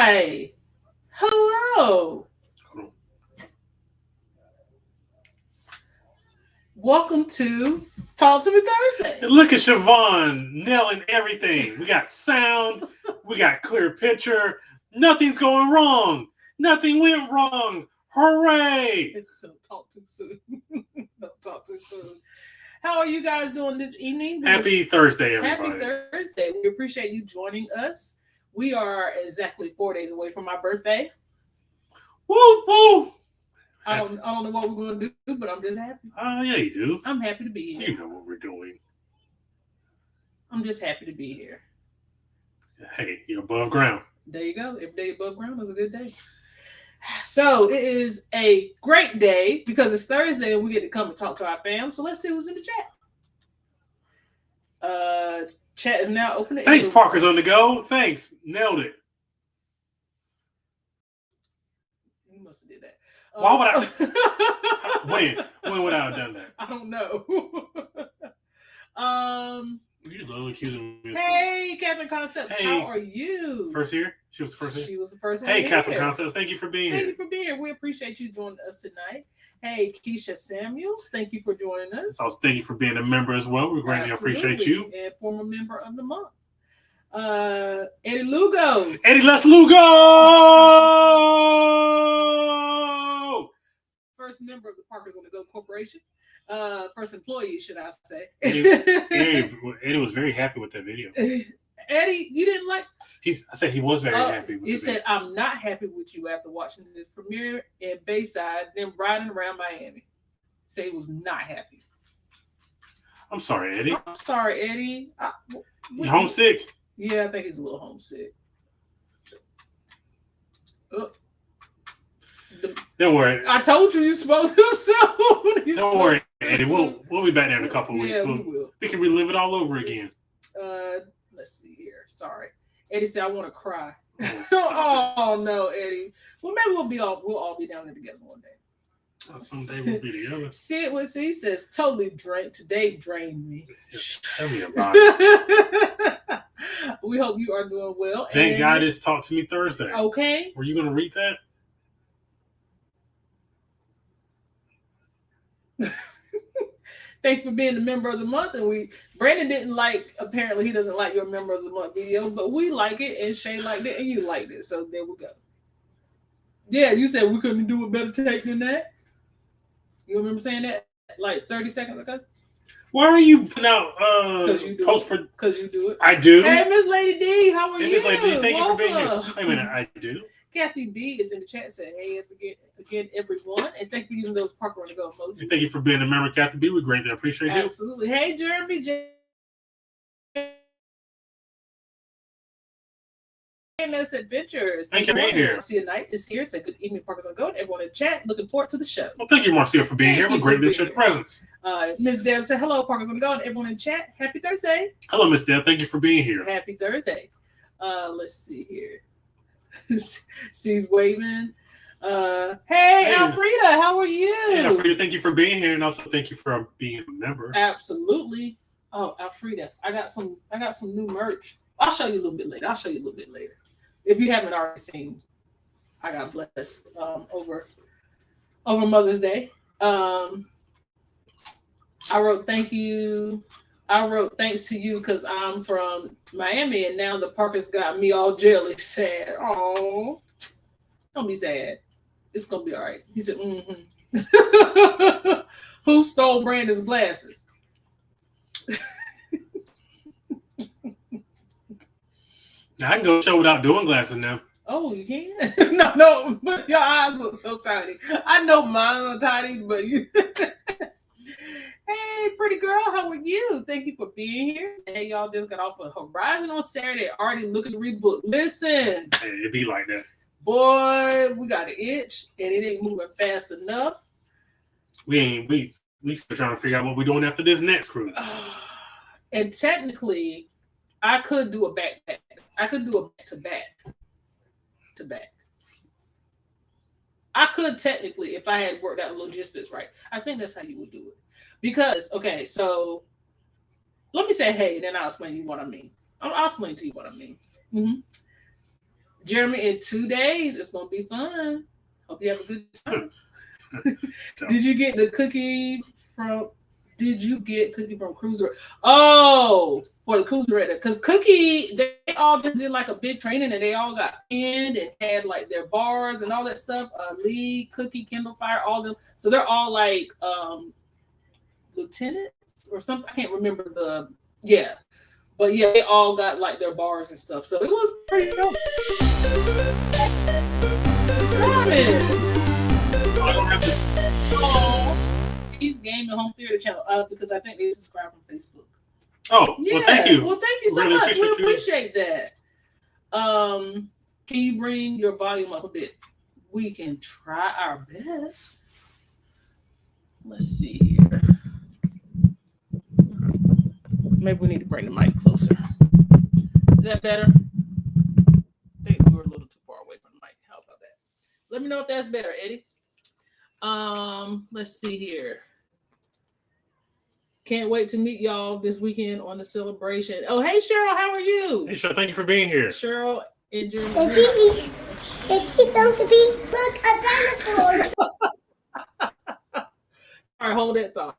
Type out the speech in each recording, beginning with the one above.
Hi. Hello. Welcome to Talk to Me Thursday. Look at Siobhan nailing everything. We got sound. We got clear picture. Nothing's going wrong. Nothing went wrong. Hooray! Don't talk too soon. Don't talk too soon. How are you guys doing this evening? Happy Thursday, everybody. Happy Thursday. We appreciate you joining us. We are exactly 4 days away from my birthday. Woo, woo. I don't know what we're going to do, but I'm just happy. Oh, yeah, you do. I'm happy to be here. You know what we're doing. I'm just happy to be here. Hey, you're above ground. There you go. Every day above ground is a good day. So it is a great day because it's Thursday and we get to come and talk to our fam. So let's see who's in the chat. Chat is now open. Thanks, Parker's on the go. Thanks. Nailed it. You must have did that. Why would I? When would I have done that? I don't know. You're literally accusing me. Hey, Catherine Concepts, Hey. how are you? First here? She was the first here? She was the first one. Hey, Catherine here. Concepts, thank you for being Thank here. you for being here. We appreciate you joining us tonight. Hey, Keisha Samuels, thank you for joining us. Also, thank you for being a member as well. We greatly appreciate you. And former member of the month. Eddie Lugo. Eddie, let's Lugo! First member of the Parkers on the Go Corporation. First employee, should I say. Eddie was very happy with that video. Eddie, you didn't like... I said he was very happy with He the said, video. I'm not happy with you after watching this premiere in Bayside, then riding around Miami. Say he was not happy. I'm sorry, Eddie. I'm sorry, Eddie. You homesick? Yeah, I think he's a little homesick. Don't worry. I told you supposed to soon. Don't worry, Eddie. We'll be back there in a couple of weeks. Yeah, we will. We can relive it all over again. Let's see here. Sorry, Eddie said I want to cry. Oh, no, Eddie. Well, maybe we'll all be down there together one day. Someday we'll be together. Sid what he says totally drained. Today drained me. Tell me about it. We hope you are doing well. Thank God it's Talk to Me Thursday. Okay. Were you going to read that? Thank you for being a member of the month. And Brandon apparently he doesn't like your member of the month video, but we like it and Shay liked it and you liked it. So there we go. Yeah, you said we couldn't do a better take than that. You remember saying that like 30 seconds ago? Why are you putting out Because you do it. I do. Hey, Miss Lady D, how are you? Miss Lady D, thank you for being here. Wait a minute, I do. Kathy B is in the chat saying, hey, again, everyone. And thank you for using those Parker on the Go emojis. Thank you for being a member, Kathy B. We greatly appreciate you. Absolutely. Hey, Jeremy JMS Adventures. Thank you for being here. Marcia Knight is here. Say good evening, Parkers on Go. Everyone in the chat, looking forward to the show. Well, thank you, Marcia, for being here. We greatly appreciate your presence. Miss Deb said, hello, Parkers on Go. Everyone in the chat, happy Thursday. Hello, Miss Deb. Thank you for being here. Happy Thursday. Let's see here. She's waving. Hey, Alfreda, how are you? Hey, Alfreda, thank you for being here, and also thank you for being a member. Absolutely. Oh, Alfreda, I got some new merch. I'll show you a little bit later. If you haven't already seen, I got blessed over Mother's Day. I wrote thank you. I wrote thanks to you because I'm from Miami and now the Parkers got me all jelly sad. Oh, don't be sad. It's gonna be all right. He said, Who stole Brandon's glasses? Now, I can go show without doing glasses now. Oh, you can? No, but your eyes look so tiny. I know mine are tiny, but you. Hey, pretty girl, how are you? Thank you for being here. Hey, y'all just got off of Horizon on Saturday, already looking to read book. Listen. Hey, it be like that. Boy, we got an itch, and it ain't moving fast enough. We still trying to figure out what we're doing after this next cruise. And technically, I could do a backpack. I could do a back-to-back. I could technically, if I had worked out logistics right. I think that's how you would do it. Because, okay, so let me say hey, then I'll explain to you what I mean. I'll explain to you what I mean. Mm-hmm. Jeremy, in 2 days, it's going to be fun. Hope you have a good time. Did you get cookie from Cruiser? Oh, for the Cruiser. Because Cookie, they all just did like a big training and they all got pinned and had like their bars and all that stuff. Lee, Cookie, Kindle Fire, all them. So they're all like lieutenants or something. I can't remember but yeah, they all got like their bars and stuff. So it was pretty dope. I don't have to. He's Game and Home Theater channel because I think they subscribe from Facebook. Oh, yeah. Well, thank you. Well, thank you so really much. We appreciate that. Can you bring your volume up a bit? We can try our best. Let's see here. Maybe we need to bring the mic closer. Is that better? I think we were a little too far away from the mic. How about that? Let me know if that's better, Eddie. Let's see here. Can't wait to meet y'all this weekend on the celebration. Oh, hey Cheryl, how are you? Hey Cheryl, thank you for being here. Cheryl and Jeremy. It's going to be like a dinosaur. All right, hold that thought.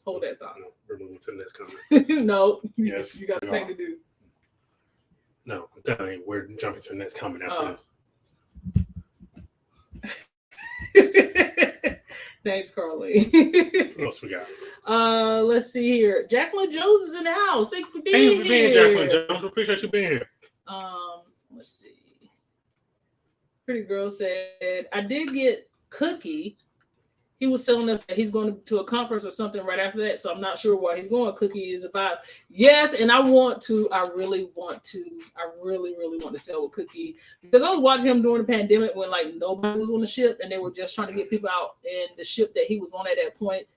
No, we're moving to the next comment. No, Yes, you got a we thing are. to do. No, I'm telling you, we're jumping to the next comment after this. Thanks, Carly. What else we got? Let's see here. Jacqueline Jones is in the house. Thanks for being Thank you for being here. here, Jacqueline Jones. We appreciate you being here. Let's see. Pretty girl said, I did get Cookie. he was telling us that he's going to a conference or something right after that. So I'm not sure why he's going. Cookie is a vibe. Yes, and I really want to sell with Cookie because I was watching him during the pandemic when like nobody was on the ship and they were just trying to get people out. And the ship that he was on at that point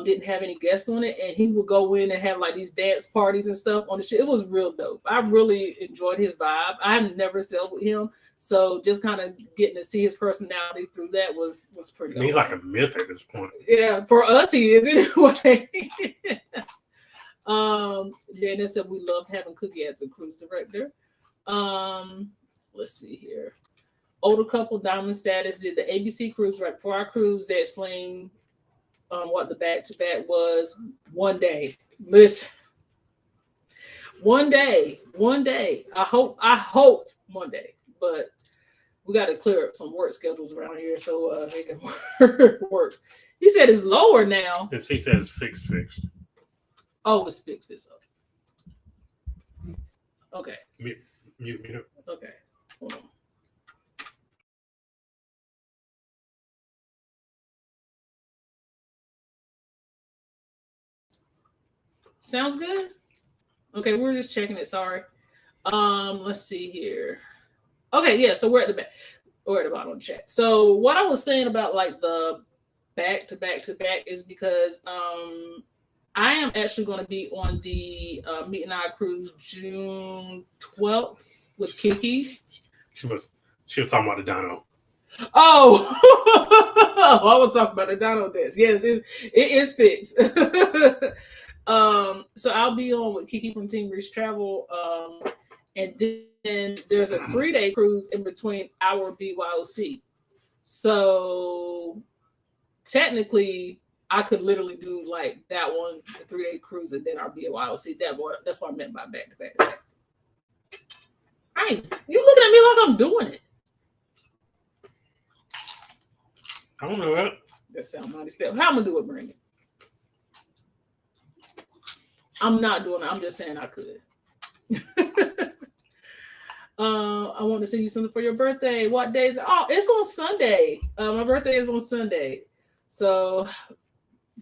didn't have any guests on it, and he would go in and have like these dance parties and stuff on the ship. It was real dope. I really enjoyed his vibe. I've never sailed with him. So just kind of getting to see his personality through that was pretty awesome. He's like a myth at this point. Yeah, for us he is anyway. Janice said we love having Cookie as a cruise director. Let's see here. Older couple Diamond Status did the ABC cruise right before our cruise. They explained what the back-to-back was. One day. Listen. One day. I hope one day. But we got to clear up some work schedules around here so they can work. He said it's lower now. Yes, he says fixed. Oh, it's fixed. It's up. Okay. Mute. Okay. Hold on. Sounds good. Okay, we're just checking it. Sorry. Let's see here. Okay, yeah, so we're at the back. We're at the bottom of the chat. So what I was saying about like the back to back is because I am actually going to be on the Meet and I cruise June 12th with Kiki. She was talking about the Dino. Oh, I was talking about the Dino dance. Yes, it is fixed. So I'll be on with Kiki from Team Reach Travel. And then there's a 3-day cruise in between our BYOC. So technically, I could literally do like that one, the 3-day cruise, and then our BYOC. That's what I meant by back to back to back. You looking at me like I'm doing it. I don't know that. That sounds mighty still. How I'm gonna do it, Brandon? I'm not doing it. I'm just saying I could. I want to send you something for your birthday. What day is it? Oh, it's on Sunday. My birthday is on Sunday. So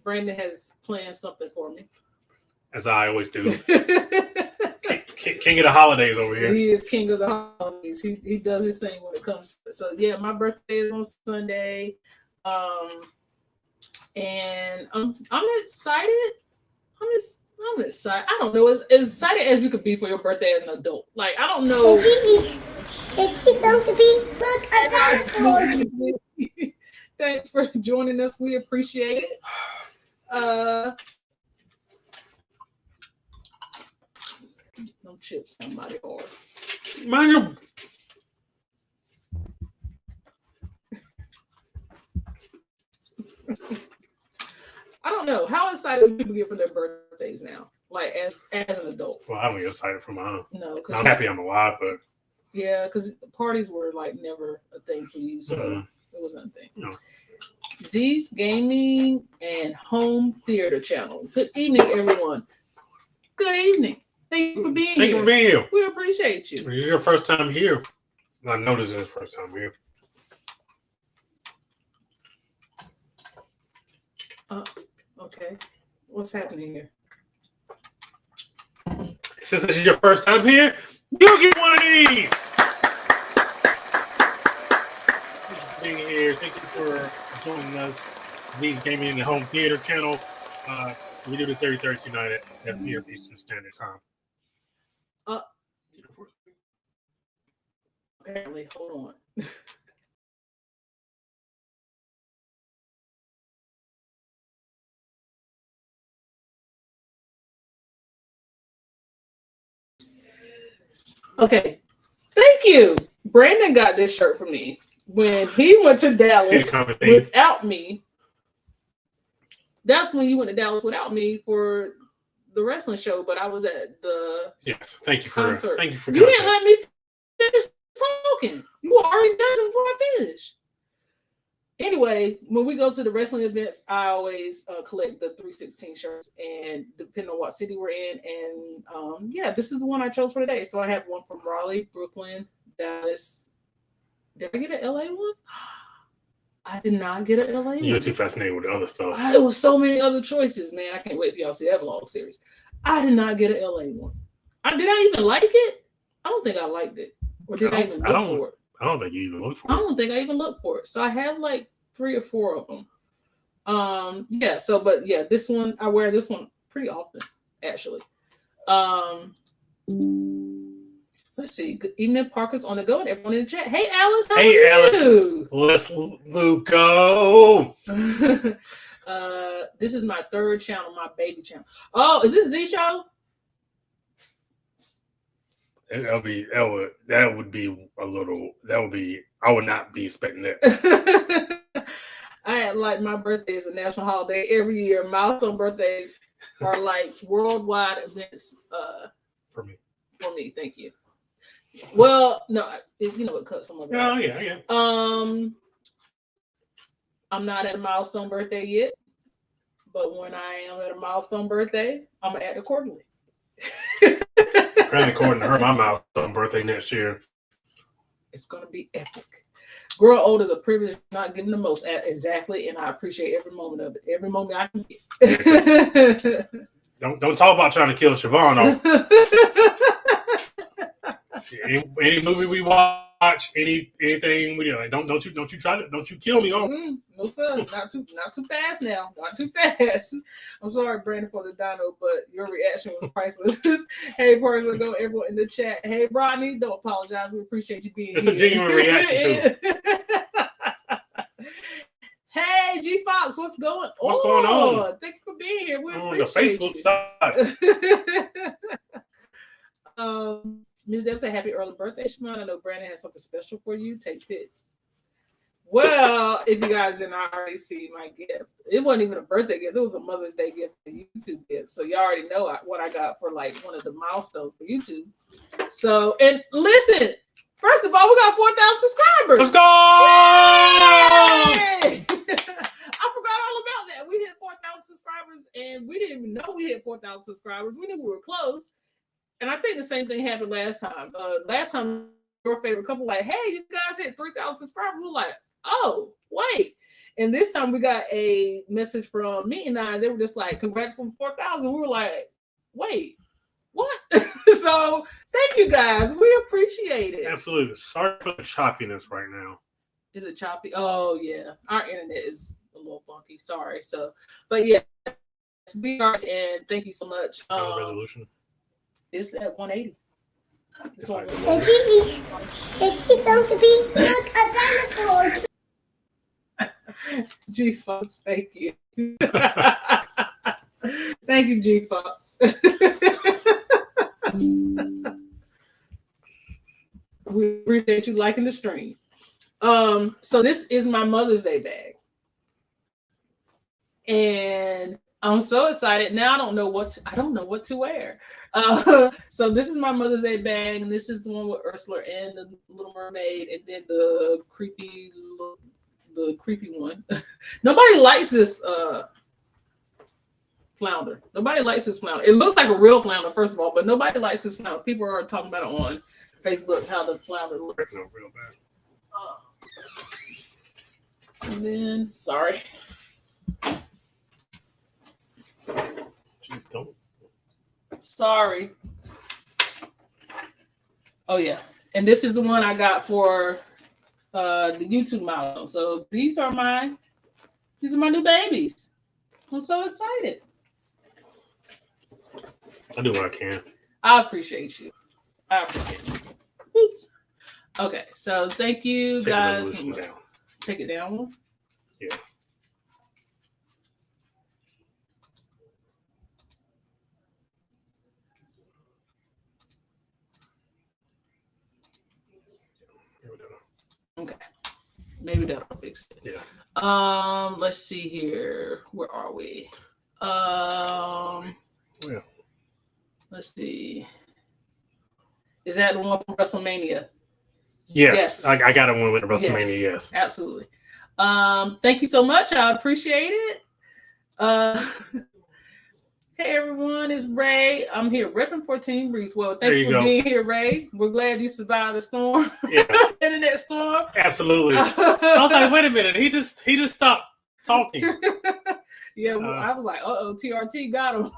Brandon has planned something for me. As I always do. King of the holidays over here. He is king of the holidays. He does his thing when it comes to it. So yeah, my birthday is on Sunday. And I'm excited. I'm excited. I don't know. As excited as you could be for your birthday as an adult. Like, I don't know. It's going to be like a dinosaur. Thanks for joining us. We appreciate it. No chips, somebody hard. Mind your... I don't know. How excited do people get for their birthdays now? Like as an adult? Well, I don't get excited for mine. No, I'm happy I'm alive, but yeah, because parties were like never a thing for you, so it wasn't a thing. No. Z's Gaming and Home Theater Channel. Good evening, everyone. Good evening. Thank you for being here. Thank you for being here. We appreciate you. This is your first time here. I know this is his first time here. Okay. What's happening here? Since this is your first time here, you get one of these. Thank you for being here. Thank you for joining us. Z's Gaming and Home Theater Channel. We do this every Thursday night at 7 p.m. Eastern Standard Time. Apparently, hold on. Okay, thank you. Brandon got this shirt for me when he went to Dallas without me. That's when you went to Dallas without me for the wrestling show, but I was at the thank you for concert. Thank you for you didn't let me finish talking. You were already done before I finished. Anyway, when we go to the wrestling events, I always collect the 316 shirts, and depending on what city we're in, and this is the one I chose for today. So I have one from Raleigh, Brooklyn, Dallas. Did I get an LA one? I did not get an LA You're one. too fascinated with the other stuff. There was so many other choices, man. I can't wait for y'all to see that vlog series. I did not get an LA one. Did I even like it? I don't think I liked it. Or did I even look for it? I don't think you even looked for I it. don't think I even looked for it. So I have like 3 or 4 of them. Yeah, so but yeah, this one I wear this one pretty often, actually. Let's see. Good evening, Parker's on the go, and everyone in the chat. Hey, Alice. How are you? Let's go. This is my 3rd channel, my baby channel. Oh, is this Z Show? That would be a little. That would be. I would not be expecting that. I had like my birthday is a national holiday every year. Milestone birthdays are like worldwide events. For me. Thank you. Well, no, you know what? Cut some of it. Oh yeah. I'm not at a milestone birthday yet, but when I am at a milestone birthday, I'm gonna act accordingly. Apparently, according to her, my milestone birthday next year. It's gonna be epic. Growing old is a privilege, not getting the most at exactly, and I appreciate every moment of it. Every moment I can get. Don't talk about trying to kill Siobhan. Any movie we watch, anything we do, like, don't you kill me. No sir, not too fast now. Not too fast. I'm sorry, Brandon, for the dino, but your reaction was priceless. Hey, person, go everyone in the chat. Hey, Rodney, don't apologize. We appreciate you being It's here. a genuine reaction too. Hey, G Fox, what's going on? Thank you for being here. We On the appreciate Facebook you. side. Ms. Deb said, happy early birthday, Shimon. I know Brandon has something special for you. Take pics. Well, if you guys didn't already see my gift, it wasn't even a birthday gift. It was a Mother's Day gift, a YouTube gift. So y'all already know what I got for like one of the milestones for YouTube. So, and listen, first of all, we got 4,000 subscribers. Let's go! Yay! I forgot all about that. We hit 4,000 subscribers, and we didn't even know we hit 4,000 subscribers. We knew we were close. And I think the same thing happened last time. Last time, your favorite couple like, hey, you guys hit 3,000 subscribers. We're like, oh, wait. And this time we got a message from me and I. They were just like, congrats on 4,000. We were like, wait, what? So thank you guys. We appreciate it. Absolutely. Sorry for the choppiness right now. Is it choppy? Oh, yeah. Our internet is a little funky. Sorry. So, but yeah, we are. And thank you so much. Resolution. It's at 180. It's on The TV going to be like a dinosaur. G Fox, thank you. Thank you, G Fox. We appreciate you liking the stream. So this is my Mother's Day bag. And I'm so excited. Now I don't know what to wear. So this is my Mother's Day bag, and this is the one with Ursula and the Little Mermaid, and then the creepy one. Nobody likes this flounder. Nobody likes this flounder. It looks like a real flounder, first of all, but nobody likes this flounder. People are talking about it on Facebook how the flounder looks. No, real bad. And then, sorry. Jeez, don't. Sorry. Oh yeah, and this is the one I got for the YouTube model. So these are my new babies. I'm so excited. I do what I can. I appreciate you. Oops. Okay, so thank you Take guys. the resolution down. Take it down one. Yeah. Okay. Maybe that'll fix it. Yeah. Let's see here. Where are we? Yeah. Let's see. Is that the one from WrestleMania? Yes. I got one with WrestleMania. Yes. Absolutely. Thank you so much. I appreciate it. Hey everyone, it's Ray. I'm here repping for Team Breeze. Well, There thank you you for go. being here, Ray. We're glad you survived the storm, Yeah, internet storm. absolutely. I was like, wait a minute, he just stopped talking. Yeah, I was like, TRT got him.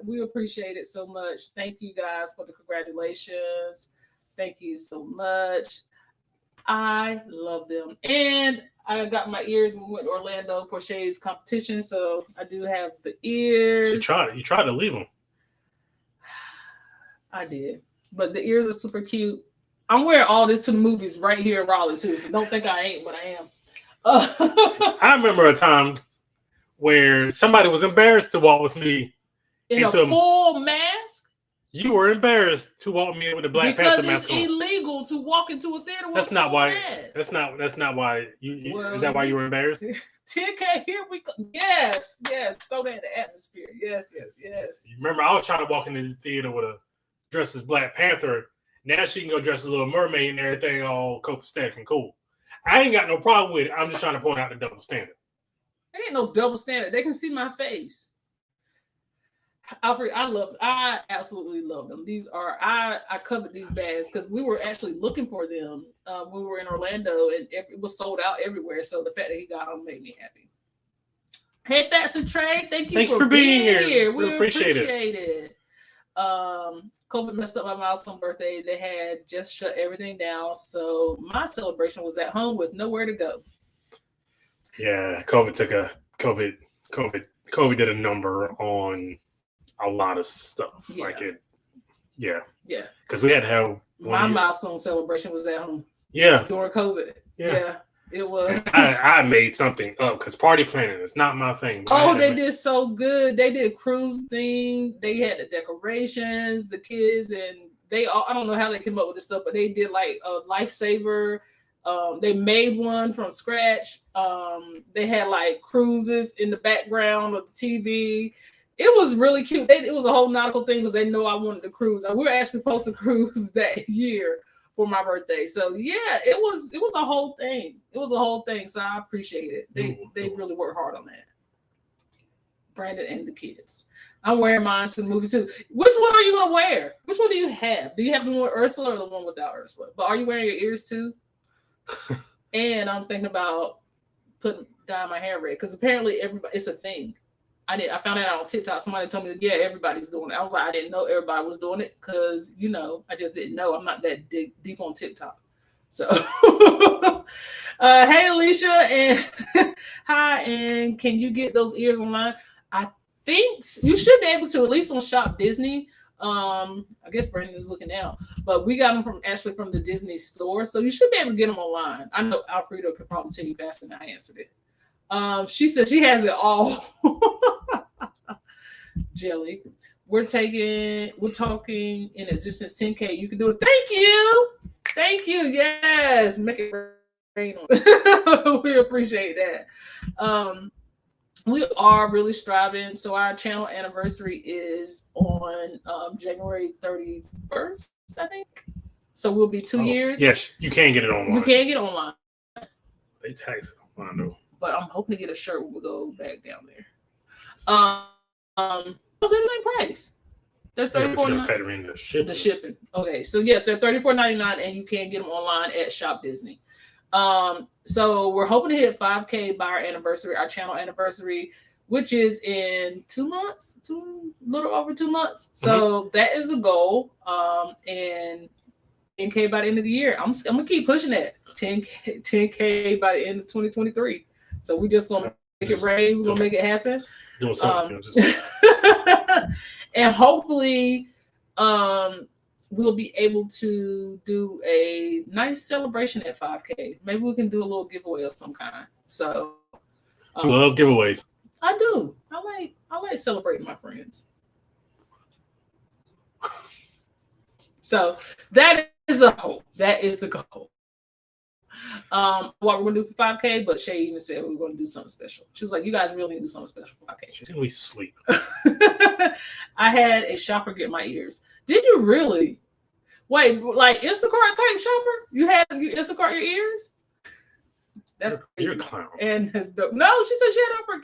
We appreciate it so much. Thank you guys for the congratulations. Thank you so much. I love them. And I got my ears when we went to Orlando for Shay's competition, so I do have the ears. You tried to leave them. I did. But the ears are super cute. I'm wearing all this to the movies right here in Raleigh, too, so don't think I ain't, but I am. I remember a time where somebody was embarrassed to walk with me in a full mask? You were embarrassed to walk me with a Black Panther mask on. Because it's illegal to walk into a theater with That's a not full why. mask. That's not why. Well, is that why you were embarrassed? 10K, here we go. Yes. Throw that in the atmosphere. Yes. Remember, I was trying to walk into the theater with a dress as Black Panther. Now she can go dress as a Little Mermaid and everything all copacetic and cool. I ain't got no problem with it. I'm just trying to point out the double standard. There ain't no double standard. They can see my face. Alfred, I absolutely love them. These are I covered these bags because we were actually looking for them when we were in Orlando, and it was sold out everywhere. So the fact that he got them made me happy. Hey, Fats and Trey, thanks for being here. We appreciate it. COVID messed up my milestone birthday. They had just shut everything down, so my celebration was at home with nowhere to go. Yeah, COVID did a number on a lot of stuff. Yeah. Because we had to have my milestone celebration was at home. Yeah. During COVID. Yeah. It was. I made something up because party planning is not my thing. They did so good. They did cruise theme. They had the decorations, the kids, and they all, I don't know how they came up with this stuff, but they did like a lifesaver. They made one from scratch. They had like cruises in the background of the TV. It was really cute. It was a whole nautical thing because they know I wanted to cruise. We were actually supposed to cruise that year for my birthday. So yeah, it was a whole thing. It was a whole thing. So I appreciate it. They really worked hard on that. Brandon and the kids. I'm wearing mine to the movie too. Which one are you gonna wear? Which one do you have? Do you have the one with Ursula or the one without Ursula? But are you wearing your ears too? And I'm thinking about dyeing my hair red because apparently it's a thing. I found out on TikTok. Somebody told me, yeah, everybody's doing it. I was like, I didn't know everybody was doing it because, I just didn't know. I'm not that deep on TikTok. So, hey, Alicia, and hi, and can you get those ears online? I think you should be able to, at least on Shop Disney. I guess Brandon is looking now, but we got them from the Disney store. So you should be able to get them online. I know Alfredo could probably tell you faster than I answered it. She said she has it all. Jelly. We're talking in existence 10K. You can do it. Thank you. Yes. Make it rain. We appreciate that. We are really striving. So our channel anniversary is on January 31st, I think. So we'll be 2 years. Yes, you can get it online. You can get it online. They tax it. I know. But I'm hoping to get a shirt when we go back down there. They're the same price. They're $34.99. The shipping. Okay, so yes, they're $34.99, and you can get them online at Shop Disney. So we're hoping to hit 5K by our anniversary, our channel anniversary, which is in 2 months, little over 2 months. So that is the goal. And 10K by the end of the year. I'm gonna keep pushing that. 10K by the end of 2023. So we're just gonna make it rain. We're gonna make it happen. Doing something. And hopefully, we'll be able to do a nice celebration at 5K. Maybe we can do a little giveaway of some kind. So, I love giveaways. I do. I like celebrating my friends. So that is the hope. That is the goal. What we're gonna do for 5K, but Shay even said we were gonna do something special. She was like, "You guys really need to do something special for 5K." She's gonna sleep. I had a shopper get my ears. Did you really? Wait, like Instacart type shopper? You had Instacart your ears? That's You're a crazy. clown. And his no, she said she had her.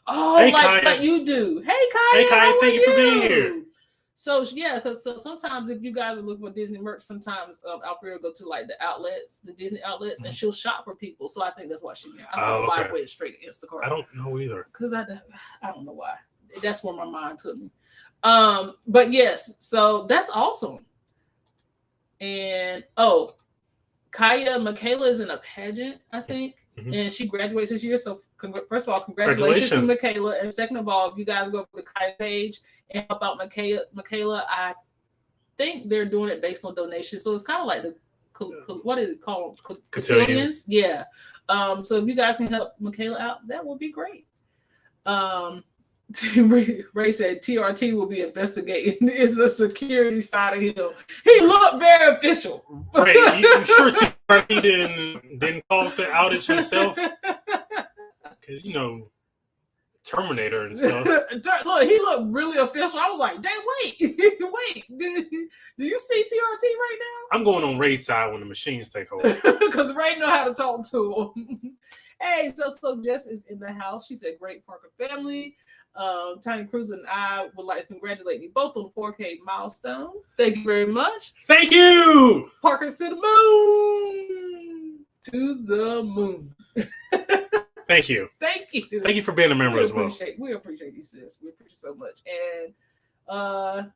Oh, Hey, like Kaya. you do. Hey, Kaya. Hey, Kaya, how thank are you for being here. So yeah, because sometimes if you guys are looking for Disney merch, sometimes Alfredo go to like the outlets, the Disney outlets, and she'll shop for people. So I think that's why she. I don't know why I went straight to Instacart. I don't know either. Because I don't know why. That's where my mind took me. But yes, so that's awesome. And Kaya Michaela is in a pageant, I think, and she graduates this year. So first of all, congratulations to Michaela, and second of all, if you guys go to Kaya's page and help out Michaela, I think they're doing it based on donations. So it's kind of like the what is it called? Cotillions? Yeah. So if you guys can help Michaela out, that would be great. Ray said TRT will be investigating. It's the security side of him. He looked very official. Right. You sure TRT didn't cause the outage himself? Because, Terminator and stuff. Look, he looked really official. I was like, dang, wait. Do you see TRT right now? I'm going on Ray's side when the machines take over. Because Ray know how to talk to him. Hey, so Jess is in the house. She said, great Parker family. Tiny Cruz and I would like to congratulate you both on the 4K milestone. Thank you very much. Thank you. Parker's to the moon. To the moon. Thank you. Thank you. Thank you for being a member as well. We appreciate you, sis. We appreciate you so much. And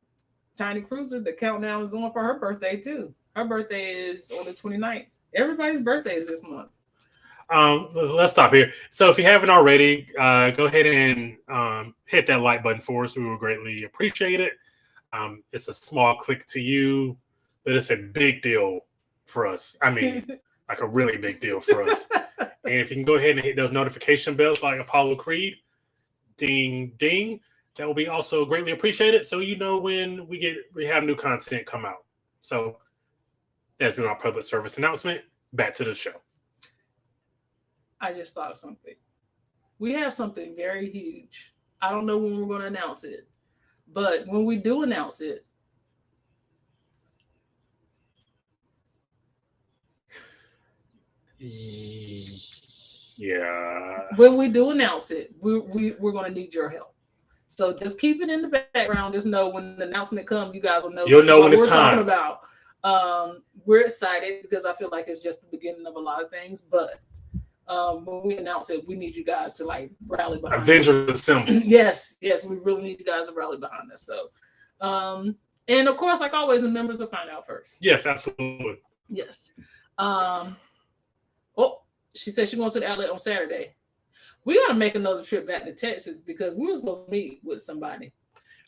Tiny Cruiser, the countdown is on for her birthday too. Her birthday is on the 29th. Everybody's birthday is this month. Let's stop here. So if you haven't already, go ahead and hit that like button for us. We would greatly appreciate it. It's a small click to you, but it's a big deal for us. I mean, like a really big deal for us. And if you can go ahead and hit those notification bells like Apollo Creed, ding, ding, that will be also greatly appreciated. So you know when we have new content come out. So that's been our public service announcement. Back to the show. I just thought of something. We have something very huge. I don't know when we're going to announce it, but when we do announce it, yeah. When we do announce it, we're going to need your help. So just keep it in the background. Just know when the announcement comes, you guys will know. You'll know when it's talking time. About. We're excited because I feel like it's just the beginning of a lot of things, but when we announce it, we need you guys to like rally behind Avengers Assemble. Yes, we really need you guys to rally behind us. So, and of course, like always, the members will find out first. Yes, absolutely. Yes. She said she's going to the outlet on Saturday. We got to make another trip back to Texas because we were supposed to meet with somebody,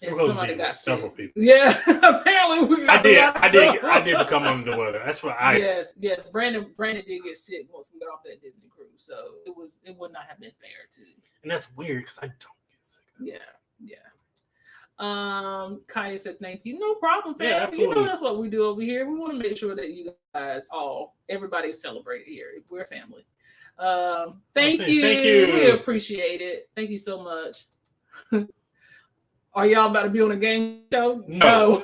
and somebody got several sick. people. Yeah, apparently we. I did become under the weather. That's what I. Yes. Brandon did get sick once we got off that Disney cruise, so it would not have been fair to. And that's weird because I don't get sick. Yeah. Kaya said thank you. No problem, fam. Yeah, absolutely. That's what we do over here. We want to make sure that you guys everybody celebrate here. We're family. Thank you. We appreciate it. Thank you so much. Are y'all about to be on a game show? No.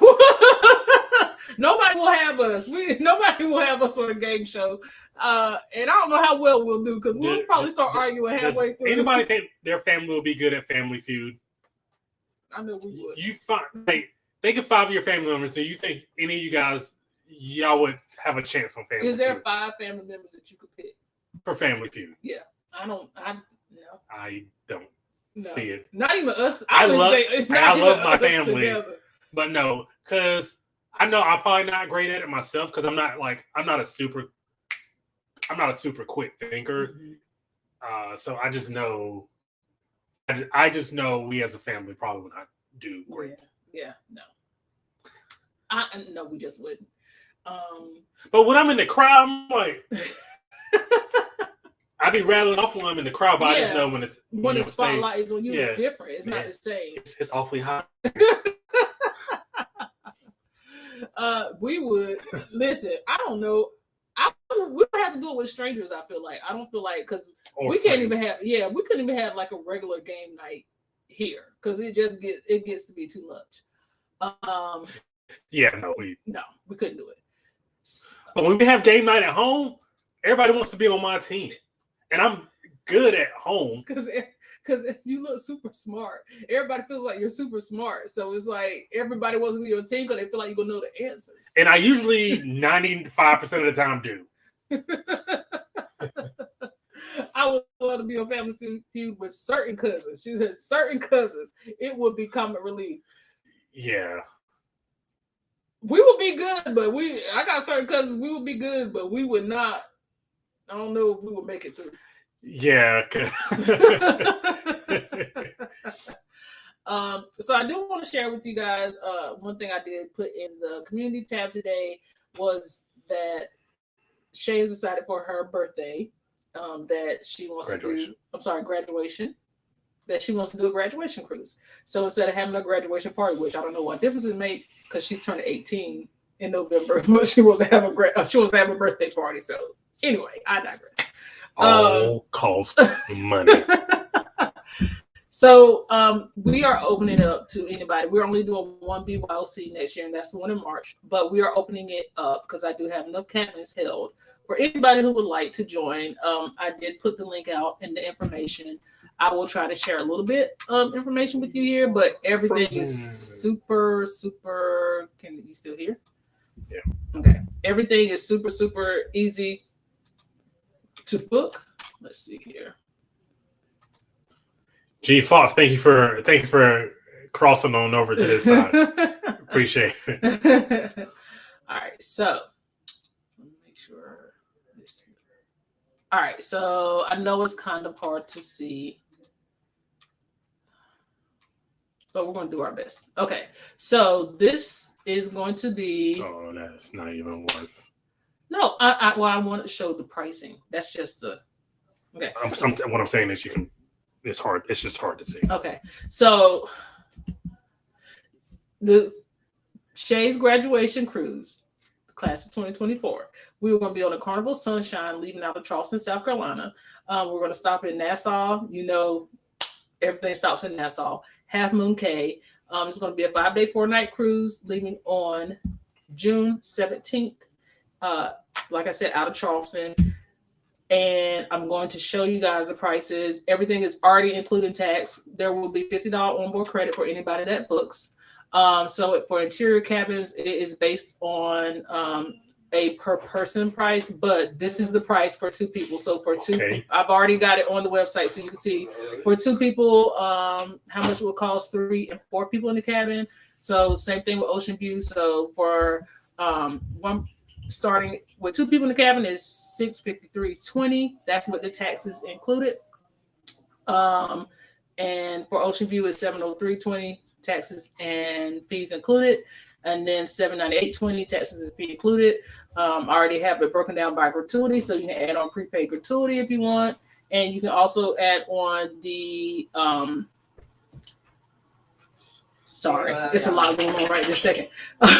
Nobody will have us. Nobody will have us on a game show. And I don't know how well we'll do because we'll probably start arguing halfway through. Anybody think their family will be good at Family Feud? I know we would. Think of 5 of your family members. Do you think any of you guys, y'all would have a chance on Family Feud? Is there 5 family members that you could pick? For Family Feud? Yeah. I don't see it. Not even us. I love my family. Together. But no, because I know I'm probably not great at it myself because I'm not a super quick thinker. Mm-hmm. So I just know we as a family probably would not do great. Yeah, no. No, we just wouldn't. But when I'm in the crowd, I'm like, I be rattling off when I'm in the crowd, but I just know when the spotlight is on you, it's different. It's not the same. It's awfully hot. We would listen. I don't know. We would have to do it with strangers. I feel like I don't feel like because we can't even have. Yeah, we couldn't even have like a regular game night here because it gets to be too much. We couldn't do it. But when we have game night at home, everybody wants to be on my team. and I'm good at home. Because if you look super smart, everybody feels like you're super smart. So it's like everybody wants to be your team because they feel like you're gonna know the answers. And I usually 95% of the time do. I would love to be on Family Feud with certain cousins. She said certain cousins. It would be comic relief. Yeah. We would be good, but I got certain cousins. We would be good, but we would not. I don't know if we would make it through. Yeah. So I do want to share with you guys. One thing I did put in the community tab today was that Shay has decided for her birthday that she wants to do. I'm sorry, graduation. That she wants to do a graduation cruise. So instead of having a graduation party, which I don't know what difference it makes because she's turning 18 in November, but she wants to have a birthday party. So anyway, I digress. All cost money. So we are opening it up to anybody. We're only doing one BYOC next year, and that's the one in March. But we are opening it up because I do have enough cabins held for anybody who would like to join. I did put the link out in the information. I will try to share a little bit of information with you here, but everything is super, super. Can you still hear? Yeah. Okay. Everything is super, super easy to book. Let's see here. G Fox, thank you for crossing on over to this side. Appreciate it. All right, so let me make sure. All right, so I know it's kind of hard to see, but we're going to do our best. Okay, so this is going to be. Oh, that's not even worth. No, I want to show the pricing. That's just the. Okay. What I'm saying is you can. It's hard. It's just hard to see. Okay, so the Shay's graduation cruise, class of 2024. We were going to be on the Carnival Sunshine, leaving out of Charleston, South Carolina. We're going to stop in Nassau. You know, everything stops in Nassau. Half Moon Cay. It's going to be a 5-day, 4-night cruise, leaving on June 17th. Like I said, out of Charleston. And I'm going to show you guys the prices. Everything is already including tax. There will be $50 onboard credit for anybody that books. So for interior cabins, it is based on a per person price, but this is the price for 2 people. So for 2, okay. I've already got it on the website, so you can see for 2 people how much it will cost 3 and 4 people in the cabin. So same thing with Ocean View. So for one. Starting with 2 people in the cabin is $653.20. That's what the taxes included. And for Ocean View is $703.20, taxes and fees included. And then $798.20, taxes and fee included. I already have it broken down by gratuity, so you can add on prepaid gratuity if you want. And you can also add on the sorry, it's a lot going on right this second.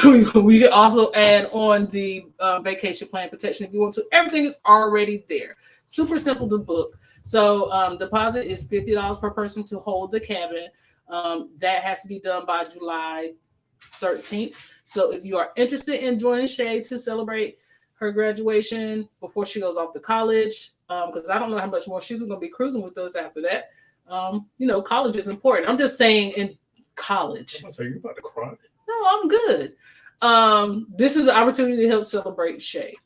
We can also add on the vacation plan protection if you want to. Everything is already there. Super simple to book. So deposit is $50 per person to hold the cabin. That has to be done by July 13th. So if you are interested in joining Shay to celebrate her graduation before she goes off to college, because I don't know how much more she's going to be cruising with us after that. You know, college is important. I'm just saying in college. So you're about to cry? No, I'm good. This is an opportunity to help celebrate Shay.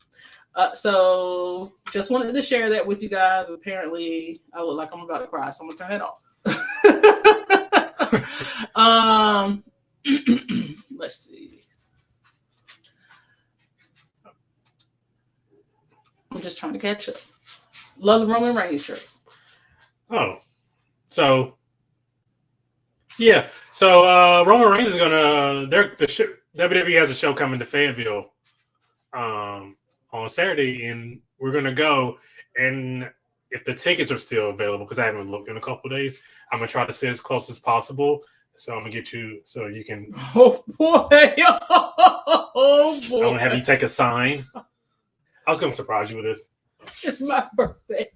So just wanted to share that with you guys. Apparently, I look like I'm about to cry, so I'm gonna turn it off. Let's see. I'm just trying to catch up. Love the Roman Reigns shirt. Oh, so. Yeah, so Roman Reigns is gonna. WWE has a show coming to Fayetteville on Saturday, and we're gonna go. And if the tickets are still available, because I haven't looked in a couple of days, I'm gonna try to sit as close as possible. So I'm gonna get you so you can. Oh boy! Oh boy! I'm gonna have you take a sign. I was gonna surprise you with this. It's my birthday.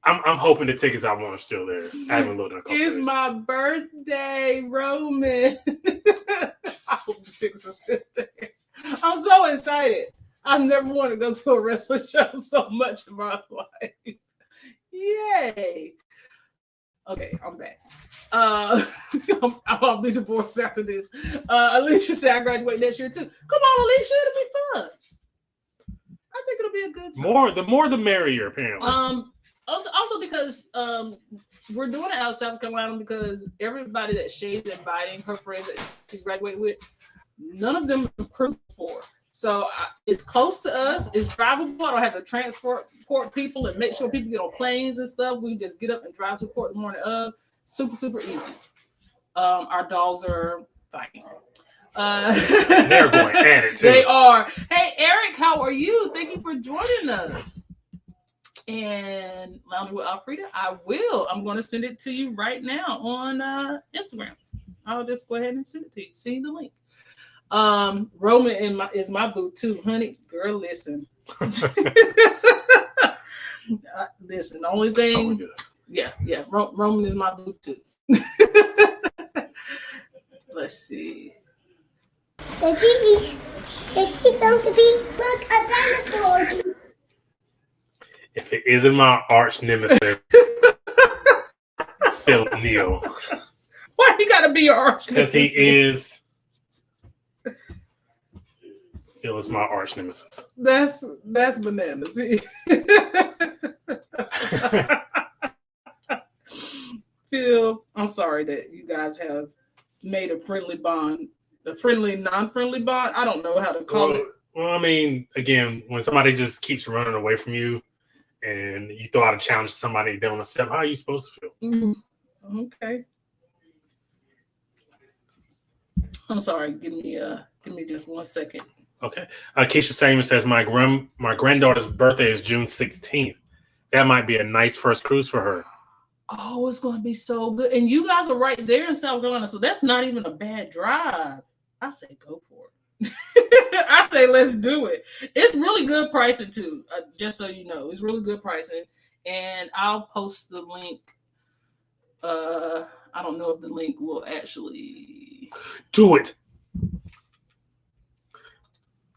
I'm hoping the tickets I want are still there. I haven't looked in a couple days. It's my birthday, Roman. I hope the tickets are still there. I'm so excited. I've never wanted to go to a wrestling show so much in my life. Yay. Okay, I'm back. I'll be divorced after this. Alicia said I graduate next year too. Come on, Alicia, it'll be fun. I think it'll be a good time. The more the merrier, apparently. Also because we're doing it out of South Carolina because everybody that Shay's inviting, her friends that she's graduating with, none of them have cruised before. So it's close to us. It's drivable. I don't have to transport people and make sure people get on planes and stuff. We just get up and drive to the port the morning of. Super, super easy. Our dogs are fighting. They're going at it too. They are. Hey, Eric, how are you? Thank you for joining us. And Lounge with Alfreda, I'm going to send it to you right now on Instagram. I'll just go ahead and send it to you. See the link. Roman is my boo too, honey. Girl, listen. Listen, the only thing, Roman is my boo too. Let's see. The TV's going to be like a dinosaur. If it isn't my arch nemesis, Philip Neal. Why he gotta be your arch Because nemesis? he is. Phil is my arch nemesis. That's bananas. Phil, I'm sorry that you guys have made a friendly bond, a friendly, non-friendly bond. I don't know how to call it. Well, I mean, again, when somebody just keeps running away from you and you throw out a challenge to somebody they don't accept, how are you supposed to feel? Okay. I'm sorry. Give me just 1 second. Okay. Keisha Samuel says, my granddaughter's birthday is June 16th. That might be a nice first cruise for her. Oh, it's going to be so good. And you guys are right there in South Carolina, so that's not even a bad drive. I say go for it. I say let's do it. It's really good pricing too, just so you know. It's really good pricing. And I'll post the link. I don't know if the link will actually... Do it.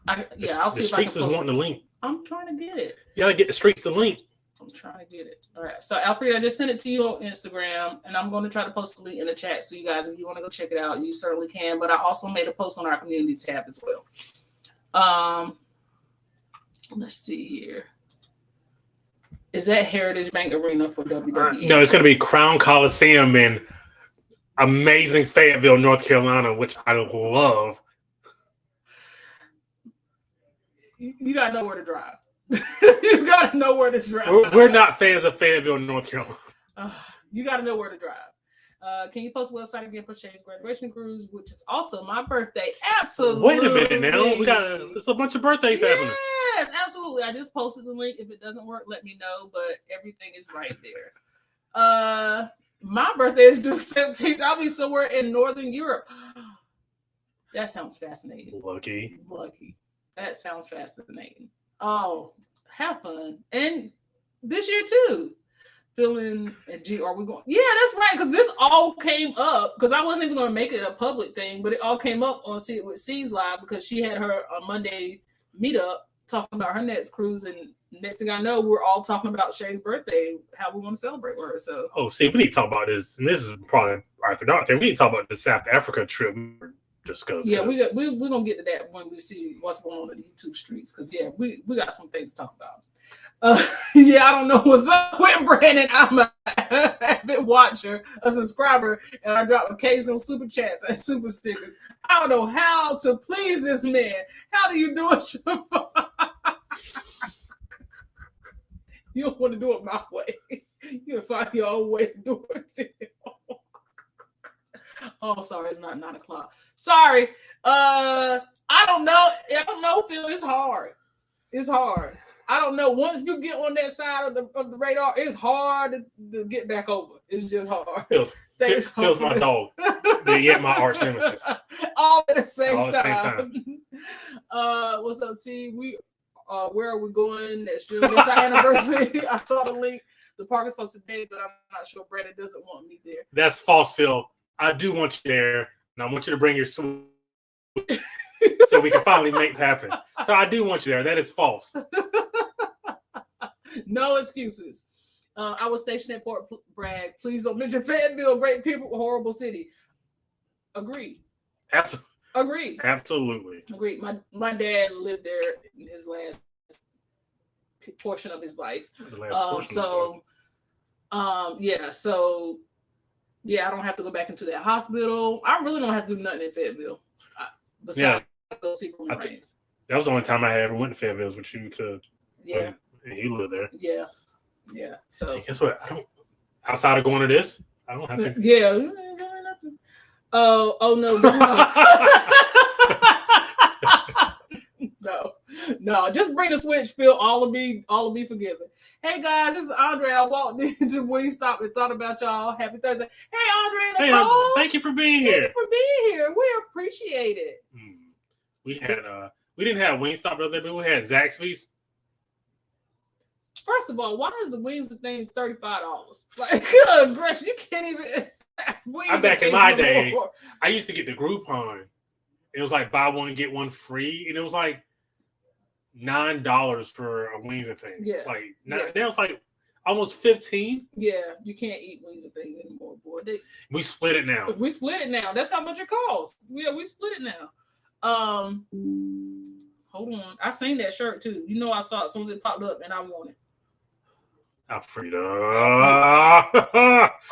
I'll see the if I can streets is post wanting the link. I'm trying to get it. You gotta get the streets the link. I'm trying to get it. All right. So, Alfred, I just sent it to you on Instagram, and I'm going to try to post the link in the chat. So, you guys, if you want to go check it out, you certainly can. But I also made a post on our community tab as well. Let's see here. Is that Heritage Bank Arena for WWE? No, it's going to be Crown Coliseum in amazing Fayetteville, North Carolina, which I love. You got to know where to drive. You got to know where to drive. We're not fans of Fayetteville, North Carolina. You got to know where to drive. Can you post the website again for Shay's graduation cruise, which is also my birthday? Absolutely. Wait a minute now. There's a bunch of birthdays happening. Yes, absolutely. I just posted the link. If it doesn't work, let me know. But everything is right there. My birthday is June 17th. I'll be somewhere in Northern Europe. That sounds fascinating. Lucky. That sounds fascinating. Oh, have fun. And this year too. Feeling and G, are we going? Yeah, that's right. Because this all came up because I wasn't even going to make it a public thing, but it all came up on See It with C's Live because she had her Monday meetup talking about her next cruise, and next thing I know, we're all talking about Shay's birthday, how we want to celebrate her. So, see, we need to talk about this, and this is probably Arthur Dark thing. We need to talk about the South Africa trip. Just because. Yeah, we're gonna get to that when we see what's going on in the YouTube streets. Because we got some things to talk about. I don't know what's up with Brandon. I'm a avid watcher, a subscriber, and I drop occasional super chats and super stickers. I don't know how to please this man. How do you do it? You don't want to do it my way. You find your own way to do it. Oh, sorry, it's not 9 o'clock. Sorry. I don't know. Phil. It's hard. I don't know. Once you get on that side of the radar, it's hard to get back over. It's just hard. Feels my dog. Yet my arch nemesis. All at the same time. What's up? See, where are we going next year? It's our anniversary. I saw the link. The park is supposed to be, but I'm not sure Brandon doesn't want me there. That's false, Phil. I do want you there, and I want you to bring your sweet so we can finally make it happen. So I do want you there. That is false. No excuses. I was stationed at Fort Bragg. Please don't mention Fayetteville, great people, horrible city. Agreed. Agreed. Absolutely. Agreed. My dad lived there in his last portion of his life. Yeah, I don't have to go back into that hospital. I really don't have to do nothing in Fayetteville. Besides go see Roman Reigns. That was the only time I ever went to Fayetteville with you to. Yeah. And you live there. Yeah. Yeah. So and guess what? I don't. Outside of going to this, I don't have to. Yeah. Oh no. No, just bring the switch, Phil. All will be forgiven. Hey guys, this is Andre. I walked into Wingstop and thought about y'all. Happy Thursday. Hey Andre and Nicole. Thank you for being here. Thank you for being here. We appreciate it. We had we didn't have Wingstop the other day, but we had Zaxby's. First of all, why is the wings and things $35? Like, good gracious, you can't even. I'm back in my day. I used to get the Groupon. It was like buy one and get one free, and it was like $9 for a wings and things. Yeah, that was like almost 15. Yeah, you can't eat wings and things anymore, boy. We split it now. We split it now. That's how much it costs. Yeah, we split it now. Hold on. I seen that shirt too. You know, I saw it as soon as it popped up, and I want it. Alfredo.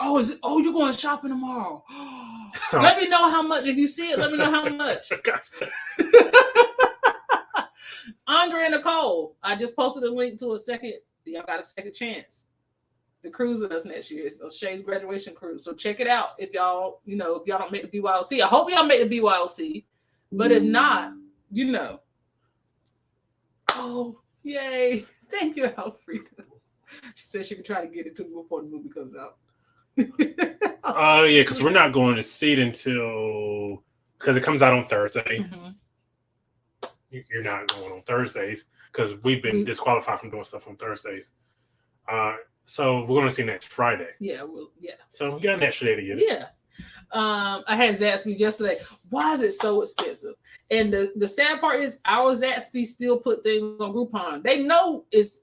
Oh, is it? Oh, you're going shopping tomorrow. Let me know how much. If you see it, let me know how much. Andre and Nicole, I just posted a link to a second. Y'all got a second chance. The cruise with us next year. It's Shay's graduation cruise. So check it out if y'all, if y'all don't make the BYOC. I hope y'all make the BYOC. But if not, Oh, yay. Thank you, Alfreda. She said she could try to get it to before the movie comes out. Oh, yeah, because we're not going to see it because it comes out on Thursday. Mm-hmm. You're not going on Thursdays because we've been disqualified from doing stuff on Thursdays. So we're going to see next Friday. Yeah, So we got an extra day to get it. Yeah. I had Zaxby's yesterday. Why is it so expensive? And the sad part is our Zaxby's still put things on Groupon. They know it's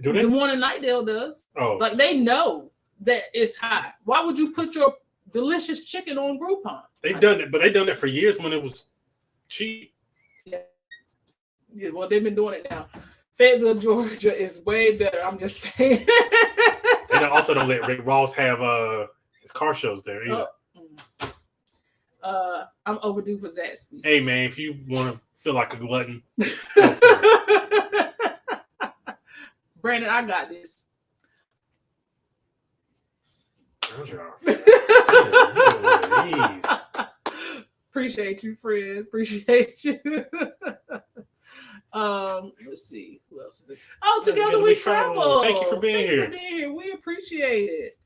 the one in Nightdale does. Oh. Like they know that it's high. Why would you put your delicious chicken on Groupon? They've done it, but they've done it for years when it was cheap. Yeah, well, they've been doing it now. Fayetteville, Georgia is way better. I'm just saying. And also don't let Rick Ross have his car shows there either. I'm overdue for Zaxby's. Hey man, if you want to feel like a glutton, go for it. Brandon, I got this. Appreciate you, friend. Appreciate you. Let's see. Who else is it? Oh, Together We Travel. Thank you for being here. We appreciate it.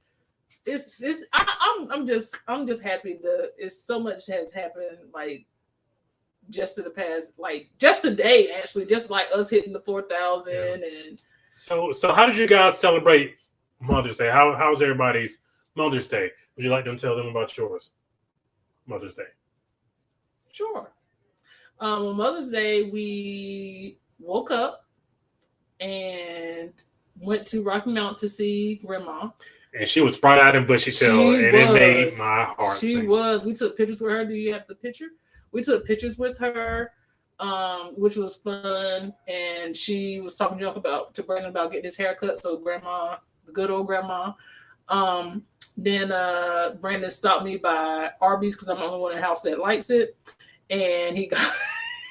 I'm just happy that so much has happened, like just to the past, like just today actually, just like us hitting the 4,000 and so how did you guys celebrate Mother's Day? How's everybody's Mother's Day? Would you like them to tell them about yours? Mother's Day. Sure. On Mother's Day, we woke up and went to Rocky Mount to see Grandma. And she was bright-eyed and bushy-tailed, and it made my heart sing. She was. We took pictures with her. Do you have the picture? We took pictures with her, which was fun. And she was talking to Brandon about getting his haircut. So Grandma, the good old Grandma. Then Brandon stopped me by Arby's because I'm the only one in the house that likes it. And he got,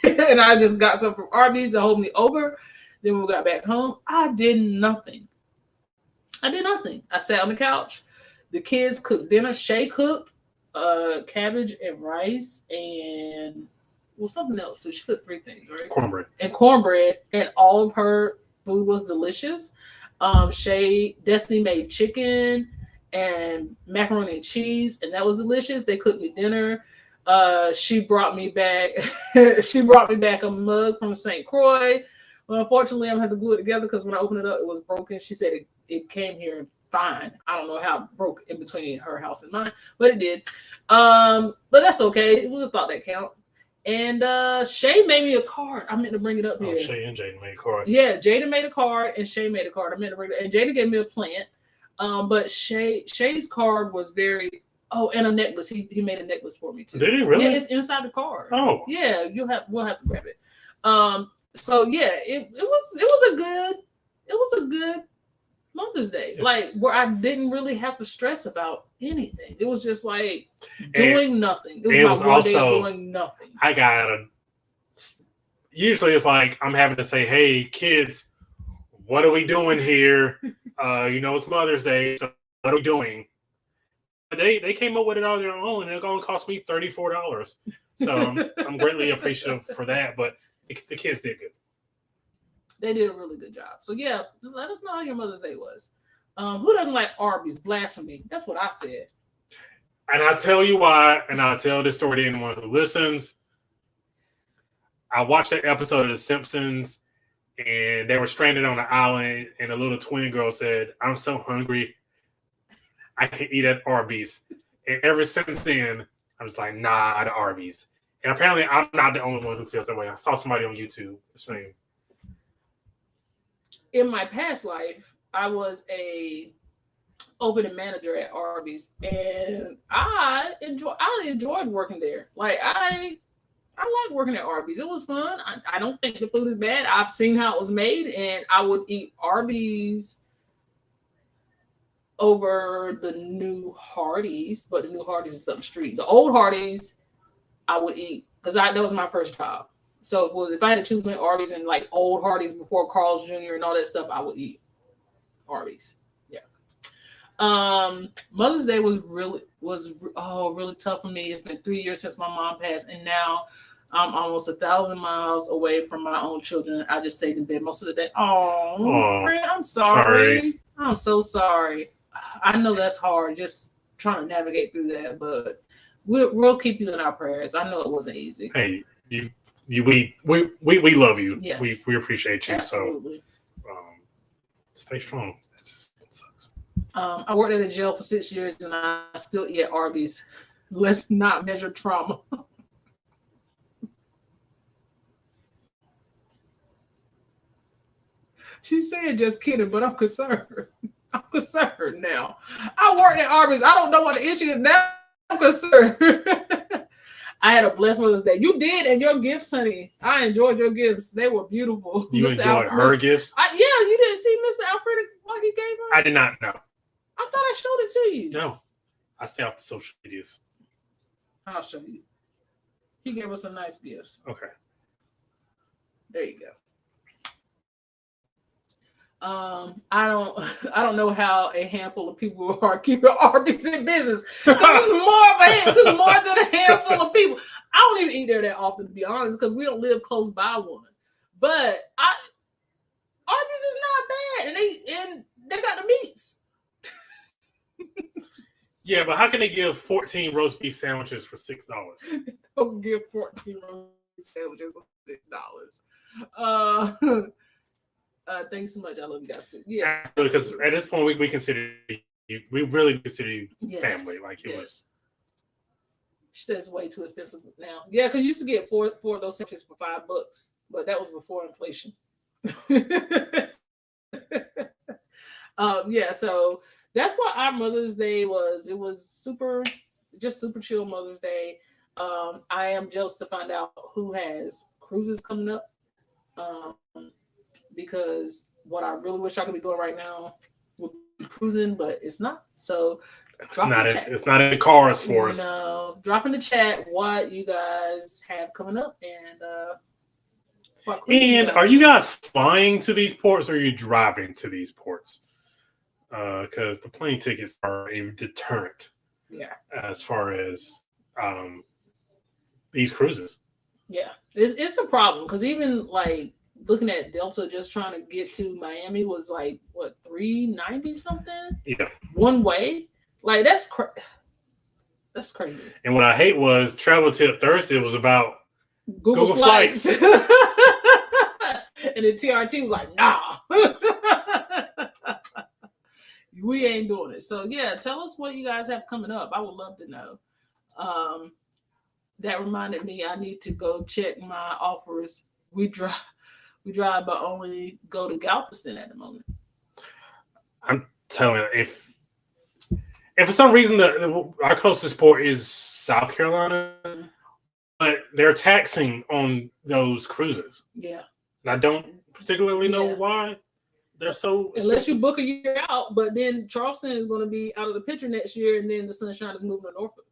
and I just got some from Arby's to hold me over. Then when we got back home, I did nothing. I sat on the couch. The kids cooked dinner. Shay cooked cabbage and rice and something else. So she cooked 3 things, right? Cornbread. And all of her food was delicious. Destiny made chicken and macaroni and cheese, and that was delicious. They cooked me dinner. She brought me back a mug from St. Croix. Well, unfortunately, I'm gonna have to glue it together because when I opened it up, it was broken. She said it came here fine. I don't know how it broke in between her house and mine, but it did. But that's okay. It was a thought that counts. And Shay made me a card. I meant to bring it up here. Shay and Jaden made cards. Yeah, Jada made a card and Shay made a card. I meant to bring it, and Jada gave me a plant. But Shay's card was very. Oh, and a necklace. He made a necklace for me too. Did he really? Yeah, it's inside the card. Oh, yeah. We'll have to grab it. So yeah, it was a good Mother's Day. Like where I didn't really have to stress about anything. It was just like doing nothing. It was my one day doing nothing. I got usually it's like I'm having to say, "Hey kids, what are we doing here? It's Mother's Day, so what are we doing?" They came up with it on their own, and it only cost me $34. So I'm greatly appreciative for that. But the kids did good. They did a really good job. So yeah, let us know how your Mother's Day was. Who doesn't like Arby's? Blasphemy. That's what I said. And I'll tell you why, and I'll tell this story to anyone who listens. I watched that episode of The Simpsons, and they were stranded on an island, and a little twin girl said, "I'm so hungry, I can eat at Arby's." And ever since then, I'm just like, nah, the Arby's. And apparently, I'm not the only one who feels that way. I saw somebody on YouTube saying. In my past life, I was a opening manager at Arby's, and I enjoyed working there. Like I like working at Arby's. It was fun. I don't think the food is bad. I've seen how it was made, and I would eat Arby's over the new Hardee's, but the new Hardee's is up the street. The old Hardee's, I would eat because that was my first job. So if I had to choose between Arby's and like old Hardee's before Carl's Jr. and all that stuff, I would eat Arby's. Yeah. Mother's Day was really tough for me. It's been 3 years since my mom passed, and now I'm almost 1,000 miles away from my own children. I just stayed in bed most of the day. Oh, friend, I'm sorry. I'm so sorry. I know that's hard, just trying to navigate through that, but we'll keep you in our prayers. I know it wasn't easy. Hey, we love you. Yes. We appreciate you. Absolutely. So stay strong. It sucks. I worked at a jail for 6 years, and I still eat at Arby's. Let's not measure trauma. She said, "Just kidding," but I'm concerned. I'm concerned now. I worked at Arby's. I don't know what the issue is now. I'm concerned. I had a blessed Mother's Day. You did, and your gifts, honey. I enjoyed your gifts. They were beautiful. You enjoyed her gifts? Yeah, you didn't see Mr. Alfred what he gave her? I did not know. I thought I showed it to you. No. I stay off the social medias. I'll show you. He gave us some nice gifts. Okay. There you go. I don't know how a handful of people are keeping Arby's in business. It's more than a handful of people. I don't even eat there that often, to be honest, because we don't live close by one. But Arby's is not bad, and they got the meats. Yeah, but how can they give 14 roast beef sandwiches for $6? Don't give 14 roast beef sandwiches for $6. Thanks so much. I love you guys too. Yeah, because at this point we consider you. We really consider you family. Like it was. She says it's way too expensive now. Yeah, because you used to get four of those sandwiches for $5, but that was before inflation. Yeah, so that's what our Mother's Day was. It was super chill Mother's Day. I am jealous to find out who has cruises coming up. Because what I really wish I could be doing right now would be cruising, but it's not. So it's not in the cars for us. No, drop in the chat what you guys have coming up and are you guys flying to these ports or are you driving to these ports? Because the plane tickets are a deterrent. Yeah. As far as these cruises. Yeah, it's a problem because even like looking at Delta just trying to get to Miami was like what $390 something? Yeah. One way. Like that's crazy. And what I hate was Travel Tip Thursday was about Google Flights. And then TRT was like, nah. We ain't doing it. So yeah, tell us what you guys have coming up. I would love to know. that reminded me I need to go check my offers. We drive, but only go to Galveston at the moment. I'm telling you, if for some reason our closest port is South Carolina, but they're taxing on those cruises. Yeah. I don't particularly know why they're so expensive. Unless you book a year out, but then Charleston is going to be out of the picture next year, and then the Sunshine is moving to Norfolk.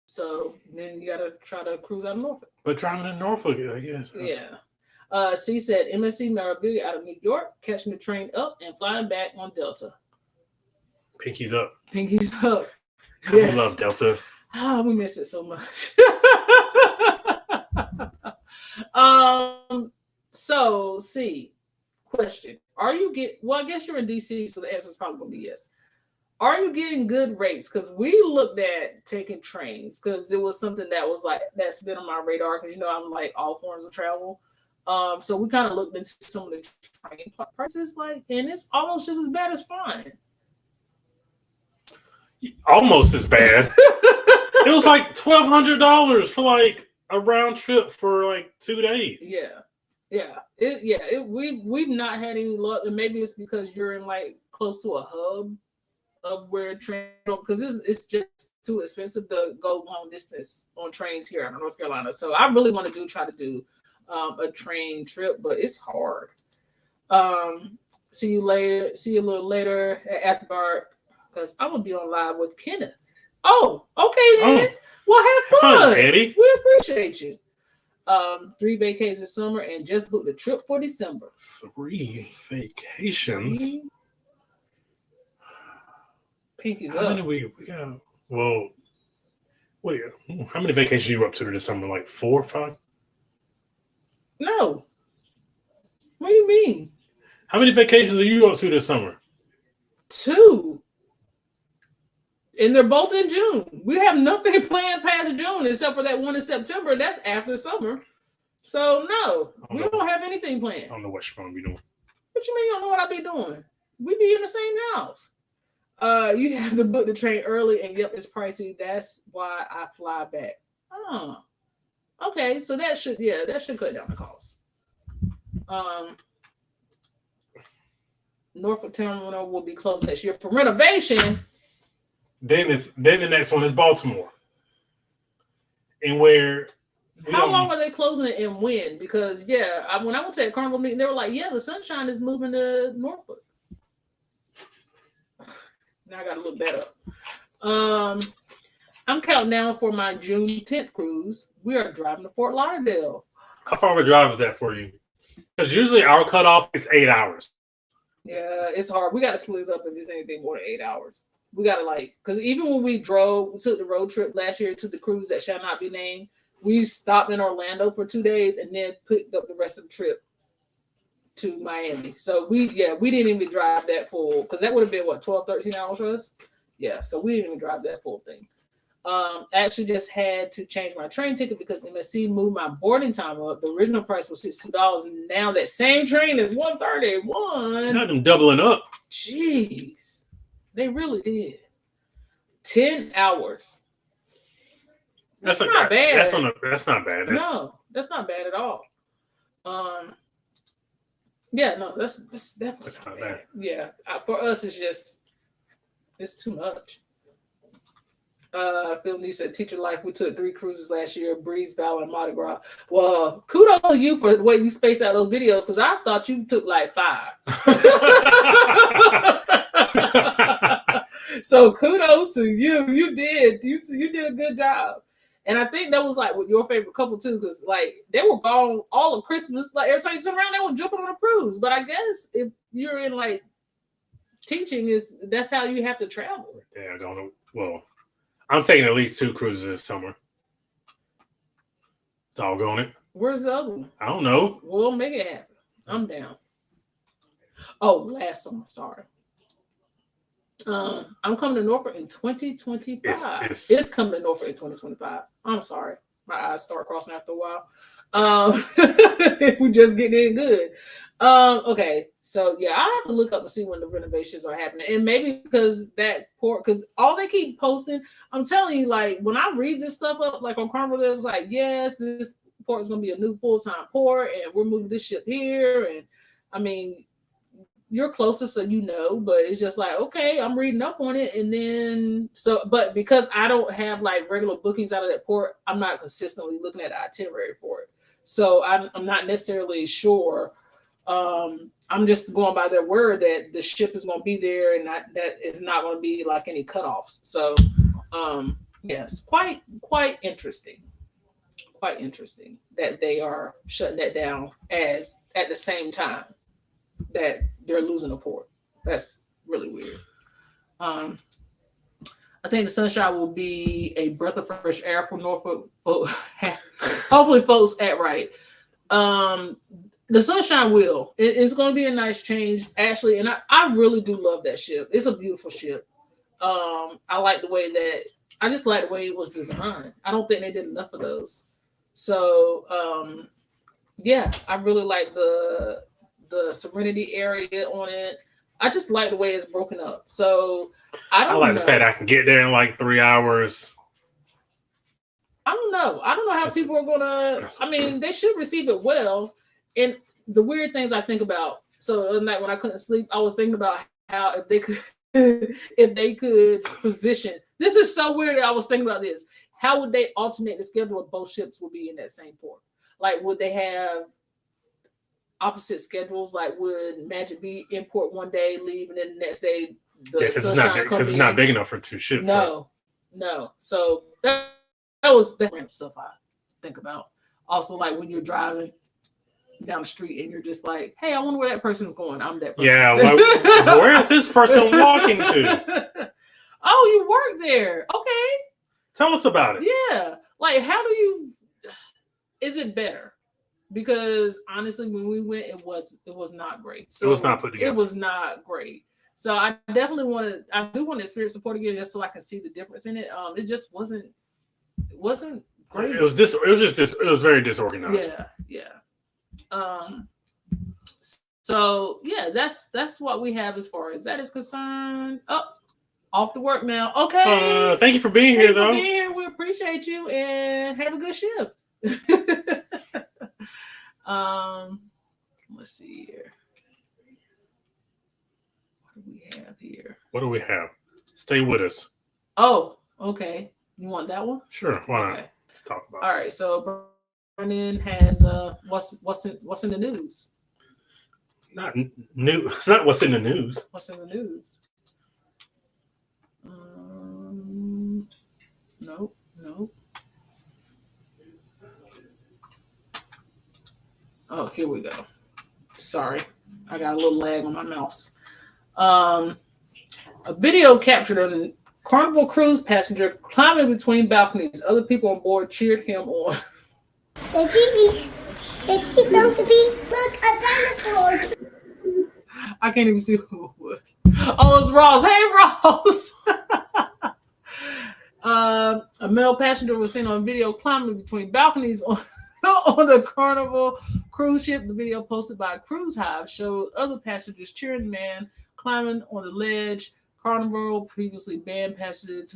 So then you got to try to cruise out of Norfolk. But driving to Norfolk, I guess. Yeah. C said MSC Memorabilia out of New York, catching the train up and flying back on Delta. Pinkies up. Pinkies up. Yes. I love Delta. Oh, we miss it so much. So C, question. Are you I guess you're in DC, so the answer is probably gonna be yes. Are you getting good rates? Because we looked at taking trains because it was something that was like that's been on my radar because I'm like all forms of travel. So we kind of looked into some of the train prices, and it's almost just as bad as flying. Almost as bad. It was like $1,200 for like a round trip for like 2 days. We've not had any luck, and maybe it's because you're in like close to a hub of where train, because it's just too expensive to go long distance on trains here in North Carolina. So I really want to try to do a train trip, but it's hard. See you later. See you a little later at After Dark because I'm gonna be on live with Kenneth. Oh, okay, man. Well, have fun, Eddie. We appreciate you. 3 vacations this summer and just booked a trip for December. 3 vacations. Pinky's how up. Many we got? Well, how many vacations you up to this summer? Like 4 or 5? No. What do you mean? How many vacations are you up to this summer? 2. And they're both in June. We have nothing planned past June except for that one in September. That's after summer. So, no, we don't have anything planned. I don't know what you're going to be doing. What you mean you don't know what I'll be doing? We be in the same house. You have to book the train early, and yep, it's pricey. That's why I fly back. Oh, okay. So that should cut down the cost. Norfolk Terminal will be closed next year for renovation. Then the next one is Baltimore, and where. How long are they closing it and when? Because when I went to that Carnival meeting, they were like, the Sunshine is moving to Norfolk. Now I got to look that up. I'm counting down for my June 10th cruise. We are driving to Fort Lauderdale. How far of a drive is that for you? Because usually our cutoff is 8 hours. Yeah, it's hard. We got to split it up if it's anything more than 8 hours. We got to because even when we took the road trip last year to the cruise that shall not be named, we stopped in Orlando for 2 days and then picked up the rest of the trip to Miami. So we didn't even drive that full because that would have been 12, 13 hours for us. Yeah, so we didn't even drive that full thing. I actually just had to change my train ticket because MSC moved my boarding time up. The original price was $62, and now that same train is $131. Not them doubling up. Jeez, they really did. 10 hours. That's not bad. That's not bad. No, that's not bad at all. That's definitely not bad. Yeah, for us, it's too much. Phil Lee said, "Teacher life. We took 3 cruises last year: Breeze, Ballard, and Mardi Gras." Well, kudos to you for the way you spaced out those videos because I thought you took like 5. So kudos to you. You did. You did a good job. And I think that was with your favorite couple too, because they were gone all of Christmas. Every time you turn around, they were jumping on a cruise. But I guess if you're in teaching, that's how you have to travel. Yeah, I don't know. Well, I'm taking at least 2 cruises this summer. Doggone it. Where's the other one? I don't know. We'll make it happen. I'm down. Oh, last summer. Sorry. I'm coming to Norfolk in 2025. It's coming to Norfolk in 2025. I'm sorry. My eyes start crossing after a while. We're just getting in good. Okay, so yeah, I have to look up and see when the renovations are happening, and maybe because that port, because all they keep posting, I'm telling you, like when I read this stuff up, like on Carnival, it's like, yes, this port is gonna be a new full-time port, and we're moving this ship here, and I mean, you're closer, so you know, but it's just like, okay, I'm reading up on it, and then but because I don't have like regular bookings out of that port, I'm not consistently looking at the itinerary for it, so I'm not necessarily sure. I'm just going by their word that the ship is going to be there and that is not going to be like any cutoffs. So, yes, quite interesting. Quite interesting that they are shutting that down as at the same time that they're losing a port. That's really weird. I think the Sunshine will be a breath of fresh air for Norfolk. Hopefully, folks act right. The Sunshine will. It's going to be a nice change, actually, and I really do love that ship. It's a beautiful ship. I like the way that I just like the way it was designed. I don't think they did enough of those. So yeah, I really like the Serenity area on it. I just like the way it's broken up. So I like the fact I can get there in like 3 hours. I don't know how people are gonna. I mean, they should receive it well. And the weird things I think about. So the night when I couldn't sleep, I was thinking about how if they could position. This is so weird that I was thinking about this. How would they alternate the schedule if both ships would be in that same port? Like, would they have opposite schedules? Like, would Magic be in port one day, leave, and then the next day because it's not big enough for two ships. No. So that was different stuff I think about. Also, like when you're driving down the street and you're just like, hey, I wonder where that person's going. I'm that person. Yeah, where is this person walking to? Oh, you work there. Okay. Tell us about it. Yeah. Like, is it better? Because honestly, when we went, it was not great. So it was not put together. It was not great. So I definitely I do want to experience support again just so I can see the difference in it. It just wasn't great. It was very disorganized. Yeah. So yeah, that's what we have as far as that is concerned. Oh, off to work now. Okay. Thank you for being here, though. We appreciate you and have a good shift. Let's see here. What do we have? Stay with us. Oh, okay. You want that one? Sure. Why not? Let's talk about it. All right. So Brennan has what's in the news? Not what's in the news. What's in the news? Nope. Oh, here we go. Sorry, I got a little lag on my mouse. A video captured a Carnival cruise passenger climbing between balconies. Other people on board cheered him on. The TV's on the beach. Look, a dinosaur. I can't even see who it was. Oh, it's Ross. Hey, Ross. A male passenger was seen on video climbing between balconies on the Carnival cruise ship. The video posted by Cruise Hive showed other passengers cheering the man climbing on the ledge. Carnival previously banned passengers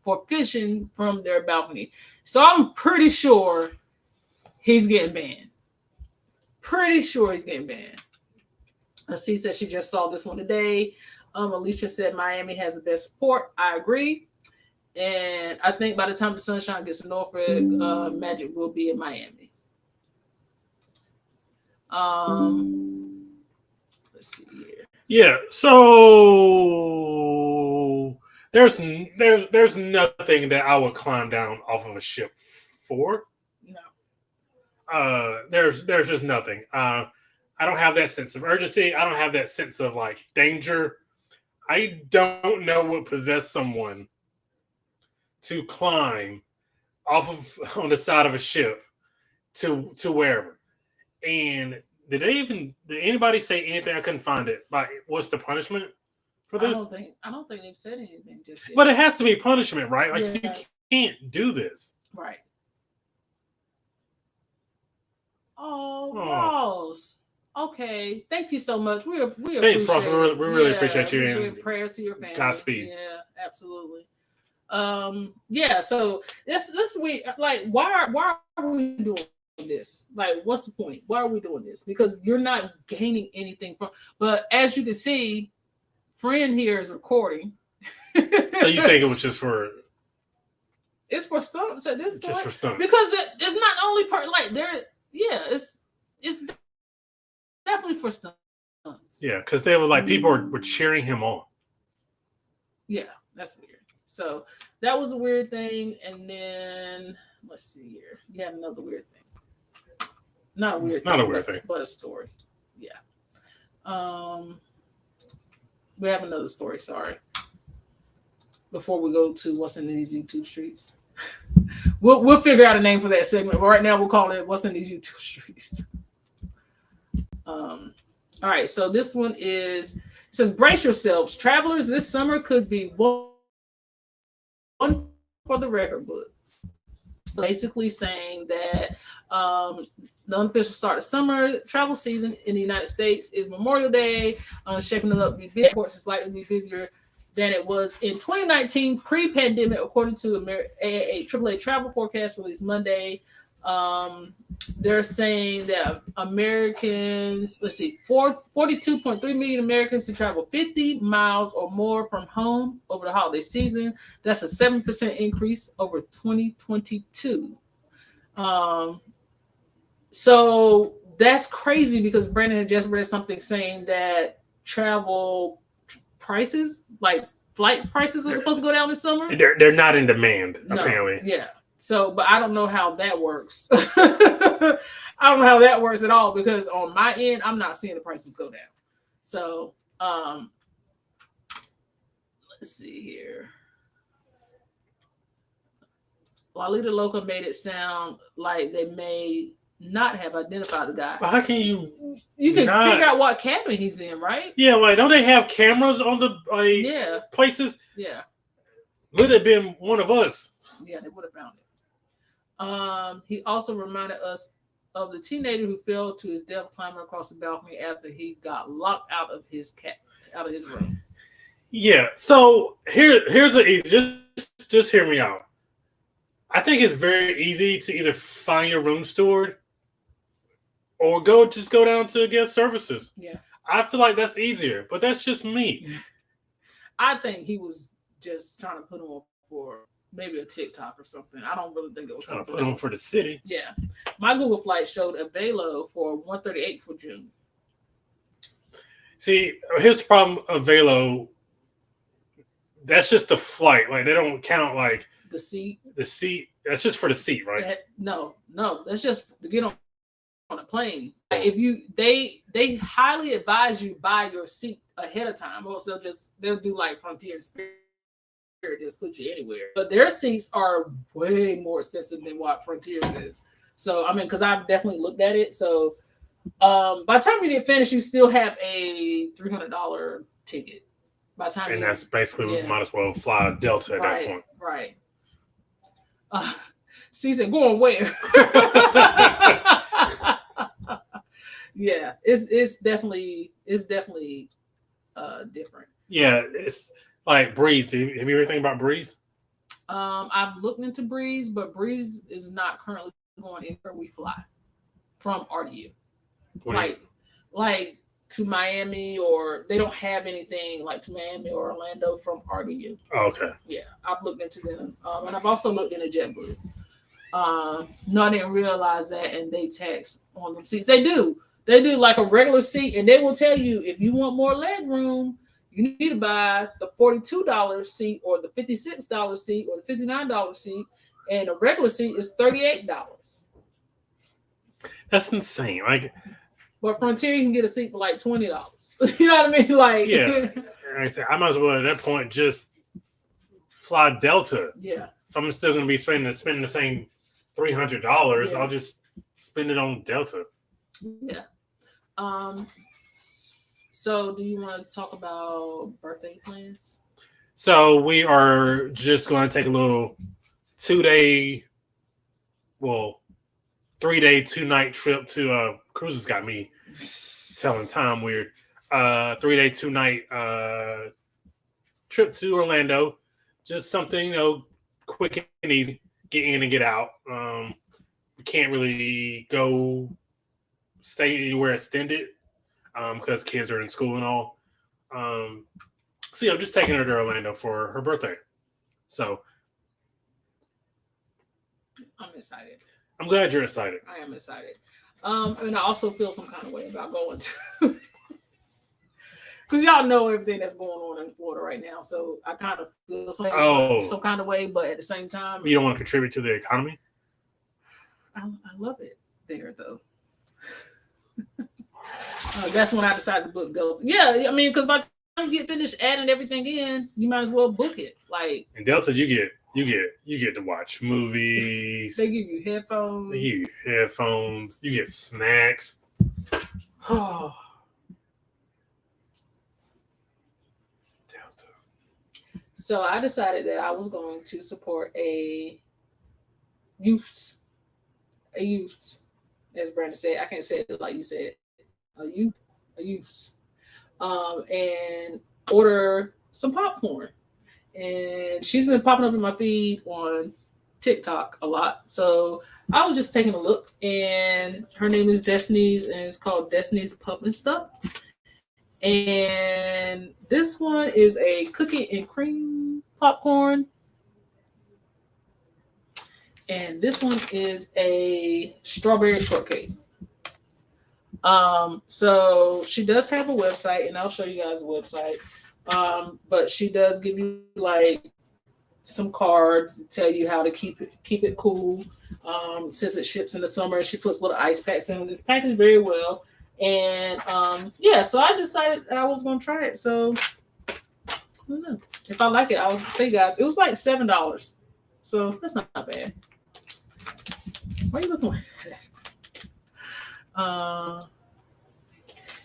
for fishing from their balcony. So I'm pretty sure he's getting banned. C said she just saw this one today. Alicia said Miami has the best support. I agree. And I think by the time the Sunshine gets to Norfolk, Magic will be in Miami. Let's see here. Yeah, so there's nothing that I would climb down off of a ship for. No. There's just nothing. I don't have that sense of urgency. I don't have that sense of like danger. I don't know what possessed someone to climb on the side of a ship to wherever. And did anybody say anything? I couldn't find it. Like, what's the punishment for this? I don't think they've said anything just yet. But it has to be punishment, right? Like, Yeah. You can't do this. Right. Oh, Ross. Okay, thank you so much. We Thanks, appreciate Frost. We really appreciate you, we and prayers to your family. Godspeed. Yeah, absolutely. Yeah. So this week, like, why are we doing this? Like, what's the point? Why are we doing this? Because you're not gaining anything from. But as you can see, friend here is recording. So you think it was just for it's for stunts at this point? just for stunts? Because it's not only part like there. Yeah, it's definitely for stunts. Yeah, because they were like people were cheering him on. Yeah, that's weird. So that was a weird thing. And then let's see here. You had another weird thing. Not a weird thing, but a story. Yeah. We have another story, sorry. Before we go to what's in these YouTube streets. We'll figure out a name for that segment. But right now we'll call it What's in These YouTube Streets. All right, so this one is, it says, brace yourselves. Travelers this summer could be one for the record books. Basically saying that the unofficial start of summer travel season in the United States is Memorial Day. Shaping it up to be big. Of course, it's likely to be busier than it was in 2019 pre-pandemic, according to AAA travel forecast released Monday. They're saying that Americans, 42.3 million Americans to travel 50 miles or more from home over the holiday season. That's a 7% increase over 2022. So that's crazy because Brandon had just read something saying that travel prices, like flight prices, are supposed to go down this summer. They're not in demand, apparently. Yeah. So, but I don't know how that works. I don't know how that works at all because on my end, I'm not seeing the prices go down. So, let's see here. Lalita Loca made it sound like they may not have identified the guy. But how can you can figure out what cabin he's in, right? Yeah, like don't they have cameras on the places? Yeah. Would it have been one of us? Yeah, they would have found it. He also reminded us of the teenager who fell to his death climbing across the balcony after he got locked out of his room. Yeah. So here's an easy. Just hear me out. I think it's very easy to either find your room steward or go down to guest services. Yeah. I feel like that's easier, but that's just me. I think he was just trying to put him on for maybe a TikTok or something. I don't really think it was something. Put on for the city. Yeah. My Google flight showed a Velo for $138 for June. See, here's the problem of Velo. That's just the flight. Like they don't count like the seat. The seat. That's just for the seat, right? No. That's just to get on a plane. If they highly advise you buy your seat ahead of time, or else they'll do like Frontier and Spirit. Just put you anywhere, but their seats are way more expensive than what Frontiers is. So I mean, because I've definitely looked at it. So by the time you get finished, you still have a $300 ticket. By the time, that's basically we might as well fly Delta at that point. Right. She said, "Going where?" Yeah, it's definitely different. Yeah, it's. Like Breeze, have you ever think about Breeze? I've looked into Breeze, but Breeze is not currently going anywhere we fly from RDU. Like to Miami, or they don't have anything like to Miami or Orlando from RDU. Oh, okay. Yeah, I've looked into them, and I've also looked into JetBlue. No, I didn't realize that, and they tax on them seats. They do like a regular seat, and they will tell you if you want more leg room, you need to buy the $42 seat or the $56 seat or the $59 seat, and a regular seat is $38. That's insane. Like, but Frontier, you can get a seat for like $20. You know what I mean? Like, yeah. Like I said, I might as well at that point just fly Delta. Yeah. If I'm still going to be spending the same $300, yeah. I'll just spend it on Delta. Yeah. So do you want to talk about birthday plans? So we are just going to take a little 3-day, 2-night trip to Cruises got me Telling time weird. 3-day, 2-night trip to Orlando. Just something, quick and easy. Get in and get out. We can't really go stay anywhere extended because kids are in school and all. So I'm just taking her to Orlando for her birthday. So I'm excited. I'm glad you're excited. I am excited. And I also feel some kind of way about going to, because y'all know everything that's going on in Florida right now. So I kind of feel some kind of way, but at the same time, you don't want to contribute to the economy. I love it there though. That's when I decided to book Delta. Yeah, I mean, because by the time you get finished adding everything in, you might as well book it. Like in Delta, you get to watch movies. They give you headphones. You get snacks. Delta. So I decided that I was going to support a youths, as Brandon said. I can't say it like you said. A youths, and order some popcorn. And she's been popping up in my feed on TikTok a lot. So I was just taking a look, and her name is Destiny's, and it's called Destiny's Pup and Stuff. And this one is a cookie and cream popcorn. And this one is a strawberry shortcake. So she does have a website, and I'll show you guys the website. But she does give you like some cards to tell you how to keep it cool. Since it ships in the summer, she puts little ice packs in it. It's packaged very well. And so I decided I was gonna try it. So I don't know. If I like it, I'll tell you guys. It was like $7. So that's not bad. Why are you looking like that?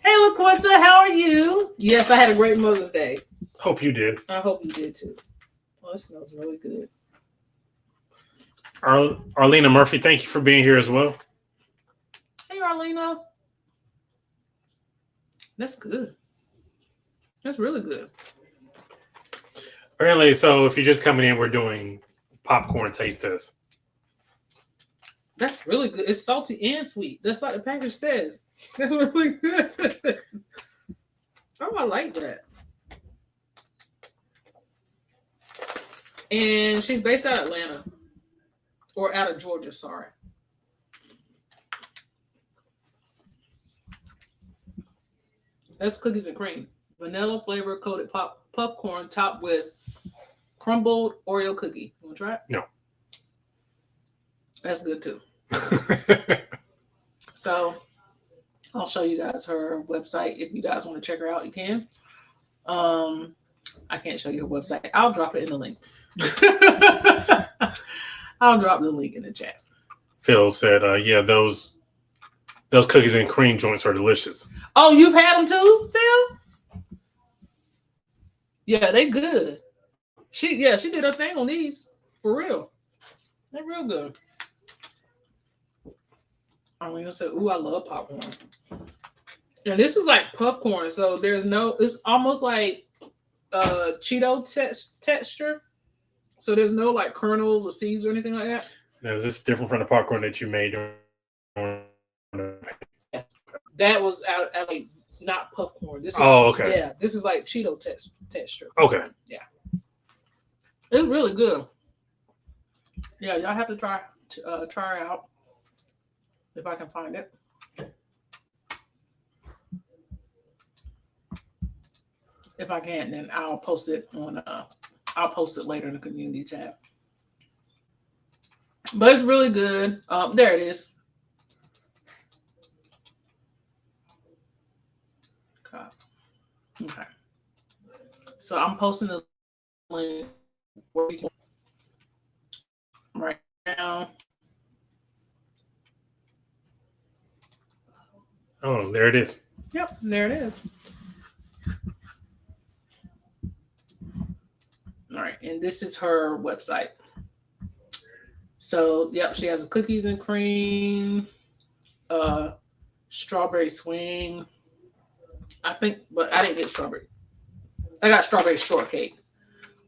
Hey, LaQuinta, how are you? Yes, I had a great Mother's Day. Hope you did. I hope you did too. Oh, it smells really good. Arlena Murphy, thank you for being here as well. Hey, Arlena. That's good. That's really good. Apparently, so if you're just coming in, we're doing popcorn taste test. That's really good. It's salty and sweet. That's like the package says. That's really good. Oh, I like that. And she's based out of Atlanta. Or out of Georgia, sorry. That's cookies and cream. Vanilla flavor coated popcorn topped with crumbled Oreo cookie. You want to try it? No. That's good too. So I'll show you guys her website. If you guys want to check her out, you can. I can't show you her website. I'll drop it in the link. I'll drop the link in the chat. Phil said, yeah, those cookies and cream joints are delicious. Oh, you've had them too, Phil? Yeah, they good. She did her thing on these. For real. They're real good. I'm gonna say, ooh, I love popcorn. And this is like popcorn, so it's almost like Cheeto texture. So there's no like kernels or seeds or anything like that. Now, is this different from the popcorn that you made? That was out like not popcorn. This is, okay. Yeah, this is like Cheeto texture. Okay. Yeah. It's really good. Yeah, y'all have to try it out. If I can find it. If I can't, then I'll post it on I'll post it later in the community tab. But it's really good. There it is. Okay. So I'm posting the link right now. Oh, there it is. Yep, there it is. All right, and this is her website. So, yep, she has cookies and cream, strawberry swing, I think, but I didn't get strawberry. I got strawberry shortcake.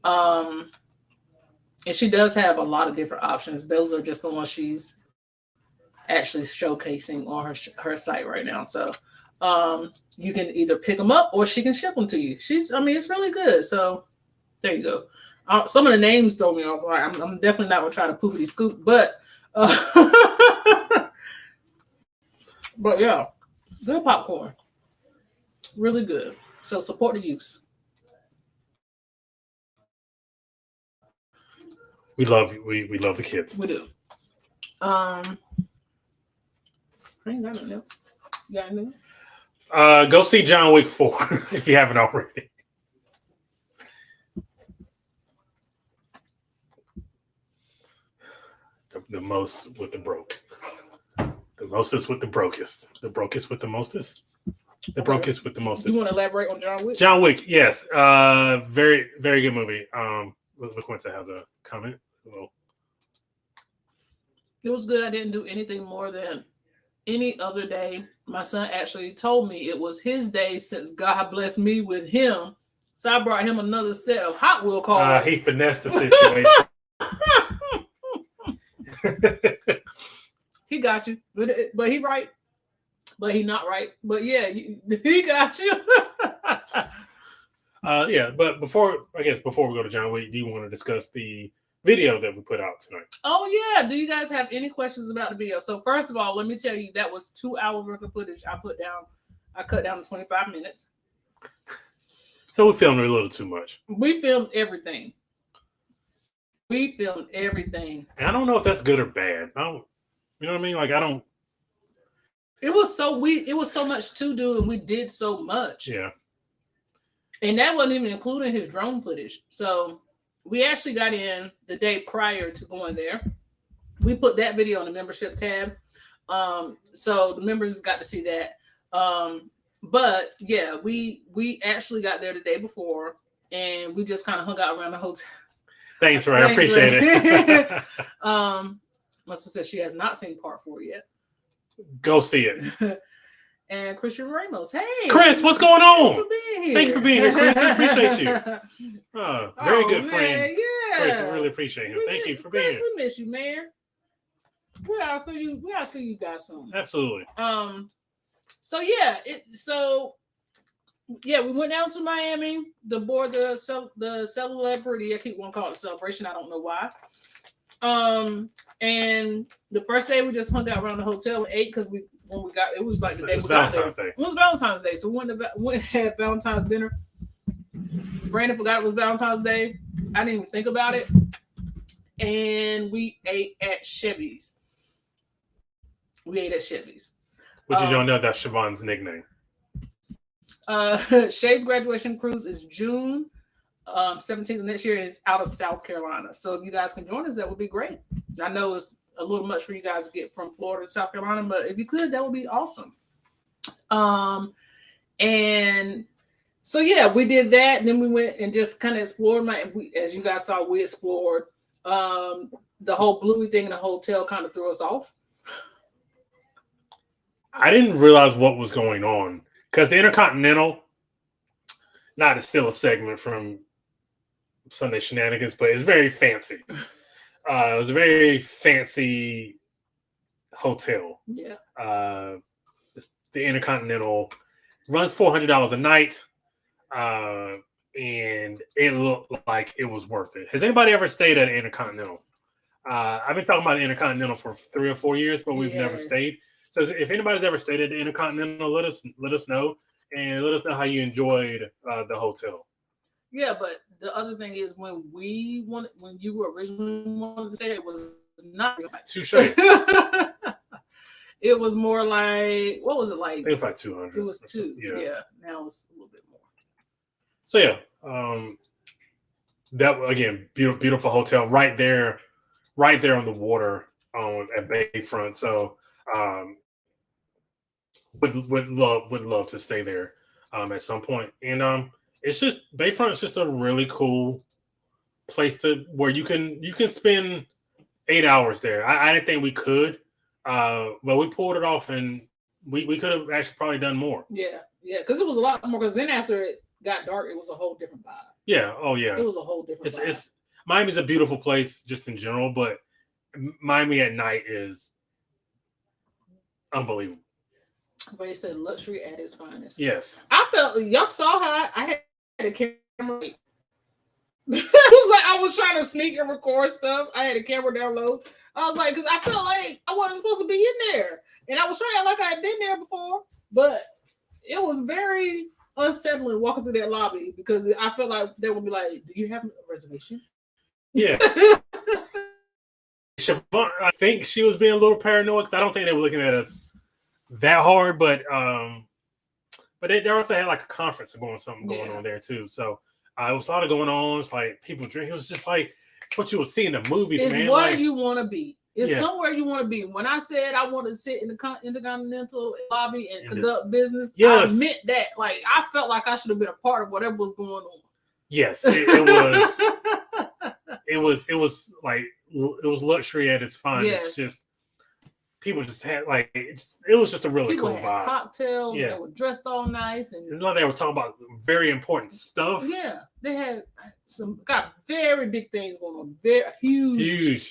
And she does have a lot of different options. Those are just the ones she's actually showcasing on her site right now. So you can either pick them up or she can ship them to you. It's really good. So there you go. Some of the names throw me off. I'm definitely not gonna try to poopity scoop, but but yeah, good popcorn, really good. So support the youths. We love the kids. We do. I ain't got nothing else. You got anything? Go see John Wick 4 if you haven't already. The most with the broke. The mostest with the brokest. The brokest with the mostest. The brokest with the mostest. You want to elaborate on John Wick? John Wick, yes. Very, very good movie. LaQuinta has a comment. Well, it was good. I didn't do anything more than any other day. My son actually told me it was his day since God blessed me with him. So I brought him another set of Hot Wheel cars. He finessed the situation. He got you. But he right. But he not right. But yeah, he got you. Yeah, but before we go to John Wick, do you want to discuss the video that we put out tonight? Oh yeah. Do you guys have any questions about the video? So first of all, let me tell you that was 2 hours worth of footage I cut down to 25 minutes. So we filmed a little too much. We filmed everything. And I don't know if that's good or bad. You know what I mean? Like it was so much to do and we did so much. Yeah. And that wasn't even including his drone footage. So we actually got in the day prior to going there. We put that video on the membership tab. So the members got to see that. But yeah, we actually got there the day before and we just kind of hung out around the hotel. Thanks, Ray. I appreciate it. My sister said she has not seen part 4 yet. Go see it. And Christian Ramos. Hey, Chris, what's going on? Thanks for being here. Thank you for being here, Chris. I appreciate you. Very good friend. Yeah. Chris, I really appreciate him. Thank you for being here. We miss you, man. We gotta see you guys soon. Absolutely. So we went down to Miami to board the celebrity. I keep wanting to call it celebration. I don't know why. And the first day we just hung out around the hotel and ate because when we got it was like the day we got there. It was Valentine's Day, so we went and had Valentine's dinner. Brandon forgot it was Valentine's Day. I didn't even think about it, and we ate at Chevy's. But you don't know that's Siobhan's nickname. Shay's graduation cruise is June 17th of next year. Is out of South Carolina. So if you guys can join us, that would be great. I know it's a little much for you guys to get from Florida to South Carolina, but if you could, that would be awesome. And so yeah, we did that. And then we went and just kind of explored as you guys saw, we explored the whole Bluey thing in the hotel kind of threw us off. I didn't realize what was going on because the Intercontinental, not to steal a segment from Sunday Shenanigans, but it's very fancy. It was a very fancy hotel. Yeah. The Intercontinental runs $400 a night, and it looked like it was worth it. Has anybody ever stayed at Intercontinental? I've been talking about the Intercontinental for 3 or 4 years, but we've never stayed. So if anybody's ever stayed at the Intercontinental, let us know, and let us know how you enjoyed the hotel. Yeah, but the other thing is when you were originally wanting to say it was not like touche. It was more like, what was it like? It was like 200. It was 2. Yeah. Now it's a little bit more. So yeah, that again, beautiful hotel right there on the water at Bayfront. So would love to stay there at some point. And it's just Bayfront is just a really cool place where you can spend 8 hours there. I didn't think we could, but we pulled it off in we could have actually probably done more. Yeah, because it was a lot more. Because then after it got dark, it was a whole different vibe. Yeah. Oh yeah. It was a whole different vibe. It's Miami's a beautiful place just in general, but Miami at night is unbelievable. But he said luxury at its finest. Yes. I felt y'all saw how I had a camera. It was like I was trying to sneak and record stuff. I had a camera down low. I was like, because I felt like I wasn't supposed to be in there, and I was trying like I had been there before, but it was very unsettling walking through that lobby because I felt like they would be like, "Do you have a reservation?" Yeah. Siobhan, I think she was being a little paranoid because I don't think they were looking at us that hard, but they also had like a conference going on there too. So it was a lot of going on. It's like people drinking. It was just like it's what you would see in the movies. It's man. where like, you want to be. It's somewhere you want to be. When I said I want to sit in the Intercontinental lobby and conduct business, I meant that. Like I felt like I should have been a part of whatever was going on. Yes, it was. It was luxury at its finest. Yes. Just people just had like it was just a really people cool had vibe. Cocktails. Yeah. They were dressed all nice and they were talking about very important stuff. Yeah, they had got very big things going on. Very huge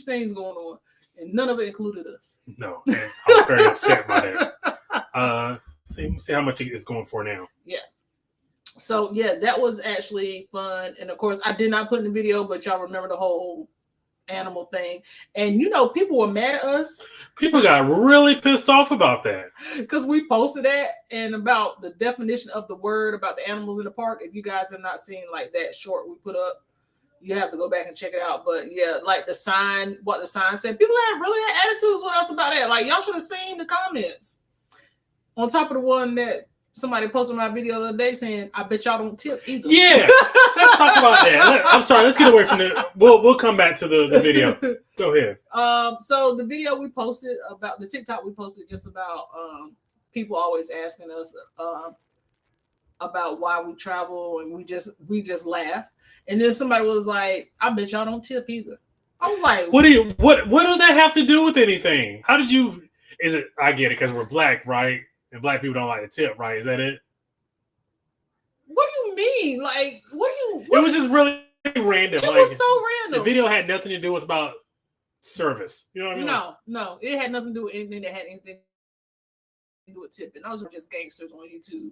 things going on, and none of it included us. No, and I was very upset by that. See how much it's going for now. Yeah. So yeah, that was actually fun, and of course I did not put in the video, but y'all remember the whole animal thing, and people were mad at us. People got really pissed off about that because we posted that and about the definition of the word about the animals in the park. If you guys have not seen like that short we put up, you have to go back and check it out. But yeah, like the sign, what the sign said, people really had attitudes with us about that. Like y'all should have seen the comments on top of the one that somebody posted my video the other day saying, "I bet y'all don't tip either." Yeah, let's talk about that. I'm sorry, let's get away from it. We'll come back to the video. Go ahead. So the video we posted about the TikTok we posted just about people always asking us about why we travel, and we just laugh. And then somebody was like, "I bet y'all don't tip either." I was like, "What does that have to do with anything? How did you? Is it? I get it because we're black, right? And black people don't like to tip, right? Is that it? What do you mean? Like, it was just really random. It was so random. The video had nothing to do with about service. You know what I mean? No. It had nothing to do with anything that had anything to do with tipping. I was just gangsters on YouTube.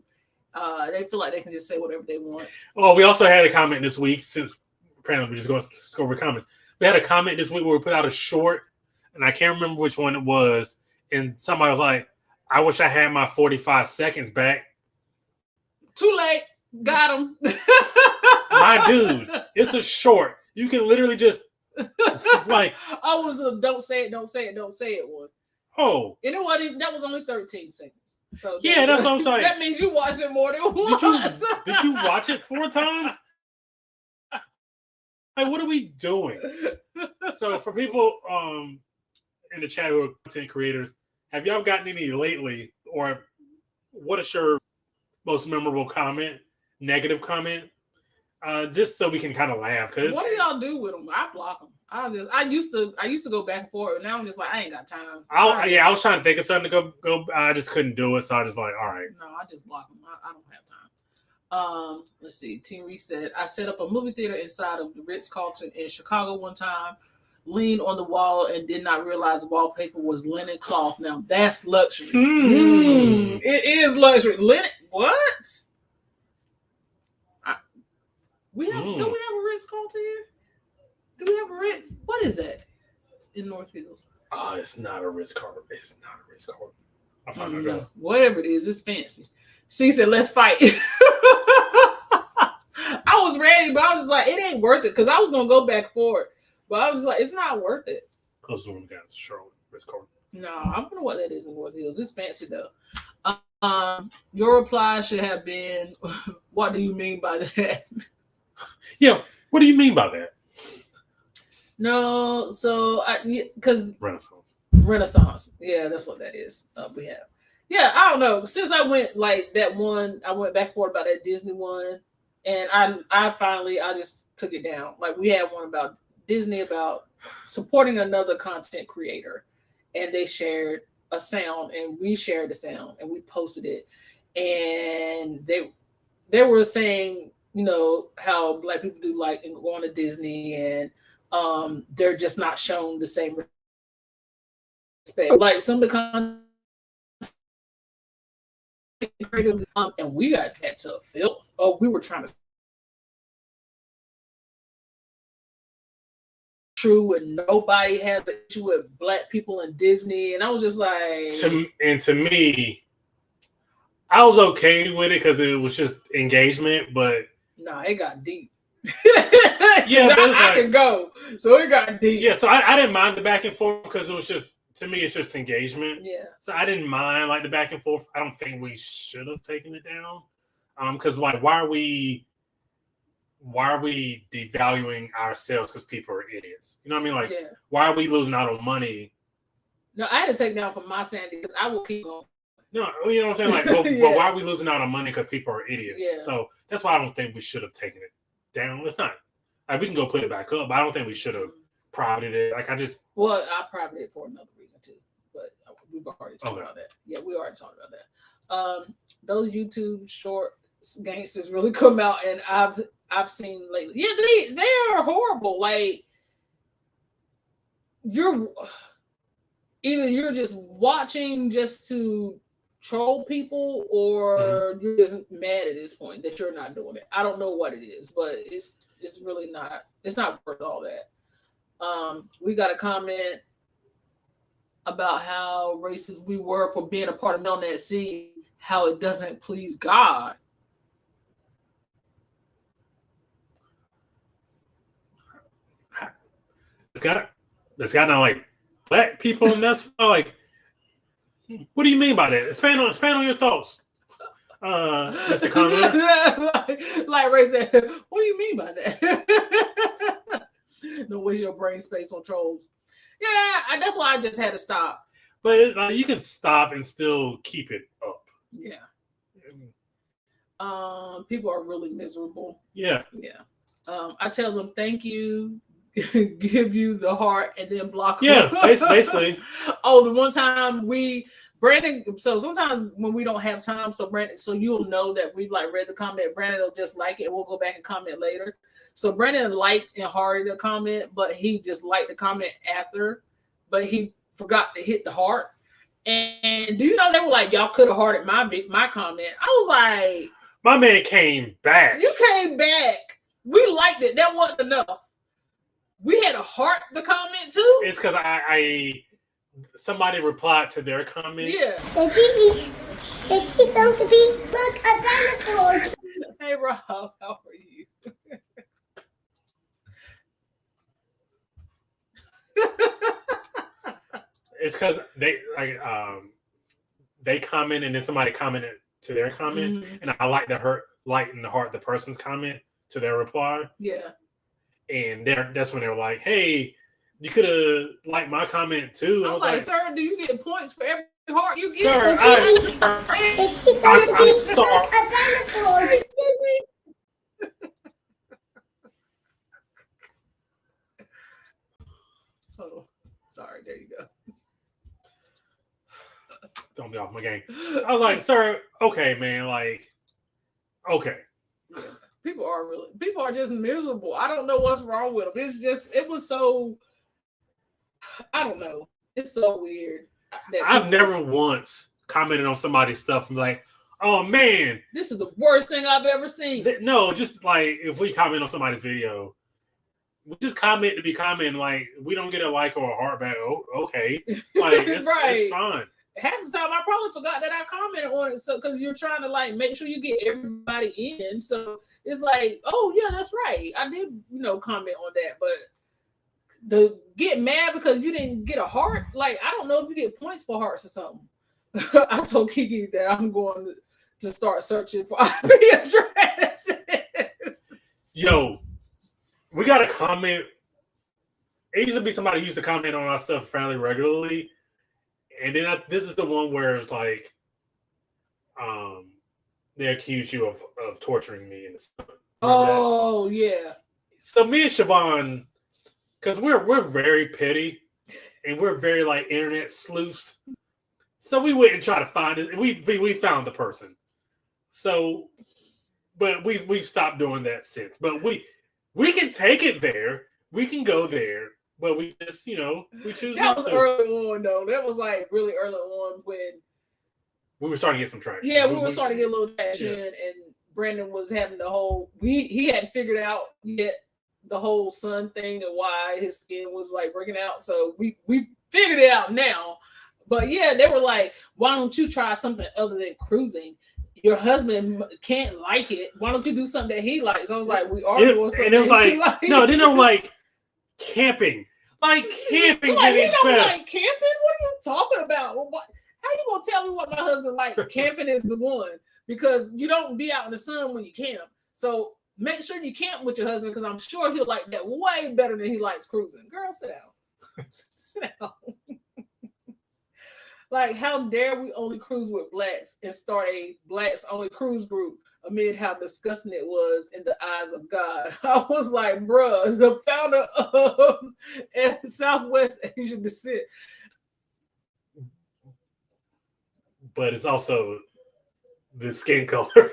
They feel like they can just say whatever they want. Oh, we also had a comment this week, since apparently we're just going to go over comments. We had a comment this week where we put out a short, and I can't remember which one it was, and somebody was like, "I wish I had my 45 seconds back." Too late. Got him. My dude, it's a short. You can literally just like. I was the don't say it one. Oh. And it wasn't, that was only 13 seconds. So yeah, that's what I'm saying. That means you watched it more than once. Did you watch it 4 times? Like, what are we doing? So for people in the chat who are content creators, have y'all gotten any lately, or what is your most memorable comment, negative comment? Just so we can kind of laugh. What do y'all do with them? I block them. I used to go back and forth, and now I'm just like, I ain't got time. I was trying to think of something to go. I just couldn't do it, so I just like, all right. No, I just block them. I don't have time. Let's see. Team Reese said, I set up a movie theater inside of the Ritz-Carlton in Chicago one time. Leaned on the wall and did not realize the wallpaper was linen cloth. Now that's luxury. It is luxury. Linen. What? Do we have a Ritz-Carlton here? Do we have a Ritz? What is that in North Hills? Oh, it's not a Ritz-Carlton. It's not a Ritz-Carlton. I'll find out. Whatever it is, it's fancy. C said, "Let's fight." I was ready, but I was like, it ain't worth it, because I was gonna go back for it, but I was like, it's not worth it. Close one guy, Charlotte Ritz-Carlton. No, I don't know what that is in North Hills. It's fancy though. Your reply should have been, "What do you mean by that?" Yeah, what do you mean by that? No, so because Renaissance. Yeah, that's what that is. We have. Yeah, I don't know. Since I went like that one, I went back and forth about that Disney one, and I finally just took it down. Like we had one about Disney about supporting another content creator, and they shared a sound, and we shared the sound and we posted it, and they were saying, how Black people do like going to Disney, and they're just not shown the same respect. Like some of the content creative, and we got that to filth. Oh, we were trying to true, and nobody has an issue with Black people in Disney, and I was just like, to me, I was okay with it because it was just engagement, but nah, it got deep. Yeah, I can go, so it got deep. Yeah, so I didn't mind the back and forth because it was just, to me, it's just engagement. Yeah. So I didn't mind like the back and forth. I don't think we should have taken it down, because like why are we devaluing ourselves because people are idiots? You know what I mean? Like, Yeah. why are we losing out on money? No, I had to take down from my sanity because I will keep going. No, you know what I'm saying? Like, but Yeah. why are we losing out on money because people are idiots? Yeah. So that's why I don't think we should have taken it down. It's not. Like, we can go put it back up, but I don't think we should have privated it. Like, I privated it for another reason too, but we've already talked about that. Yeah, we already talked about that. Those YouTube short gangsters really come out, and I've seen lately. Yeah, they are horrible. Like, you're just watching just to troll people, or you're just mad at this point that you're not doing it. I don't know what it is, but it's really not. It's not worth all that. We got a comment about how racist we were for being a part of Melnet Sea, how it doesn't please God. It's got no like Black people, and that's like, what do you mean by that? Expand on your thoughts, Mr. Conrad. like Ray said, what do you mean by that? Don't waste your brain space on trolls. Yeah, that's why I just had to stop. But you can stop and still keep it up. Yeah. People are really miserable. Yeah. Yeah. I tell them thank you, give you the heart, and then block them. Yeah, basically. Oh, the one time Brandon, so sometimes when we don't have time, so Brandon, so you'll know that we've like read the comment, Brandon will just like it, we'll go back and comment later. So Brandon liked and hearted the comment, but he just liked the comment after, but he forgot to hit the heart. And do you know, they were like, y'all could have hearted my comment. I was like, my man came back. You came back. We liked it. That wasn't enough. We had to heart the comment too. It's because somebody replied to their comment. Yeah. The TV going to be look a dinosaur. Hey Rob, how are you? It's because they comment and then somebody commented to their comment, and I like to light and heart the person's comment to their reply. Yeah. And that's when they were like, "Hey, you could have liked my comment too." I was like, "Sir, do you get points for every heart you get?" Sir, The TV going to be look a dinosaur. Oh, sorry. There you go. Don't be off my game. I was like, "Sir, okay, man, like, okay." Yeah. People are just miserable. I don't know what's wrong with them. It was so, I don't know. It's so weird. I've never once commented on somebody's stuff and like, oh man, this is the worst thing I've ever seen. No, just like if we comment on somebody's video, we just comment to be commenting. Like, we don't get a like or a heart back. Oh, okay, like it's, right. It's fine. Half the time I probably forgot that I commented on it, so because you're trying to like make sure you get everybody in. So it's like, oh yeah, that's right. I did, comment on that, but the get mad because you didn't get a heart. Like, I don't know if you get points for hearts or something. I told Kiki that I'm going to start searching for IP addresses. Yo, we got a comment. It used to be somebody who used to comment on our stuff fairly regularly. And then this is the one where it's like, they accuse you of torturing me and stuff. Oh yeah. So me and Siobhan, because we're very petty and we're very like internet sleuths. So we went and tried to find it. We found the person. So, but we've stopped doing that since. But we can take it there. We can go there. But we just, we choose That not was to. early on, though. That was like really early on when We were starting to get some traction. we were starting to get a little traction, Yeah. and Brandon was having the whole. He hadn't figured out yet the whole sun thing and why his skin was like breaking out. So we figured it out now. But yeah, they were like, "Why don't you try something other than cruising? Your husband can't like it. Why don't you do something that he likes?" I was like, "We are doing something." And it was like, he likes. no, they don't like camping. Like camping. Like, he don't like camping. What are you talking about? What? How you gonna tell me what my husband likes? Camping is the one, because you don't be out in the sun when you camp. So make sure you camp with your husband, because I'm sure he'll like that way better than he likes cruising. Girl, sit down. Sit down. Like, how dare we only cruise with blacks and start a blacks only cruise group amid how disgusting it was in the eyes of God. I was like, bruh, the founder of Southwest Asian descent. But it's also the skin color.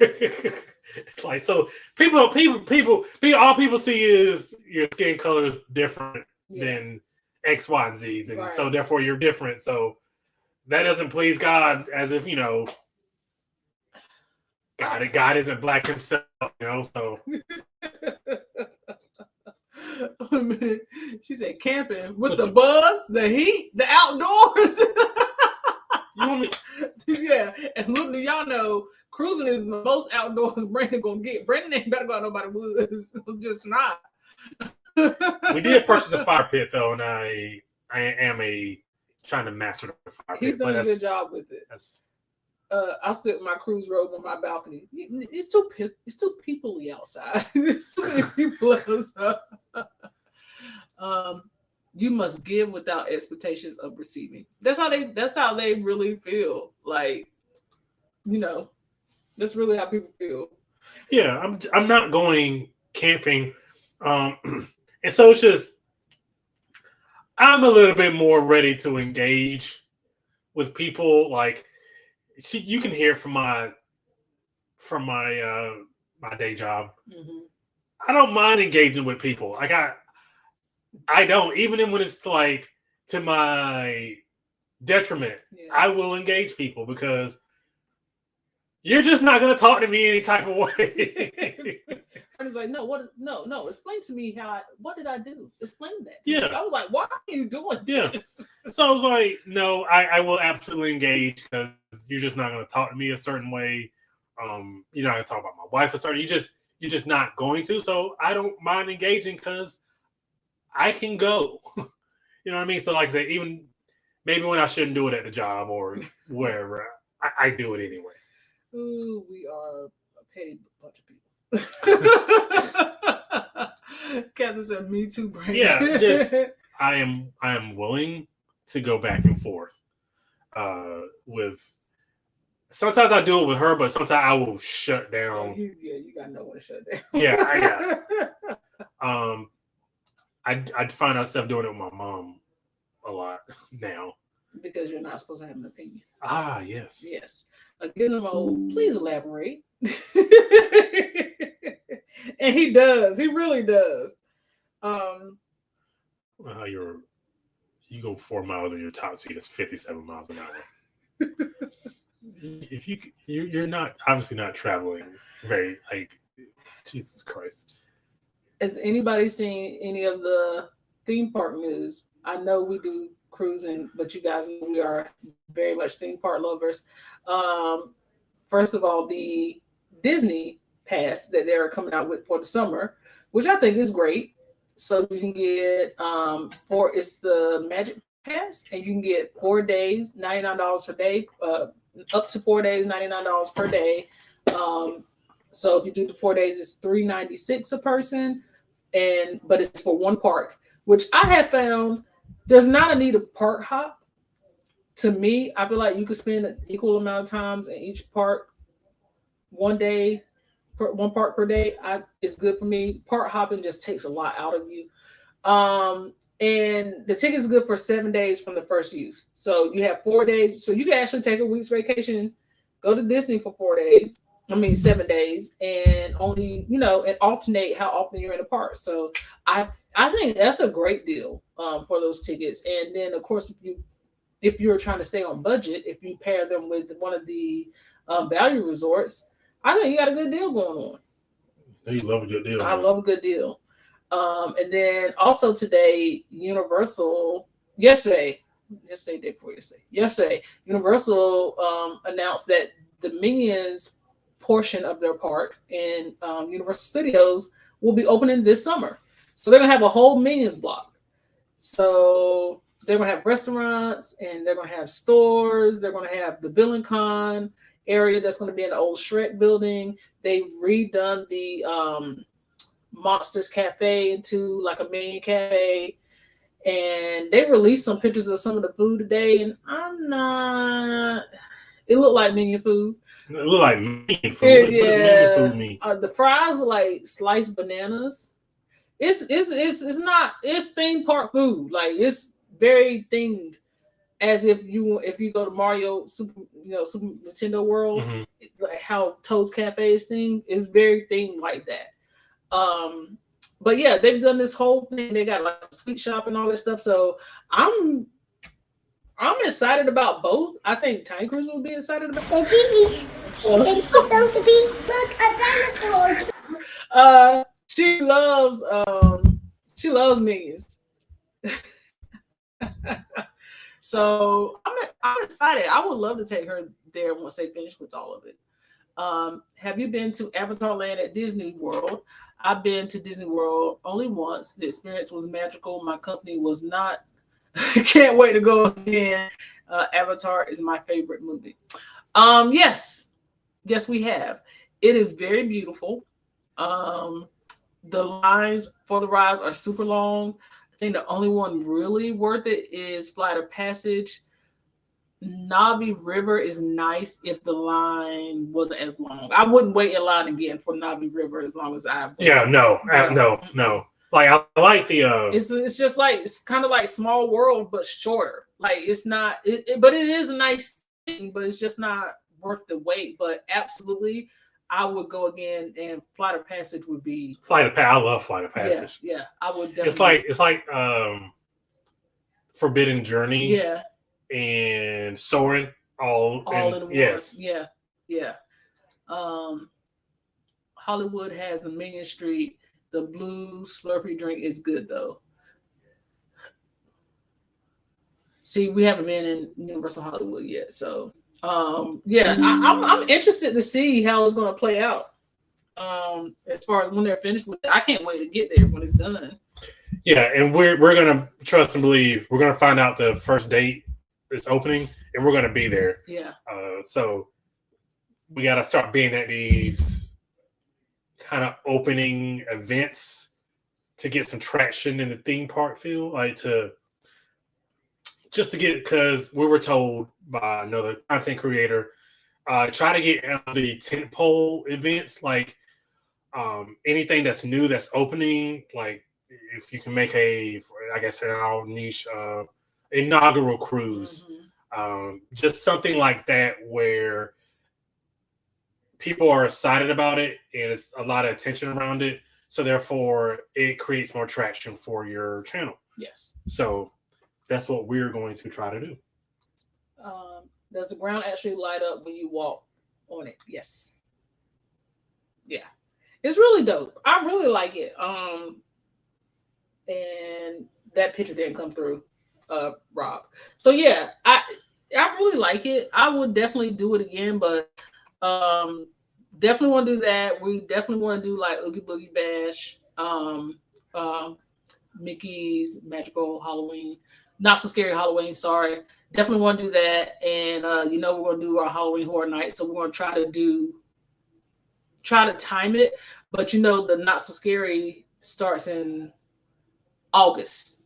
Like, so all people see is your skin color is different than X, Y, and Z's, and so therefore you're different. So that doesn't please God, as if God isn't black himself, So She said camping with the bugs, the heat, the outdoors. you want me? Yeah, and little do y'all know, cruising is the most outdoors Brandon gonna get. Brandon ain't better go out nobody woods. Just not. We did purchase a fire pit though, and I am trying to master the fire pit. He's doing a good job with it. I stood in my cruise robe on my balcony. It's too peoply outside. There's too many people outside. You must give without expectations of receiving. That's how they really feel. Like, that's really how people feel. Yeah, I'm not going camping. And so it's just I'm a little bit more ready to engage with people. Like, you can hear from my day job. Mm-hmm. I don't mind engaging with people. Like I don't, even when it's like to my detriment. Yeah. I will engage people because you're just not going to talk to me any type of way. I was like, no. Explain to me what did I do? Explain that. Yeah. I was like, why are you doing this? So I was like, no, I will absolutely engage because you're just not going to talk to me a certain way. You're not going to talk about my wife a certain. You're just not going to. So I don't mind engaging because I can go. You know what I mean? So like I said, even maybe when I shouldn't do it at the job or wherever, I do it anyway. Ooh, we are a petty bunch of people. Captain said, "Me too, Brandon." Yeah, just I am willing to go back and forth. With sometimes I do it with her, but sometimes I will shut down. You got no one to shut down. Yeah, I got. I find myself doing it with my mom a lot now. Because you're not supposed to have an opinion. Ah, yes. Yes. Again, please elaborate. And he does. He really does. You go 4 miles and your top speed is 57 miles an hour. If you're not obviously not traveling very, like, Jesus Christ. Has anybody seen any of the theme park news? I know we do cruising, but you guys know we are very much theme park lovers. First of all, the Disney pass that they're coming out with for the summer, which I think is great. So you can get it's the Magic Pass, and you can get 4 days, $99 per day, up to 4 days, $99 per day. So if you do the 4 days, it's $396 a person, but it's for one park, which I have found there's not a need of park hop. To me, I feel like you could spend an equal amount of times in each park. One park per day, it's good for me. Park hopping just takes a lot out of you. And the ticket's good for 7 days from the first use. So you have 4 days. So you can actually take a week's vacation, go to Disney for 4 days. 7 days, and only, and alternate how often you're in the park. So I think that's a great deal for those tickets. And then of course, if you're trying to stay on budget, if you pair them with one of the value resorts, I think you got a good deal going on. You love a good deal. I love a good deal. And then also today, Universal, yesterday, Universal announced that the Minions portion of their park in Universal Studios will be opening this summer. So they're going to have a whole Minions block. So they're going to have restaurants, and they're going to have stores. They're going to have the Bill and Con area that's going to be in the old Shrek building. They've redone the Monsters Cafe into like a Minion Cafe. And they released some pictures of some of the food today, and it looked like Minion food. It looked like Minion food. What does Minion food mean? The fries are like sliced bananas. It's theme park food. Like, it's very themed, as if you go to Mario Super Nintendo World, like how Toad's Cafe is themed. It's very themed like that. But yeah, they've done this whole thing. They got like a sweet shop and all that stuff. So I'm excited about both. I think Tiny Cruise will be excited about. The TV's going to be look a dinosaur. She loves Minions. So I'm excited. I would love to take her there once they finish with all of it. Have you been to Avatar Land at Disney World? I've been to Disney World only once. The experience was magical. My company was not. Can't wait to go again. Avatar is my favorite movie. Yes, we have. It is very beautiful. The lines for the rides are super long. I think the only one really worth it is Flight of Passage. Navi River is nice if the line wasn't as long. I wouldn't wait in line again for Navi River as long as I've been. Yeah, no. Like, I like the. It's just like, it's kind of like Small World but shorter. Like, it's not. But it is a nice thing. But it's just not worth the wait. But absolutely, I would go again. And Flight of Passage would be. I love Flight of Passage. Yeah, I would definitely. It's like Forbidden Journey. Yeah. And Soarin' all in one. Yes. Yeah. Hollywood has the Minion Street. The blue Slurpee drink is good though. See, we haven't been in Universal Hollywood yet, so I'm interested to see how it's going to play out. As far as when they're finished with it, I can't wait to get there when it's done. Yeah, and we're gonna trust and believe. We're gonna find out the first date it's opening, and we're going to be there. Yeah. So we got to start being at these kind of opening events to get some traction in the theme park feel, because we were told by another content creator, try to get the tentpole events, like anything that's new that's opening, like if you can make in our niche, inaugural cruise, just something like that where people are excited about it and it's a lot of attention around it, so therefore it creates more traction for your channel. Yes. So that's what we're going to try to do. Does the ground actually light up when you walk on it? Yes. Yeah, it's really dope. I really like it. And that picture didn't come through, Rob. So yeah, I really like it. I would definitely do it again, but definitely want to do that. We definitely want to do like Oogie Boogie Bash, Mickey's Magical Halloween, Not So Scary Halloween. Sorry, definitely want to do that. And we're going to do our Halloween Horror Night, so we're going to try to time it. But the Not So Scary starts in August,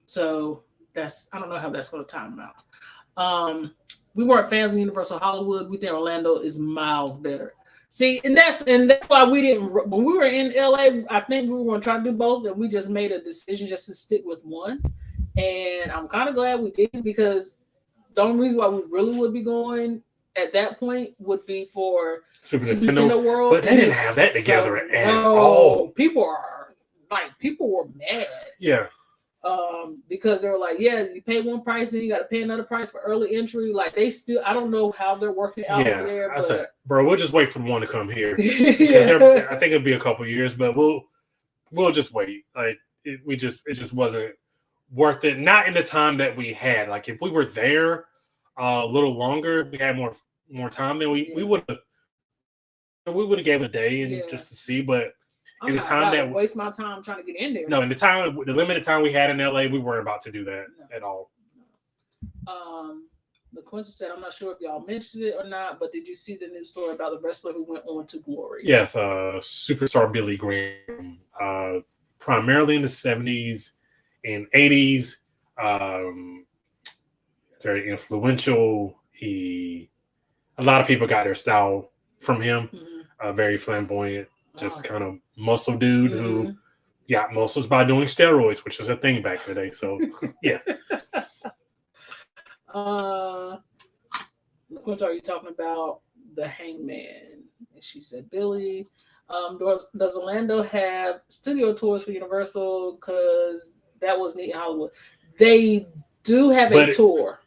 so I don't know how that's going to time out. We weren't fans of Universal Hollywood. We think Orlando is miles better. See, and that's why we didn't. When we were in LA, I think we were going to try to do both, and we just made a decision just to stick with one. And I'm kind of glad we did, because the only reason why we really would be going at that point would be for Super Super Nintendo. Nintendo World. But they didn't have that together at all. People were mad. Yeah. Because they were like, yeah, you pay one price, then you got to pay another price for early entry. Like they still, I don't know how they're working out over there. I but... said, bro, we'll just wait for one to come here. I think it'll be a couple years, but we'll just wait. Like it just wasn't worth it. Not in the time that we had. Like if we were there a little longer, we had more time, then we would have gave it a day and just to see, but. I'm in the not time that waste my time trying to get in there. No, in the limited time we had in LA, we weren't about to do that at all. LaQuinta said, I'm not sure if y'all mentioned it or not, but did you see the news story about the wrestler who went on to glory? Yes, superstar Billy Graham, primarily in the 70s and 80s, very influential. A lot of people got their style from him. Very flamboyant. Just kind of muscle dude who got muscles by doing steroids, which was a thing back in the day. So, yes. Quinta, are you talking about the Hangman? And she said, Billy, does Orlando have studio tours for Universal? Because that was neat in Hollywood. They do have a tour.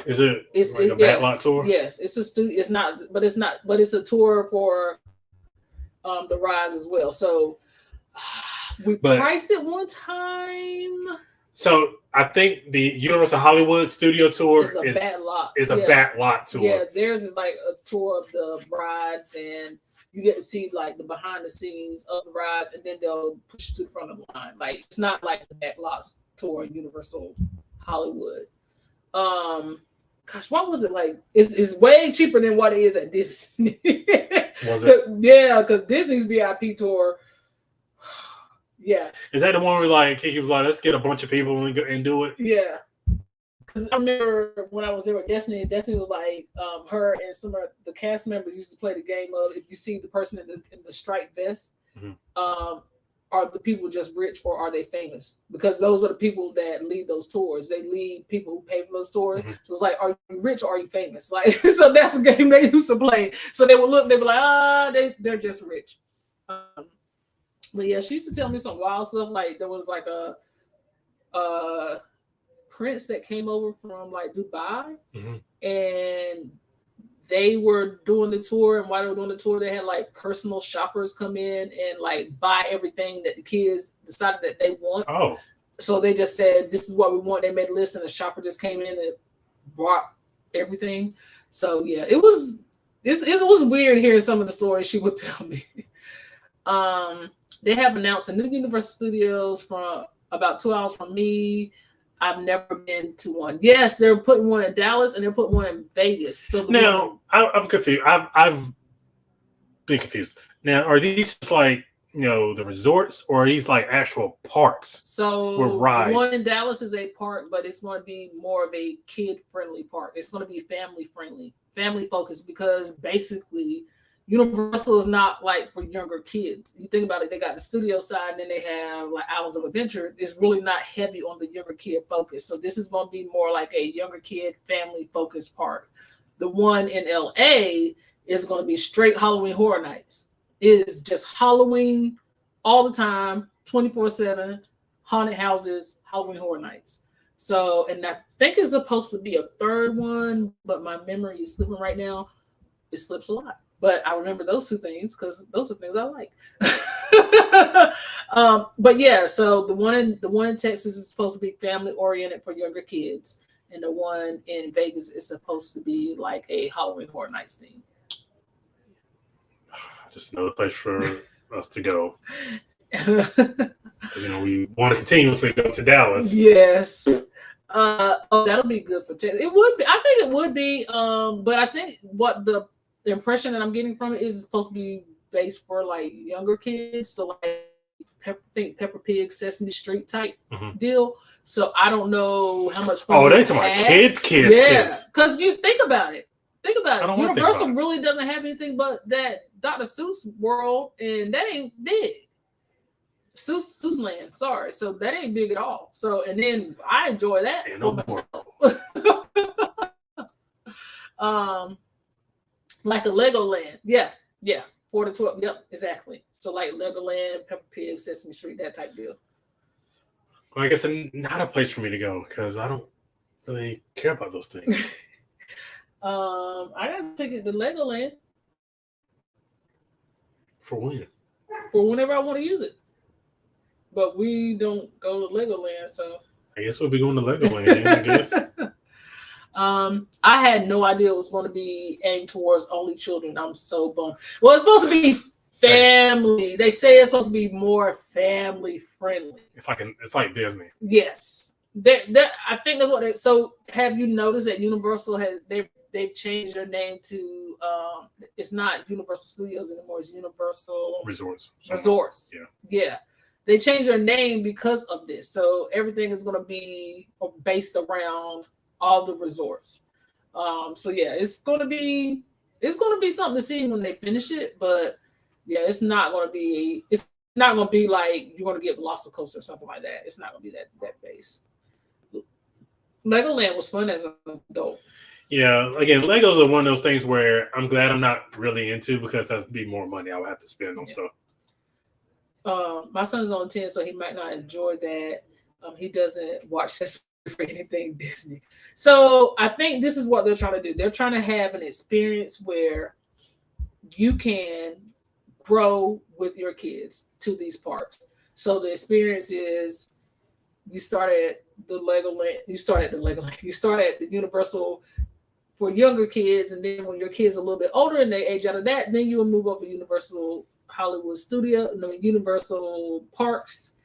Is it a backlot tour? Yes, it's a studio. It's not, but it's a tour for the Rise as well. So we priced it one time. So I think the Universal Hollywood Studio Tour is a backlot tour. Yeah, theirs is like a tour of the rides, and you get to see like the behind the scenes of the rides, and then they'll push you to the front of the line. Like it's not like the backlot tour in Universal Hollywood. Gosh, what was it like? It's way cheaper than what it is at Disney. Was it? Yeah, because Disney's VIP tour. Yeah. Is that the one where like he was like, let's get a bunch of people and do it? Yeah. Because I remember when I was there with Destiny was like her and some of the cast members used to play the game of if you see the person in the striped vest, are the people just rich or are they famous? Because those are the people that lead those tours. They lead people who pay for those tours. So it's like, are you rich or are you famous? Like, so that's the game they used to play. So they would look, they'd be like, they're just rich. But yeah, she used to tell me some wild stuff. Like there was like a prince that came over from like Dubai, and they were doing the tour. And while they were doing the tour, they had like personal shoppers come in and like buy everything that the kids decided that they want. Oh, so they just said, "This is what we want." They made a list, and the shopper just came in and brought everything. So yeah, it was weird hearing some of the stories she would tell me. They have announced a new Universal Studios from about 2 hours from me. I've never been to one. Yes, they're putting one in Dallas and they're putting one in Vegas. So now I'm confused. I've been confused. Now, are these just like the resorts, or are these like actual parks? So with rides? The one in Dallas is a park, but it's going to be more of a kid-friendly park. It's going to be family-friendly, family-focused, because basically Universal is not like for younger kids. You think about it, they got the studio side, and then they have like Islands of Adventure. It's really not heavy on the younger kid focus. So this is going to be more like a younger kid family focused park. The one in LA is going to be straight Halloween Horror Nights. It is just Halloween all the time, 24/7, haunted houses, Halloween Horror Nights. So, and I think it's supposed to be a third one, but my memory is slipping right now. It slips a lot. But I remember those two things because those are things I like. But yeah, so the one in Texas is supposed to be family oriented for younger kids, and the one in Vegas is supposed to be like a Halloween Horror Nights theme. Just another place for us to go. We want to continuously go to Dallas. Yes. That'll be good for Texas. It would be. I think it would be. But I think what the impression that I'm getting from it is it's supposed to be based for like younger kids. So like Peppa Pig, Sesame Street type deal. So I don't know how much fun. Oh, they talking about kids. Yeah, because you think about it. Universal Universal really doesn't have anything but that Dr. Seuss world, and that ain't big. Seuss Land, sorry. So that ain't big at all. So, and then I enjoy that And for no more. myself. Like a Legoland. Yeah. 4 to 12. Yep, exactly. So like Legoland, Peppa Pig, Sesame Street, that type deal. Well, I guess not a place for me to go because I don't really care about those things. I gotta take it to Legoland For when? for whenever I want to use it. But we don't go to Legoland, so I guess we'll be going to Legoland. Then, I guess. I had no idea it was going to be aimed towards only children. I'm so bummed. Well, it's supposed to be family. They say it's supposed to be more family friendly. It's like Disney. Yes, that I think that's what. So, have you noticed that Universal has they've changed their name to it's not Universal Studios anymore. It's Universal Resorts. Resorts. Yeah. They changed their name because of this. So everything is going to be based around all the resorts. So yeah, it's going to be something to see when they finish it. But yeah, it's not going to be like you're going to get Velocicoaster or something like that. It's not going to be that base. Legoland was fun as an adult. Yeah, again, Legos are one of those things where I'm glad I'm not really into because that'd be more money I would have to spend on stuff. My son's on 10, so he might not enjoy that. He doesn't watch Sesame for anything Disney. So I think this is what they're trying to do. They're trying to have an experience where you can grow with your kids to these parks. So the experience is you start at the Universal for younger kids, and then when your kids are a little bit older and they age out of that, then you will move up to Universal Hollywood Studio, Universal Parks.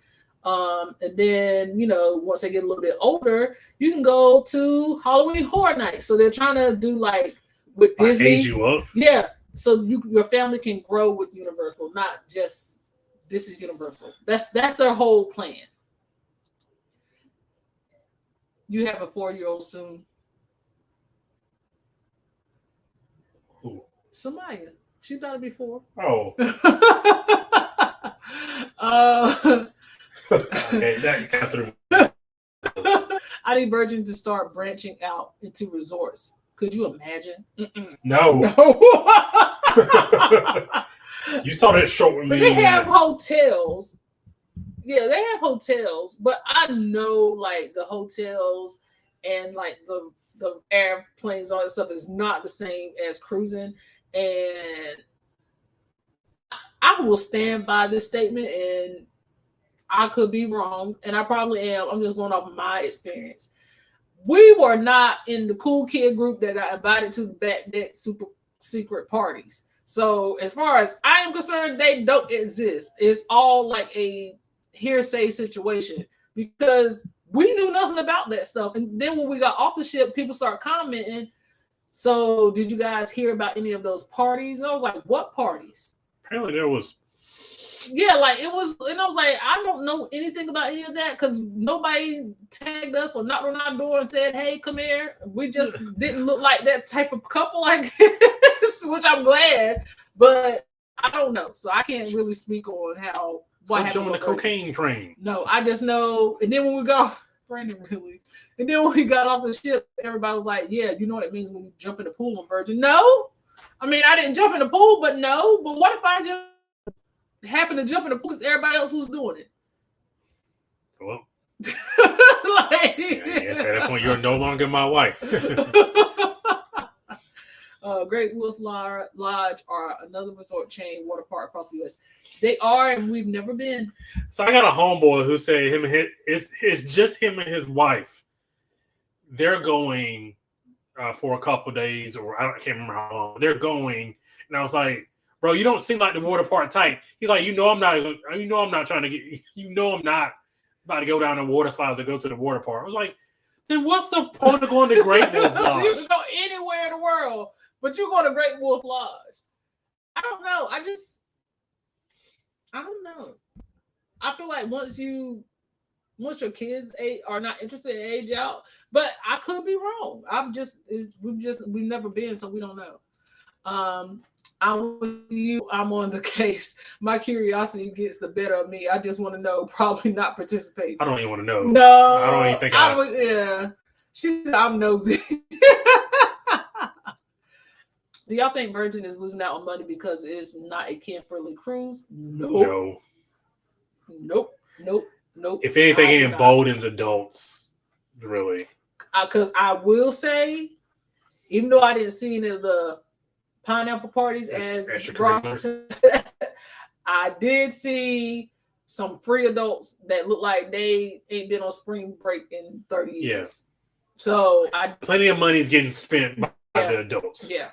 And then, once they get a little bit older, you can go to Halloween Horror Nights. So they're trying to do like with Disney. Age you up. Yeah. So your family can grow with Universal, not just this is Universal. That's their whole plan. You have a 4-year-old soon. Who? Samaya. She thought it'd be 4. Oh. Okay, that got through. I need Virgin to start branching out into resorts. Could you imagine? No. You saw that short with me. But they have hotels. Yeah, they have hotels, but I know like the hotels and like the airplanes, all that stuff is not the same as cruising. And I will stand by this statement, and I could be wrong, and I probably am. I'm just going off of my experience. We were not in the cool kid group that got invited to the back deck super secret parties. So as far as I am concerned, they don't exist. It's all like a hearsay situation because we knew nothing about that stuff. And then when we got off the ship, people start commenting. So did you guys hear about any of those parties? And I was like, what parties? Apparently there was. Yeah, like it was, and I was like, I don't know anything about any of that because nobody tagged us or knocked on our door and said, hey, come here. We just didn't look like that type of couple, I guess, which I'm glad, but I don't know. So I can't really speak on how what happened. Join the cocaine train. No, I just know. And then when we got Brandon really, and then when we got off the ship, everybody was like, yeah, you know what it means when you jump in the pool on Virgin? No. I mean, I didn't jump in the pool, but no. But what if I just happened to jump in the pool because everybody else was doing it? Well, like, I guess at that point you're no longer my wife. Great Wolf Lodge are another resort chain water park across the U.S. They are, and we've never been. So I got a homeboy who said it's just him and his wife. They're going for a couple days, or I can't remember how long. They're going, and I was like, bro, you don't seem like the water park type. He's like, I'm not trying to get, I'm not about to go down the water slides or go to the water park. I was like, then what's the point of going to Great Wolf Lodge? You can go anywhere in the world, but you're going to Great Wolf Lodge. I don't know. I don't know. I feel like once your kids are not interested in age out, but I could be wrong. We've never been, so we don't know. I'm with you. I'm on the case. My curiosity gets the better of me. I just want to know. Probably not participate. I don't even want to know. No, I don't even think I don't. Yeah, she said I'm nosy. Do y'all think Virgin is losing out on money because it's not a kid-friendly cruise? Nope. No. Nope. If anything, I it do not. emboldens adults, really. Because I will say, even though I didn't see any of the pineapple parties as extracurriculars. I did see some free adults that look like they ain't been on spring break in 30 years. Yes. So Plenty of money is getting spent by the adults. Yeah.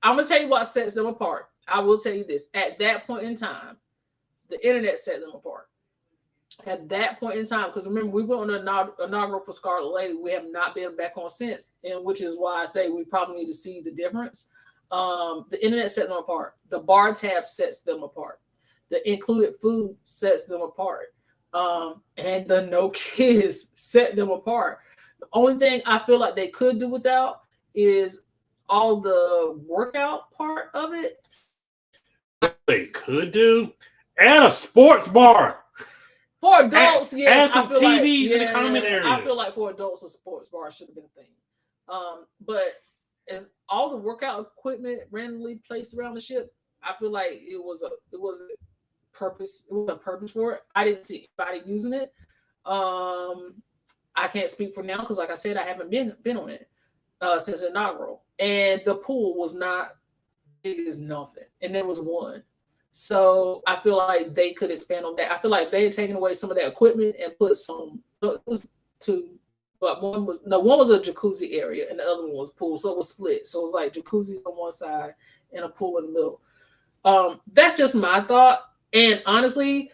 I'm gonna tell you what sets them apart. I will tell you this. At that point in time, the internet set them apart. At that point in time, because remember, we went on the inaugural for Scarlet Lady. We have not been back on since, and which is why I say we probably need to see the difference. The internet set them apart. The bar tab sets them apart. The included food sets them apart. And the no kids set them apart. The only thing I feel like they could do without is all the workout part of it. What they could do? Add a sports bar. For adults, yes. Add some TVs in the comment area. I feel like for adults, a sports bar should have been a thing. But as all the workout equipment randomly placed around the ship, I feel like it was a purpose for it. I didn't see anybody using it. I can't speak for now because, like I said, I haven't been on it since inaugural, and the pool was not big as nothing, and there was one. So I feel like they could expand on that. I feel like they had taken away some of that equipment and put some. It was two, but one was a jacuzzi area and the other one was pool. So it was split. So it was like jacuzzis on one side and a pool in the middle. That's just my thought. And honestly,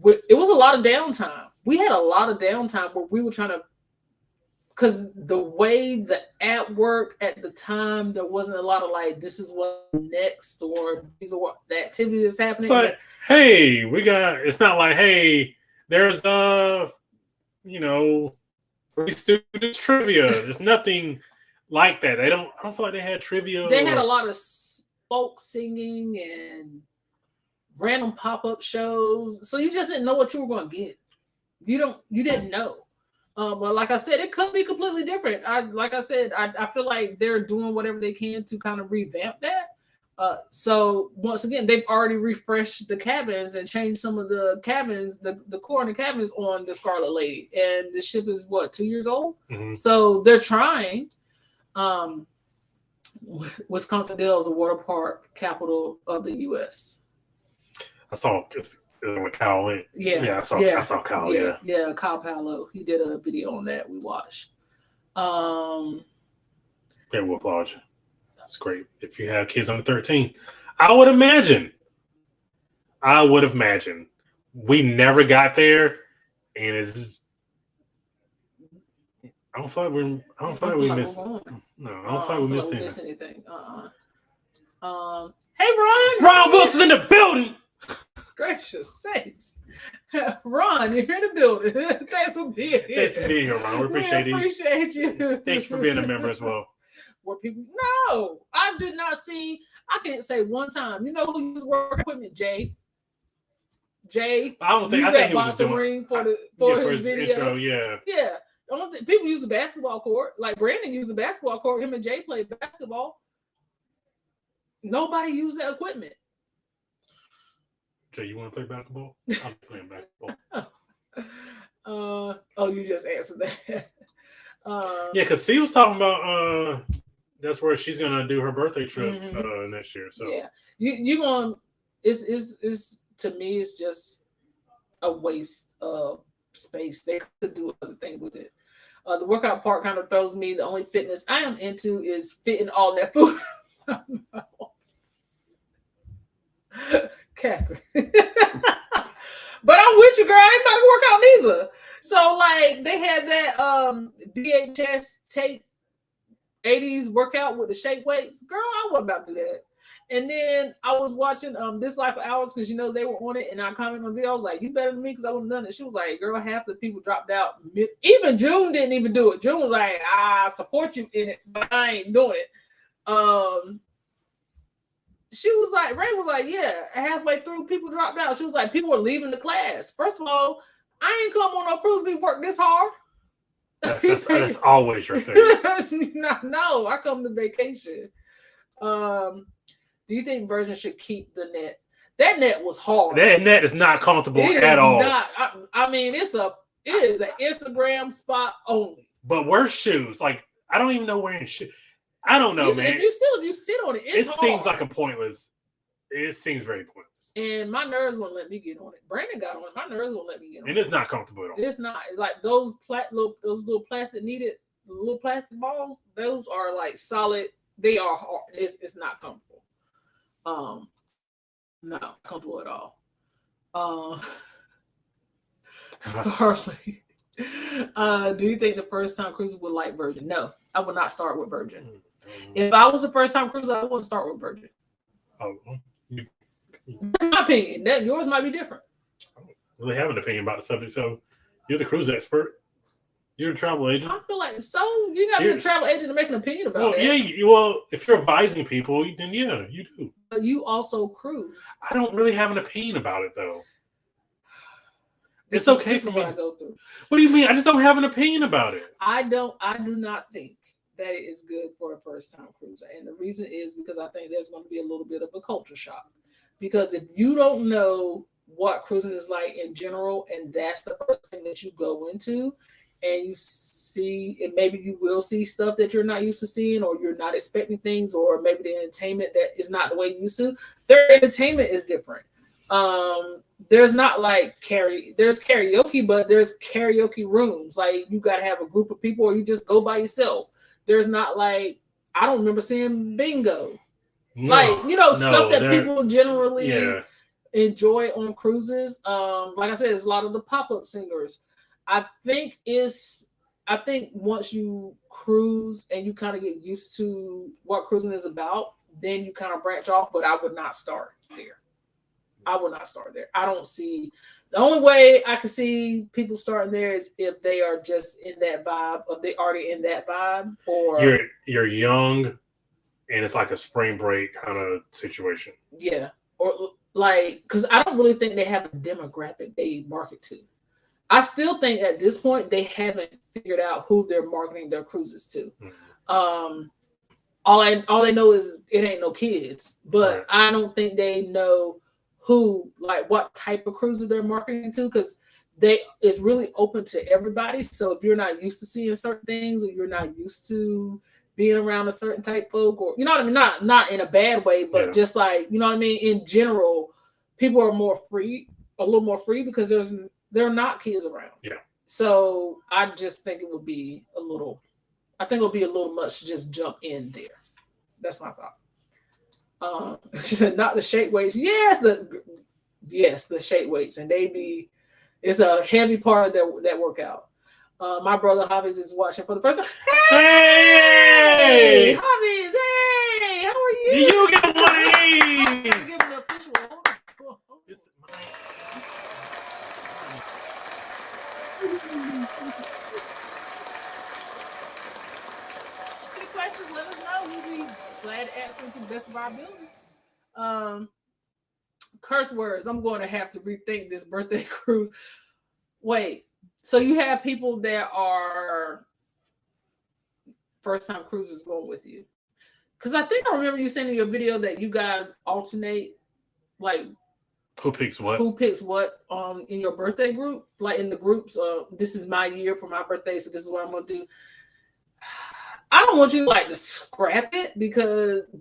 it was a lot of downtime. We had a lot of downtime where we were trying to, because the way the app worked at the time, there wasn't a lot of like, this is what next, or these are what the activity that's happening. It's like, hey, it's not like, hey, there's free students trivia. There's nothing like that. I don't feel like they had trivia. They had a lot of folk singing and random pop-up shows. So you just didn't know what you were going to get. You didn't know. But like I said, it could be completely different. I feel like they're doing whatever they can to kind of revamp that. So once again, they've already refreshed the cabins and changed some of the cabins, the core in the cabins on the Scarlet Lady. And the ship is 2 years old? Mm-hmm. So they're trying. Wisconsin Dells is the water park capital of the U.S. I saw Kyle. I saw Kyle. Yeah, Kyle Paolo. He did a video on that. We watched. Yeah, we'll applaud you. That's great. If you have kids under 13, I would imagine. We never got there, and it's just. I don't feel like we missed. No, I don't feel like we missed anything. Hey, Ron. Ron Wilson's in the building. Gracious sakes. Ron, you're in the building. Thanks for being here. Thanks for being here, Ron. We appreciate you. Thanks for being a member as well. No, I did not see. I can't say one time. You know who used work equipment? Jay. I think he was just doing for his video. Intro, yeah. I don't think people use the basketball court. Like Brandon used the basketball court. Him and Jay played basketball. Nobody used that equipment. Jay, you want to play basketball? I'm playing basketball. You just answered that. Yeah, because he was talking about that's where she's gonna do her birthday trip next year. So yeah, you going it's to me it's just a waste of space. They could do other things with it. The workout part kind of throws me. The only fitness I am into is fitting all that food. Catherine. But I'm with you, girl. I ain't about to work out neither. So like they had that VHS tape 80s workout with the shake weights. Girl, I wasn't about to do that. And then I was watching This Life of Ours because they were on it, and I commented on the video. I was like, "You better than me," because I wouldn't done it. She was like, "Girl, half the people dropped out." Even June didn't even do it. June was like, "I support you in it, but I ain't doing it." she was like, Ray was like, yeah, halfway through, people dropped out. She was like, people were leaving the class. First of all, I ain't come on no cruise to work this hard. That's always your thing. No, I come to vacation. Do you think Virgin should keep the net? That net was hard. That net is not comfortable at all. I mean, it is an Instagram spot only. But wear shoes. Like, I don't even know wearing shoes. I don't know, man. If you sit on it, it's hard. Seems like it seems very pointless. And my nerves won't let me get on it. Brandon got on it. My nerves won't let me get on it. And it's not comfortable at all. It's not. It's like those little plastic balls, those are like solid. They are hard. It's not comfortable. No, not comfortable at all. Starly. Do you think the first time cruiser would like Virgin? No, I would not start with Virgin. If I was a first time cruiser, I wouldn't start with Virgin. Oh, that's my opinion. Yours might be different. I don't really have an opinion about the subject. So you're the cruise expert. You're a travel agent. I feel like you got to be a travel agent to make an opinion about it. Yeah. Well, if you're advising people, then yeah, you do. But you also cruise. I don't really have an opinion about it though. It's okay for me. What I go through. What do you mean? I just don't have an opinion about it. I do not think that it is good for a first-time cruiser. And the reason is because I think there's going to be a little bit of a culture shock. Because if you don't know what cruising is like in general, and that's the first thing that you go into, and you see, and maybe you will see stuff that you're not used to seeing, or you're not expecting things, or maybe the entertainment that is not the way you used to, their entertainment is different. There's not like there's karaoke, but there's karaoke rooms. Like you got to have a group of people, or you just go by yourself. There's not like, I don't remember seeing bingo. Stuff that people generally enjoy on cruises. Like I said, it's a lot of the pop-up singers. I think once you cruise and you kind of get used to what cruising is about, then you kind of branch off, but I would not start there. I don't see, the only way I can see people starting there is if they are just in that vibe, or they already in that vibe, or you're young and it's like a spring break kind of situation. Yeah. Or like, because I don't really think they have a demographic they market to. I still think at this point they haven't figured out who they're marketing their cruises to. Mm-hmm. All they know is it ain't no kids, but right. I don't think they know what type of cruiser they're marketing to, because it's really open to everybody. So if you're not used to seeing certain things, or you're not used to being around a certain type of folk, or you know what I mean, not in a bad way, but just like, you know what I mean, in general, people are a little more free because there are not kids around. Yeah. So I just think it would be a little much to just jump in there. That's my thought. She said, not the shake weights. Yes, the shake weights, and it's a heavy part of that workout. My brother Javi's is watching for the first time. Hey, Javi's, hey, how are you? You get one of these. Give him the official. Any questions? Let us know. We'll be glad to answer to the best of our abilities. Curse words. I'm going to have to rethink this birthday cruise. Wait, so you have people that are first-time cruisers going with you? Because I think I remember you sending a video that you guys alternate, like who picks what in your birthday group, like in the groups. This is my year for my birthday, so this is what I'm gonna do. I don't want you to scrap it,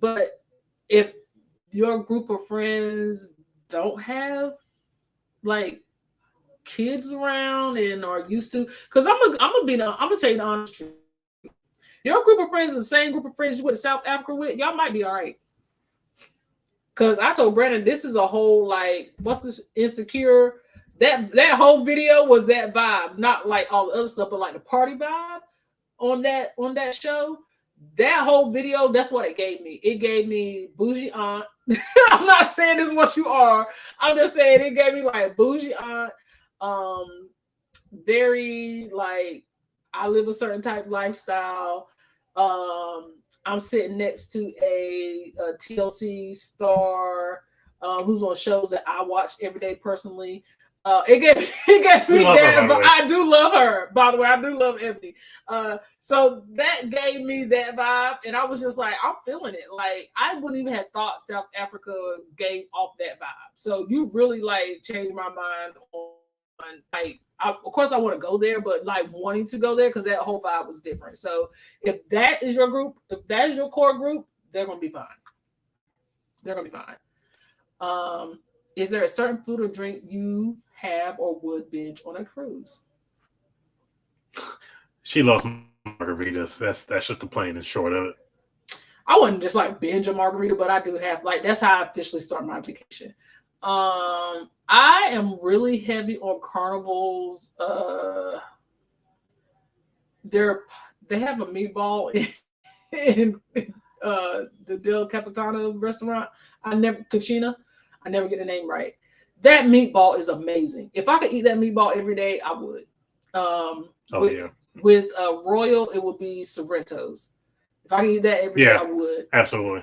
but if your group of friends don't have kids around and are used to, because I'm gonna tell you the honest truth. Your group of friends is the same group of friends you went to South Africa with, y'all might be all right. Because I told Brandon, this is a whole what's this Insecure? That whole video was that vibe, not like all the other stuff, but the party vibe on that show. That whole video, that's what it gave me. It gave me bougie aunt. I'm not saying this is what you are. I'm just saying it gave me bougie aunt. Very I live a certain type of lifestyle. I'm sitting next to a TLC star who's on shows that I watch every day personally. It gave me that. But I do love her, by the way. I do love Ebony. So that gave me that vibe, and I was just like, I'm feeling it. Like I wouldn't even have thought South Africa gave off that vibe. So you really like changed my mind on like. Of course, I want to go there, but like wanting to go there because that whole vibe was different. So if that is your group, if that is your core group, they're gonna be fine. They're gonna be fine. Is there a certain food or drink you have or would binge on a cruise? She loves margaritas. That's just the plain and short of it. I wouldn't just like binge a margarita, but I do have like that's how I officially start my vacation. I am really heavy on Carnival's. They have a meatball in the Del Capitano restaurant. I never get the name right. That meatball is amazing. If I could eat that meatball every day, I would. With Royal, it would be Sorrento's. If I could eat that every day, I would. Absolutely.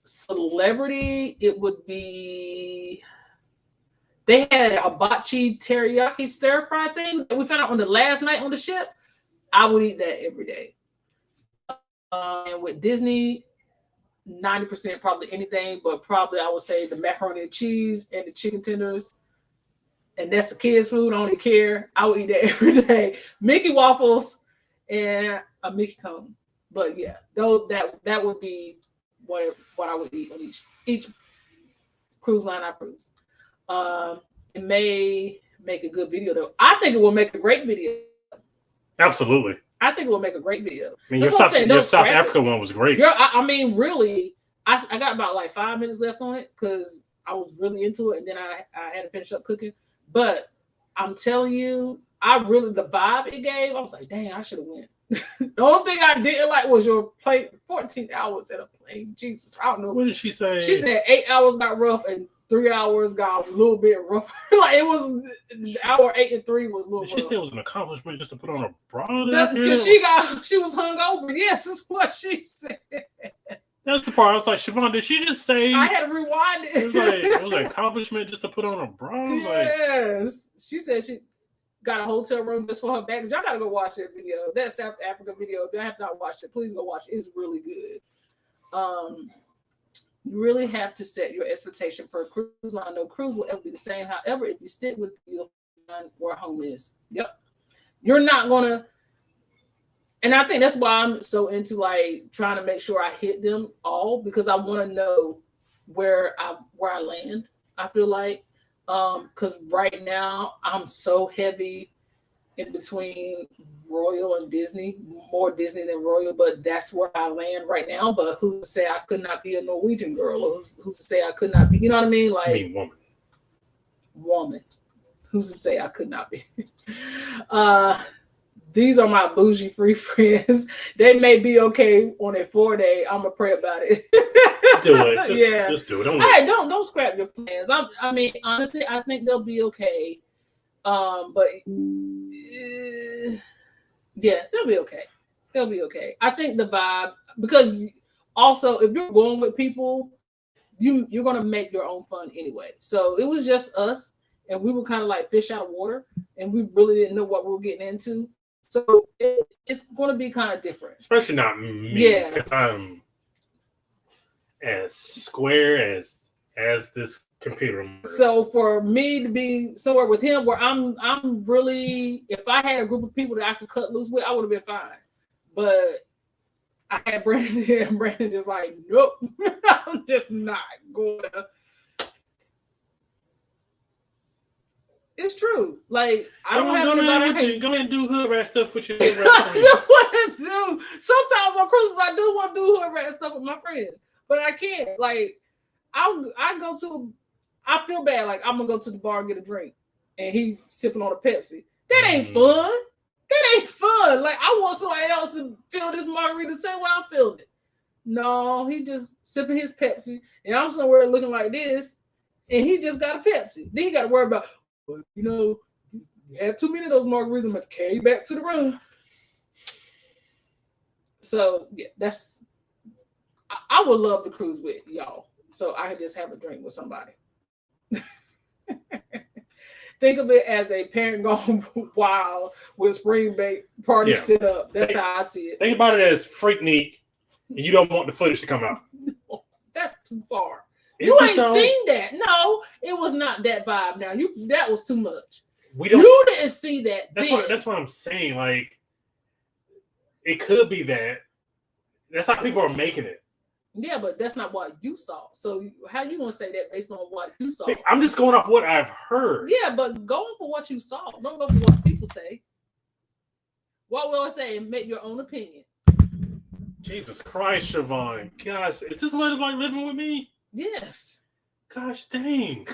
Celebrity, it would be. They had a hibachi teriyaki stir fry thing that we found out on the last night on the ship. I would eat that every day. And with Disney, 90% probably anything, but probably I would say the macaroni and cheese and the chicken tenders. And that's the kids' food. I don't even care. I would eat that every day. Mickey waffles and a Mickey cone. But yeah, though that would be what I would eat on each cruise line I cruise. It may make a good video though. I think it will make a great video. Absolutely. I think it will make a great video. I mean, your South Africa one was great. I mean, really, I got about like 5 minutes left on it because I was really into it, and then I had to finish up cooking. But I'm telling you, the vibe it gave, I was like, dang, I should have went. The only thing I didn't like was your plane, 14 hours at a plane. Jesus, I don't know. What did she say? She said 8 hours got rough and 3 hours got a little bit rough. Like it was hour 8 and 3 was a little. She said it was an accomplishment just to put on a bra. Because she was hungover. Yes, is what she said. That's the part. I was like, Siobhan, did she just say? I had to rewind it. It was an accomplishment just to put on a bra. Yes, she said she got a hotel room just for her baggage. Y'all gotta go watch that video. That South Africa video. If you have not watched it, please go watch it. It's really good. You really have to set your expectation per cruise line. No cruise will ever be the same. However, if you stick with where home is, you're not gonna. And I think that's why I'm so into like trying to make sure I hit them all because I want to know where I land. I feel like because right now I'm so heavy in between Royal and Disney, more Disney than Royal, but that's where I land right now. But who's to say I could not be a Norwegian girl, or who's to say I could not be? You know what I mean? Like woman. Who's to say I could not be? These are my bougie free friends. They may be okay on a 4-day. I'm gonna pray about it. Do it. Just do it. Don't scrap your plans. I mean, honestly, I think they'll be okay. But yeah, they'll be okay. They'll be okay. I think the vibe, because also if you're going with people, you're gonna make your own fun anyway. So it was just us, and we were kind of like fish out of water, and we really didn't know what we were getting into. So it's going to be kind of different. Especially not me, because I'm as square as this computer. So for me to be somewhere with him where I'm really, if I had a group of people that I could cut loose with, I would have been fine. But I had Brandon, and Brandon just like, nope, I'm just not going to. It's true. Like I don't have anybody. Go ahead and do hood rat stuff with your hood rat friends. I want to do. Sometimes on cruises, I do want to do hood rat stuff with my friends, but I can't. Like I feel bad. Like I'm gonna go to the bar and get a drink, and he sipping on a Pepsi. That ain't fun. That ain't fun. Like I want somebody else to feel this margarita the same way I'm feeling it. No, he just sipping his Pepsi, and I'm somewhere looking like this, and he just got a Pepsi. Then he got to worry about. But you have too many of those margaritas, I'm gonna carry you back to the room. So yeah, that's I would love to cruise with y'all. So I could just have a drink with somebody. Think of it as a parent gone wild with spring break party set up. That's how I see it. Think about it as Freaknik, and you don't want the footage to come out. That's too far. Is You it ain't though? seen that. No, it was not that vibe. Now that was too much. We don't. You didn't see that. That's what I'm saying. Like, it could be that. That's how people are making it. Yeah, but that's not what you saw. So how you gonna say that based on what you saw? I'm just going off what I've heard. Yeah, but go for what you saw. Don't go for what people say. What will I say? Make your own opinion. Jesus Christ, Siobhan. Gosh, is this what it's like living with me? Yes. Gosh dang.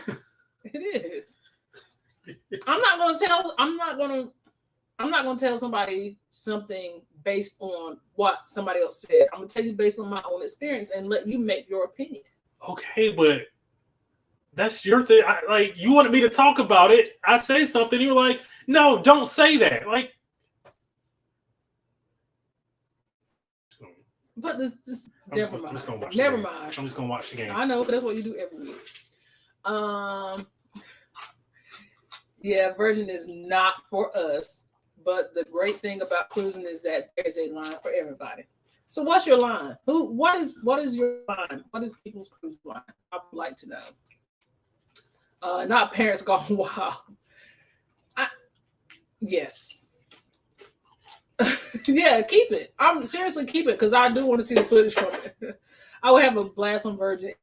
It is. I'm not gonna tell somebody something based on what somebody else said. I'm gonna tell you based on my own experience and let you make your opinion. Okay, but that's your thing. You wanted me to talk about it. I say something, you're like, no, don't say that. Like, but this never mind. Never mind. I'm just gonna watch the game. I know, but that's what you do every week. Yeah, Virgin is not for us. But the great thing about cruising is that there's a line for everybody. So what's your line? What is your line? What is people's cruise line? I would like to know. Not parents gone wild. Yes. Yeah, keep it. I'm seriously keep it because I do want to see the footage from it. I would have a blast on Virgin.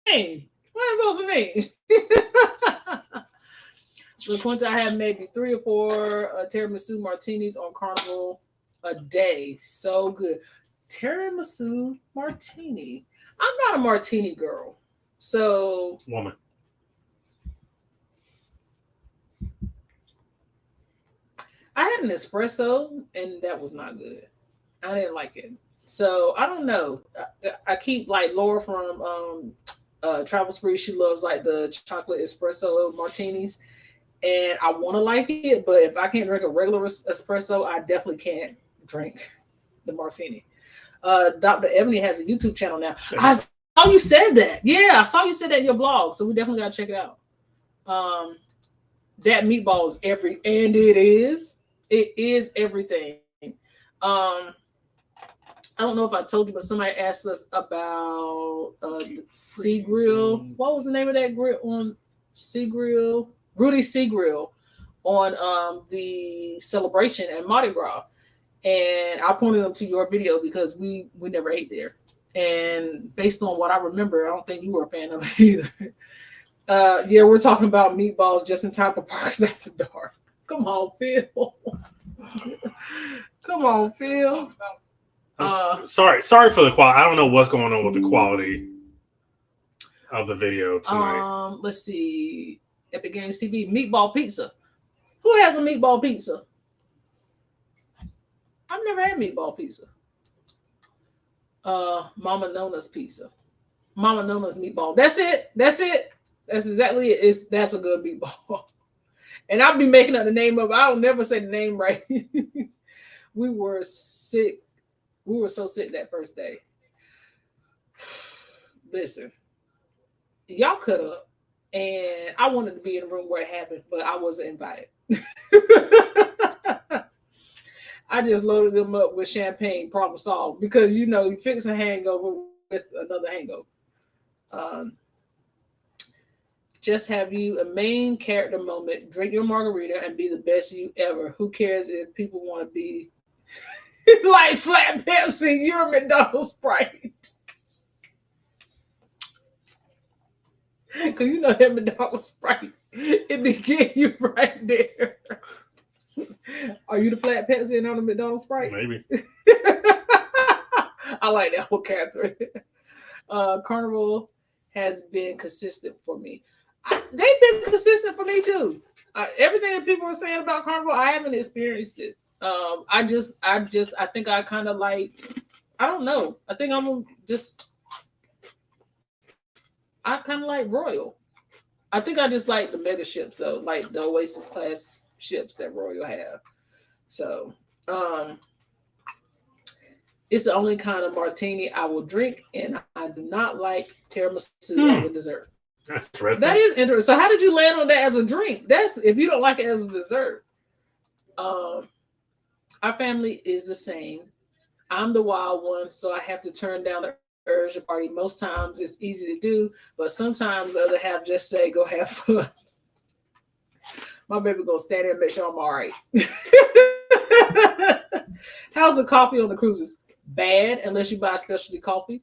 Hey, what am I supposed to mean? LaQuinta, I have maybe 3 or 4 tiramisu martinis on Carnival a day. So good. Tiramisu martini. I'm not a martini girl. So woman. I had an espresso and that was not good. I didn't like it. So I don't know. I keep like Laura from Travel Spree. She loves like the chocolate espresso martinis. And I want to like it, but if I can't drink a regular espresso, I definitely can't drink the martini. Dr. Ebony has a YouTube channel now. I saw you said that. Yeah, I saw you said that in your vlog, so we definitely got to check it out. That meatball is and it is everything. I don't know if I told you, but somebody asked us about Sea Grill. What was the name of that grill on Sea Grill? Rudy Sea Grill on the celebration at Mardi Gras. And I pointed them to your video because we never ate there. And based on what I remember, I don't think you were a fan of it either. Yeah, we're talking about meatballs just in time for Parks After Dark. Come on, Phil. Come on, Phil. Sorry for the quality. I don't know what's going on with the quality of the video tonight. Let's see. Epic Games TV, meatball pizza. Who has a meatball pizza? I've never had meatball pizza. Mama Nona's pizza. Mama Nona's meatball. That's it. That's exactly it. That's a good meatball. And I'll be making up the name of it. I'll never say the name right. We were sick. We were so sick that first day. Listen, y'all cut up. And I wanted to be in the room where it happened, but I wasn't invited. I just loaded them up with champagne, problem solved. Because, you fix a hangover with another hangover. Just have you a main character moment, drink your margarita, and be the best you ever. Who cares if people want to be like Flat Pepsi, you're McDonald's Sprite. Because that McDonald's Sprite, it be getting you right there. Are you the Flat Pepsi and on the McDonald's Sprite? Maybe. I like that one, Catherine. Carnival has been consistent for me. They've been consistent for me too. Everything that people are saying about Carnival, I haven't experienced it. I think I kind of like, I don't know. I think I kind of like Royal. I think I just like the mega ships though, like the Oasis class ships that Royal have. So, It's the only kind of martini I will drink, and I do not like tiramisu as a dessert. That's interesting. That is interesting. So how did you land on that as a drink? That's if you don't like it as a dessert. Our family is the same. I'm the wild one, so I have to turn down the urge to party. Most times it's easy to do, but sometimes the other half just say, go have fun. My baby gonna stand there and make sure I'm all right. How's the coffee on the cruises? Bad, unless you buy specialty coffee.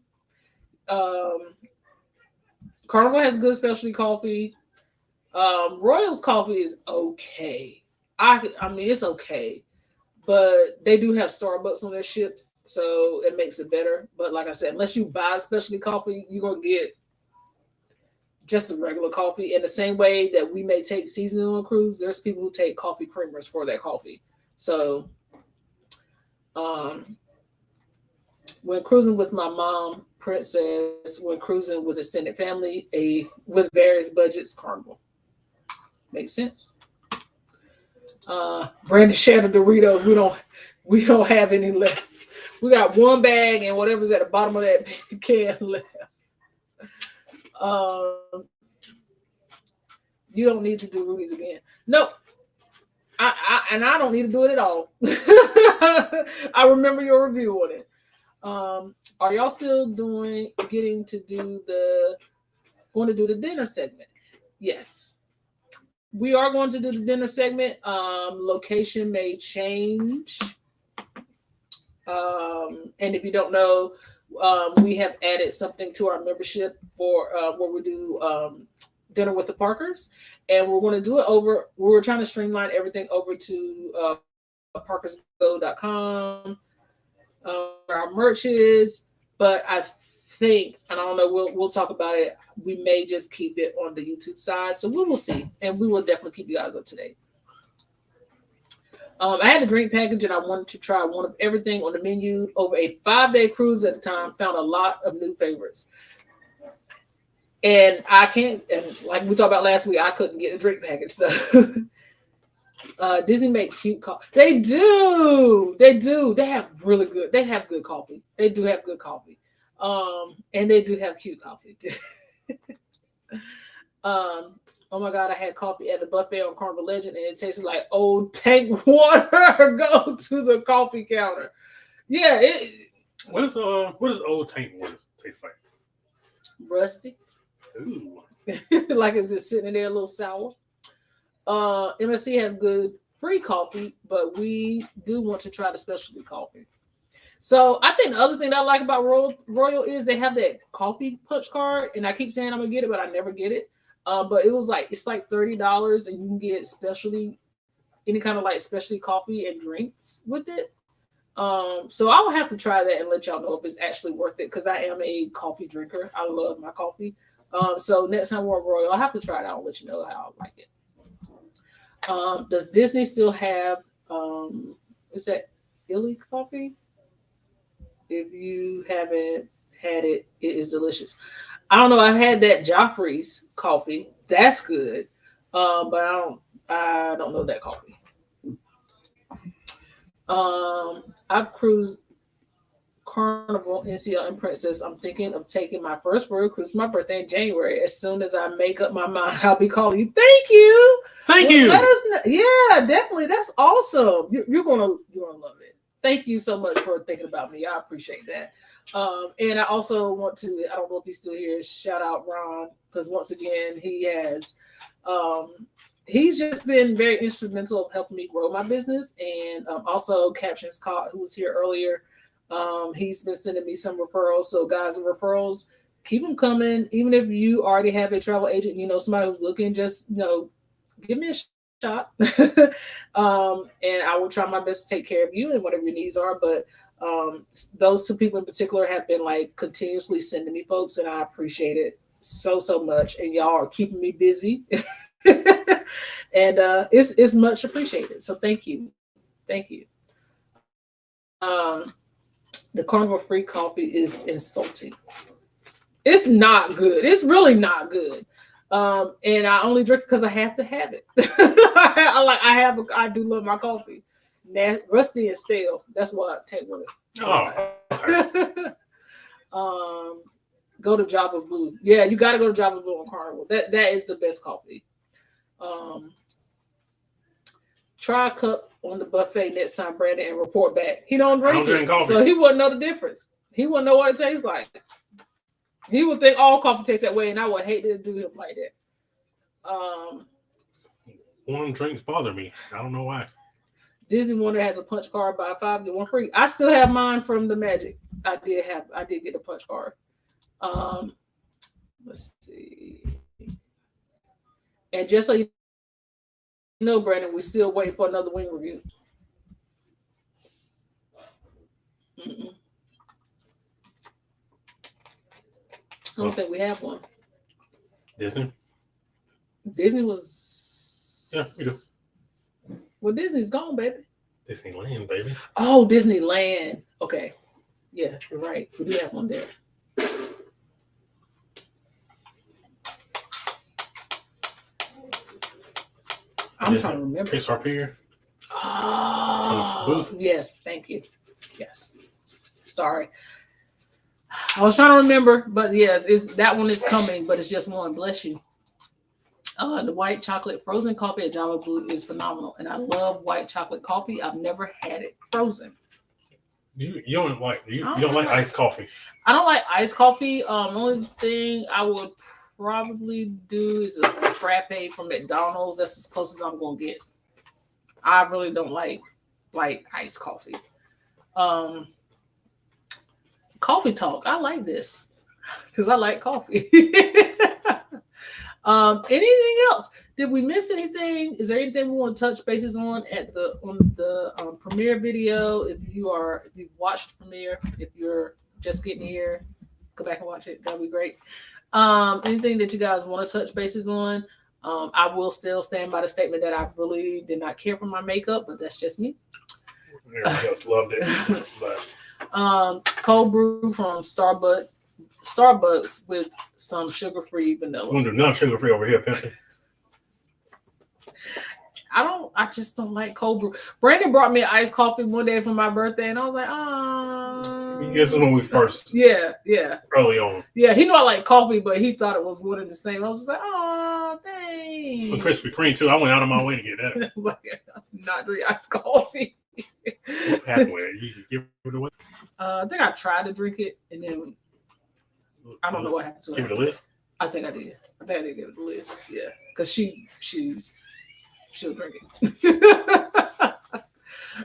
Carnival has good specialty coffee. Royals coffee is okay. I mean, it's okay, but they do have Starbucks on their ships, so it makes it better. But like I said, unless you buy specialty coffee, you're gonna get just a regular coffee. In the same way that we may take seasonal on a cruise, there's people who take coffee creamers for their coffee. So, when cruising with my mom, Princess, when cruising with extended family, with various budgets, Carnival. Makes sense. Brandon Shatter Doritos, we don't have any left. We got one bag and whatever's at the bottom of that can left. You don't need to do Rudy's again. No, I don't need to do it at all. I remember your review on it. Are y'all still going to do the dinner segment? Yes, we are going to do the dinner segment. Location may change. And if you don't know, we have added something to our membership for where we do dinner with the Parkers, and we're going to do it over. We're trying to streamline everything over to parkersgo.com. Our merch is, but I think, and I don't know, we'll talk about it. We may just keep it on the YouTube side, so we will see, and we will definitely keep you guys up to date. I had a drink package, and I wanted to try one of everything on the menu over a 5-day cruise at a time. Found a lot of new favorites, and I can't. And like we talked about last week, I couldn't get a drink package, so. Disney makes cute coffee. They do. They have really good. They have good coffee. They do have good coffee. And they do have cute coffee. Oh my God, I had coffee at the buffet on Carnival Legend, and it tasted like old tank water. Go to the coffee counter. Yeah. What does old tank water taste like? Rusty. Ooh. Like it's been sitting in there a little sour. MSC has good free coffee, but we do want to try the specialty coffee. So I think the other thing that I like about Royal is they have that coffee punch card, and I keep saying I'm gonna get it, but I never get it. But it's like $30, and you can get any kind of like specialty coffee and drinks with it. So I will have to try that and let y'all know if it's actually worth it, because I am a coffee drinker. I love my coffee. So next time we're on Royal, I'll have to try it out and let you know how I like it. Does Disney still have is that Illy coffee? If you haven't had it, it is delicious. I don't know. I've had that Joffrey's coffee. That's good. But I don't know that coffee. I've cruised Carnival, NCL, and Princess. I'm thinking of taking my first Royal cruise for my birthday in January. As soon as I make up my mind, I'll be calling you. Thank you. Thank you. Let us know. Yeah, definitely. That's awesome. You're gonna love it. Thank you so much for thinking about me. I appreciate that. And I also want to, I don't know if he's still here, shout out Ron, because once again, he's just been very instrumental of helping me grow my business. And also Caption Scott, who was here earlier, he's been sending me some referrals. So guys, the referrals, keep them coming. Even if you already have a travel agent, somebody who's looking, just, give me a shot. And I will try my best to take care of you and whatever your needs are. But those two people in particular have been like continuously sending me folks, and I appreciate it so much. And y'all are keeping me busy. And it's much appreciated. So thank you. The Carnival free coffee is insulting. It's not good. It's really not good. And I only drink it because I have to have it. I do love my coffee. Rusty and stale. That's what I take with it. Oh, okay. Go to Java Blue. Yeah, you got to go to Java Blue on Carnival. That is the best coffee. Try a cup on the buffet next time, Brandon, and report back. He don't drink coffee, so he wouldn't know the difference. He wouldn't know what it tastes like. He would think all coffee tastes that way, and I would hate to do him like that. Warm drinks bother me. I don't know why. Disney Wonder has a punch card, buy 5 get 1 free. I still have mine from the Magic. I did get the punch card. Let's see. And just so you know, Brandon, we're still waiting for another wing review. I don't think we have one. Disney was. Yeah, we do. Well, Disney's gone, baby. Disneyland, baby. Oh, Disneyland. Okay. Yeah, you're right. We do have one there. I'm trying to remember. Chris Harpier. Oh, yes. Thank you. Yes. Sorry. I was trying to remember, but yes, that one is coming, but it's just one. Bless you. The white chocolate frozen coffee at Java Blue is phenomenal, and I love white chocolate coffee. I've never had it frozen. You don't like iced coffee. I don't like iced coffee. The only thing I would probably do is a frappe from McDonald's. That's as close as I'm gonna get. I really don't like iced coffee. Coffee talk. I like this because I like coffee. Anything else? Did we miss anything? Is there anything we want to touch bases on the premiere video? If you've watched the premiere, if you're just getting here, go back and watch it. That'd be great. Anything that you guys want to touch bases on? I will still stand by the statement that I really did not care for my makeup, but that's just me. Everybody else loved it. But. Cold brew from Starbucks with some sugar-free vanilla. We're gonna do none sugar-free over here, Pepsi. I just don't like cold brew. Brandon brought me an iced coffee one day for my birthday, and I was like, oh. This is when we first. Yeah. Early on. Yeah, he knew I like coffee, but he thought it was one and the same. I was just like, oh, thanks. For Krispy Kreme too. I went out of my way to get that. Not the iced coffee. What happened with it? You give it away? I think I tried to drink it, and then I don't know what happened to it. Give it a list? I think I did. Give it a list. Yeah, because she'll drink it.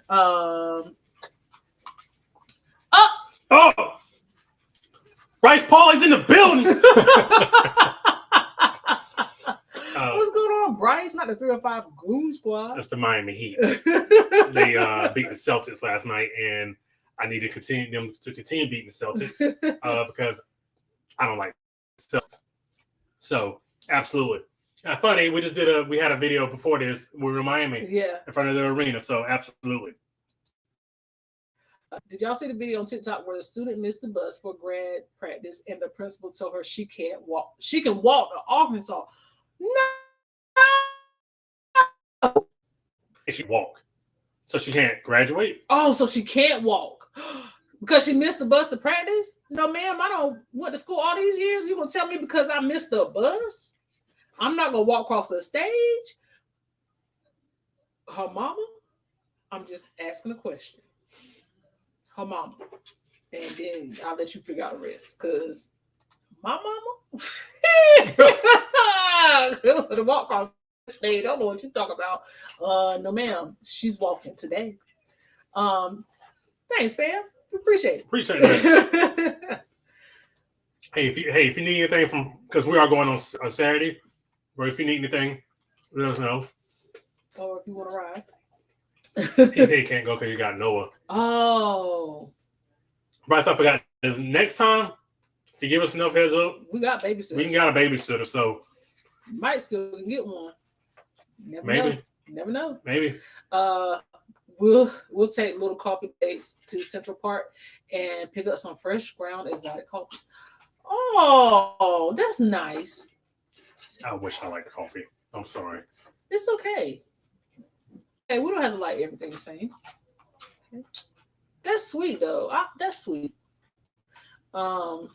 Oh! Bryce Paul is in the building. What's going on, Bryce? Not the 305 Goon Squad. That's the Miami Heat. They beat the Celtics last night, and I need to continue beating the Celtics because I don't like Celtics. So absolutely. Funny, we had a video before this. We were in Miami, in front of the arena. So absolutely. Did y'all see the video on TikTok where the student missed the bus for grad practice and the principal told her she can't walk? She can walk to Arkansas. No. And she walk, so she can't graduate. Oh, so she can't walk because she missed the bus to practice? No, ma'am, I don't went to school all these years. You gonna tell me because I missed the bus, I'm not gonna walk across the stage? Her mama? I'm just asking a question. Her mama, and then I'll let you figure out the rest. Cause my mama, the walk across the stage. I don't know what you talking about. No, ma'am, she's walking today. Thanks, fam. Appreciate it. Appreciate that. Hey, if you need anything because we are going on Saturday, or if you need anything, let us know. Or if you want to ride. He can't go because you got Noah. Oh. Bryce, I forgot. Next time, if you give us enough heads up, we got babysitters. We got a babysitter, so might still get one. Maybe. Never know. Maybe. We'll take little coffee dates to Central Park and pick up some fresh ground exotic coffee. Oh, that's nice. I wish I liked coffee. I'm sorry. It's okay. Hey, we don't have to like everything the same. Okay. That's sweet though. That's sweet. That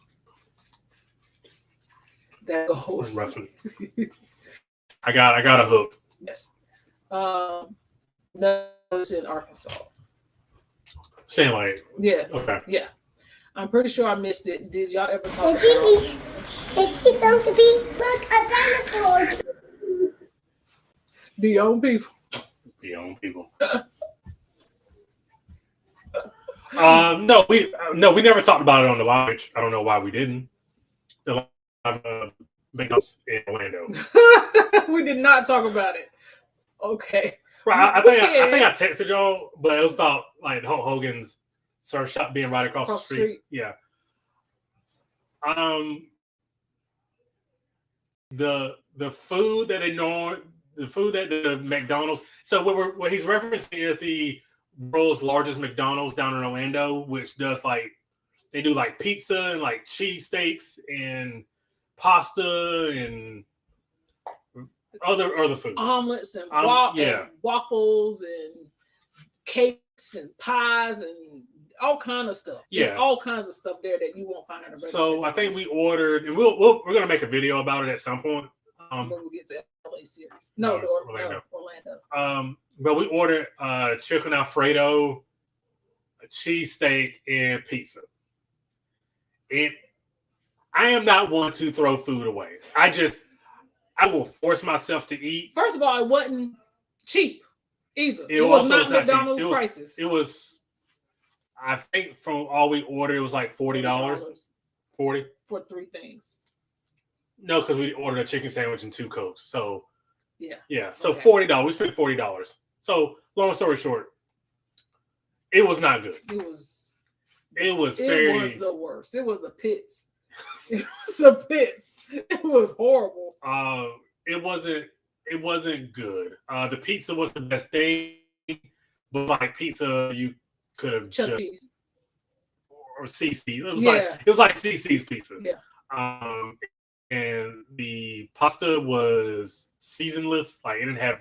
goes. Wrestling. I got a hook. Yes. No, it's in Arkansas. Saying like, Yeah. okay. Yeah. I'm pretty sure I missed it. Did y'all ever talk The about TV going to be look a dinosaur. the young people? Be on people. No, we never talked about it on the live. I don't know why we didn't. The live McDonald's in Orlando. We did not talk about it. Okay. Right, I think I texted y'all, but it was about like Hulk Hogan's surf shop being right across the street. Yeah. The food that the McDonald's. So what he's referencing is the world's largest McDonald's down in Orlando, which does like they do like pizza and like cheesesteaks and pasta and other food. Omelets and, yeah. and waffles and cakes and pies and all kind of stuff. Yeah. There's all kinds of stuff there that you won't find in a regular So I think McDonald's. we ordered, and we're gonna make a video about it at some point. When we get to LA series. No, No, it's Orlando. But we ordered chicken Alfredo, a cheesesteak, and pizza. I am not one to throw food away. I will force myself to eat. First of all, it wasn't cheap either. It was also not was not cheap. McDonald's prices. It was, I think, from all we ordered, it was like $40. 40 for 3 things. No, because we ordered a chicken sandwich and 2 Cokes. So yeah. So Okay. $40. We spent $40. So long story short, it was not good. It was It was the worst. It was the pits. It was the pits. It was horrible. It wasn't good. The pizza was the best thing, but like pizza you could have Chuck just cheese. or CC. Yeah. It was like CC's pizza. Yeah. And the pasta was seasonless. Like it didn't have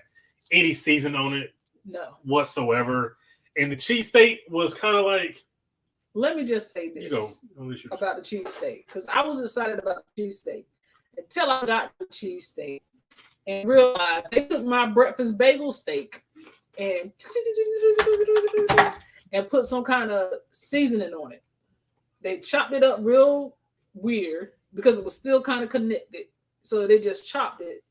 any season on it No. whatsoever. And the cheesesteak was kind of like, Let me just say you this go. about the cheesesteak, because I was excited about the cheesesteak until I got the cheesesteak and realized they took my breakfast bagel steak and put some kind of seasoning on it. They chopped it up real weird because it was still kind of connected. So they just chopped it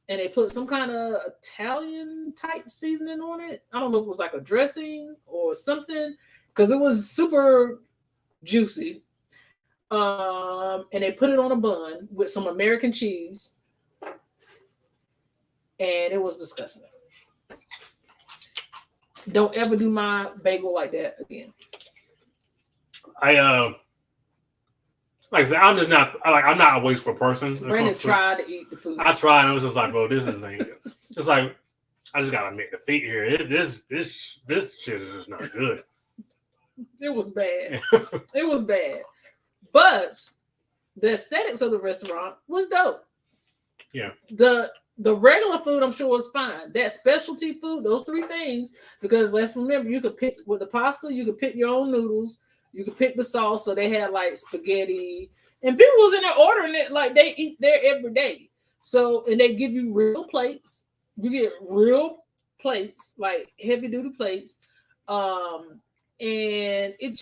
and they put some kind of Italian type seasoning on it. I don't know if it was like a dressing or something, because it was super juicy. And they put it on a bun with some American cheese. And it was disgusting. Don't ever do my bagel like that again. Like I said, I'm just not I'm not a wasteful person. Brandon tried to eat the food. I tried, and I was just like, bro, this is it's like I just gotta admit defeat here. This shit is just not good. It was bad. It was bad. But the aesthetics of the restaurant was dope. Yeah. The regular food, I'm sure, was fine. That specialty food, those 3 things, because let's remember, you could pick with the pasta, you could pick your own noodles, you could pick the sauce. So they had like spaghetti, and people was in there ordering it like they eat there every day. So, and they give you real plates. You get real plates, like heavy duty plates. And it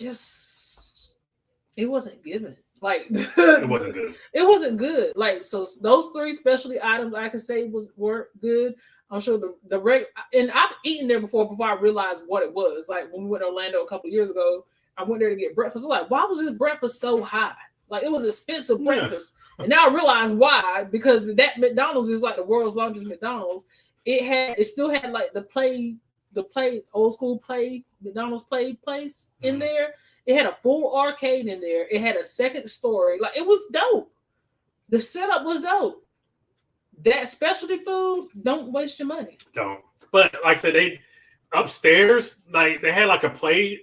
wasn't given. Like It wasn't good. It wasn't good. Like, so those 3 specialty items I could say were good. I'm sure the regular, and I've eaten there before I realized what it was. Like when we went to Orlando a couple of years ago, I went there to get breakfast. I was like, why was this breakfast so high? Like it was expensive breakfast. And now I realize why, because that McDonald's is like the world's largest McDonald's. It still had like the old school play McDonald's play place in there. It had a full arcade in there. It had a second story. Like it was dope. The setup was dope. That specialty food, don't waste your money. Don't. But like I said, they upstairs, like they had like a play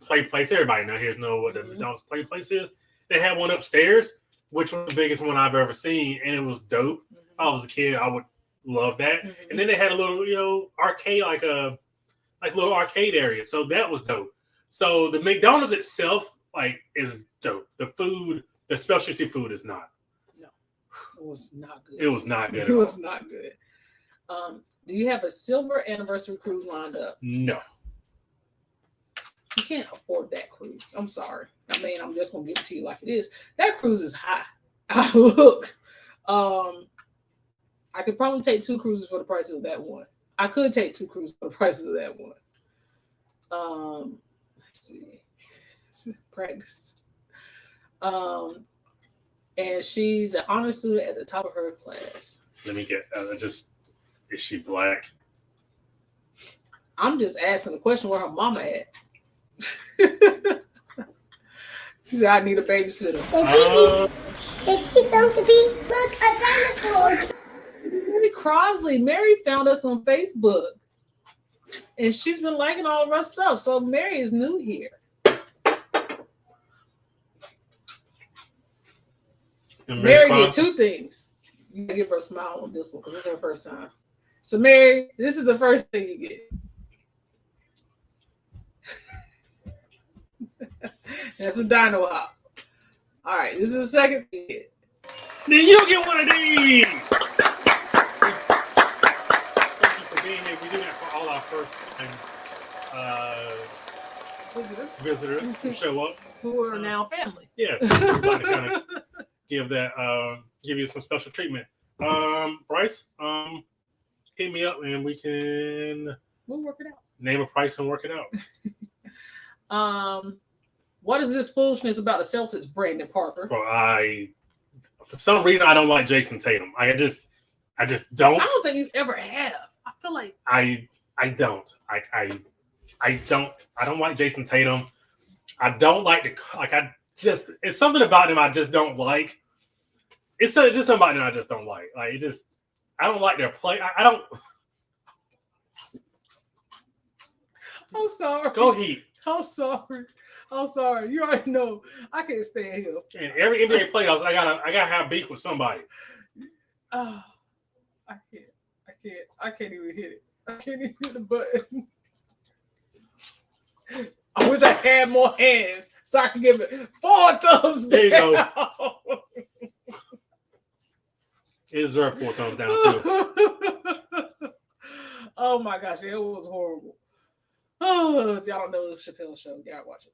place. Everybody now here know what the McDonald's play place is. They had one upstairs, which was the biggest one I've ever seen, and it was dope. If I was a kid, I would love that. And then they had a little, arcade, like a little arcade area. So that was dope. So the McDonald's itself, like is dope. The food, the specialty food is not. No, it was not good. It was not good. It was not good. Do you have a silver anniversary cruise lined up? No. You can't afford that cruise. I'm sorry. I mean, I'm just gonna give it to you like it is. That cruise is high. I looked. I could probably take 2 cruises for the price of that one. I could take 2 cruises for the price of that one. Let's see. Practice. And she's an honor student at the top of her class. Let me get is she black? I'm just asking the question where her mama at. She said, I need a babysitter. Is he going to be like a dinosaur? Mary Crosley. Mary found us on Facebook. And she's been liking all of our stuff. So Mary is new here. Mary did 2 things. You gotta give her a smile on this one because it's her first time. So Mary, this is the first thing you get. That's a dino hop. All right, this is the second thing. Then you get one of these. Thank you for being here. We do that for all our first time visitors who show up. Who are now family. Yes. Yeah, so to kind of give you some special treatment. Bryce, hit me up and we'll work it out. Name a price and work it out. What is this foolishness about the Celtics, Brandon Parker? Well, for some reason I don't like Jason Tatum. I just don't. I don't think you ever have. I feel like I don't. I don't like Jason Tatum. I don't like it's something about him I just don't like. It's just somebody I just don't like. Like I don't like their play. I don't. I'm sorry. Go Heat. I'm sorry. You already know I can't stand him. And every NBA playoffs, I gotta have beef with somebody. Oh, I can't even hit it. I can't even hit the button. I wish I had more hands so I could give it 4 thumbs down. There you go. It deserved 4 thumbs down too. Oh my gosh, it was horrible. Oh, if y'all don't know the Chappelle Show, y'all watch it.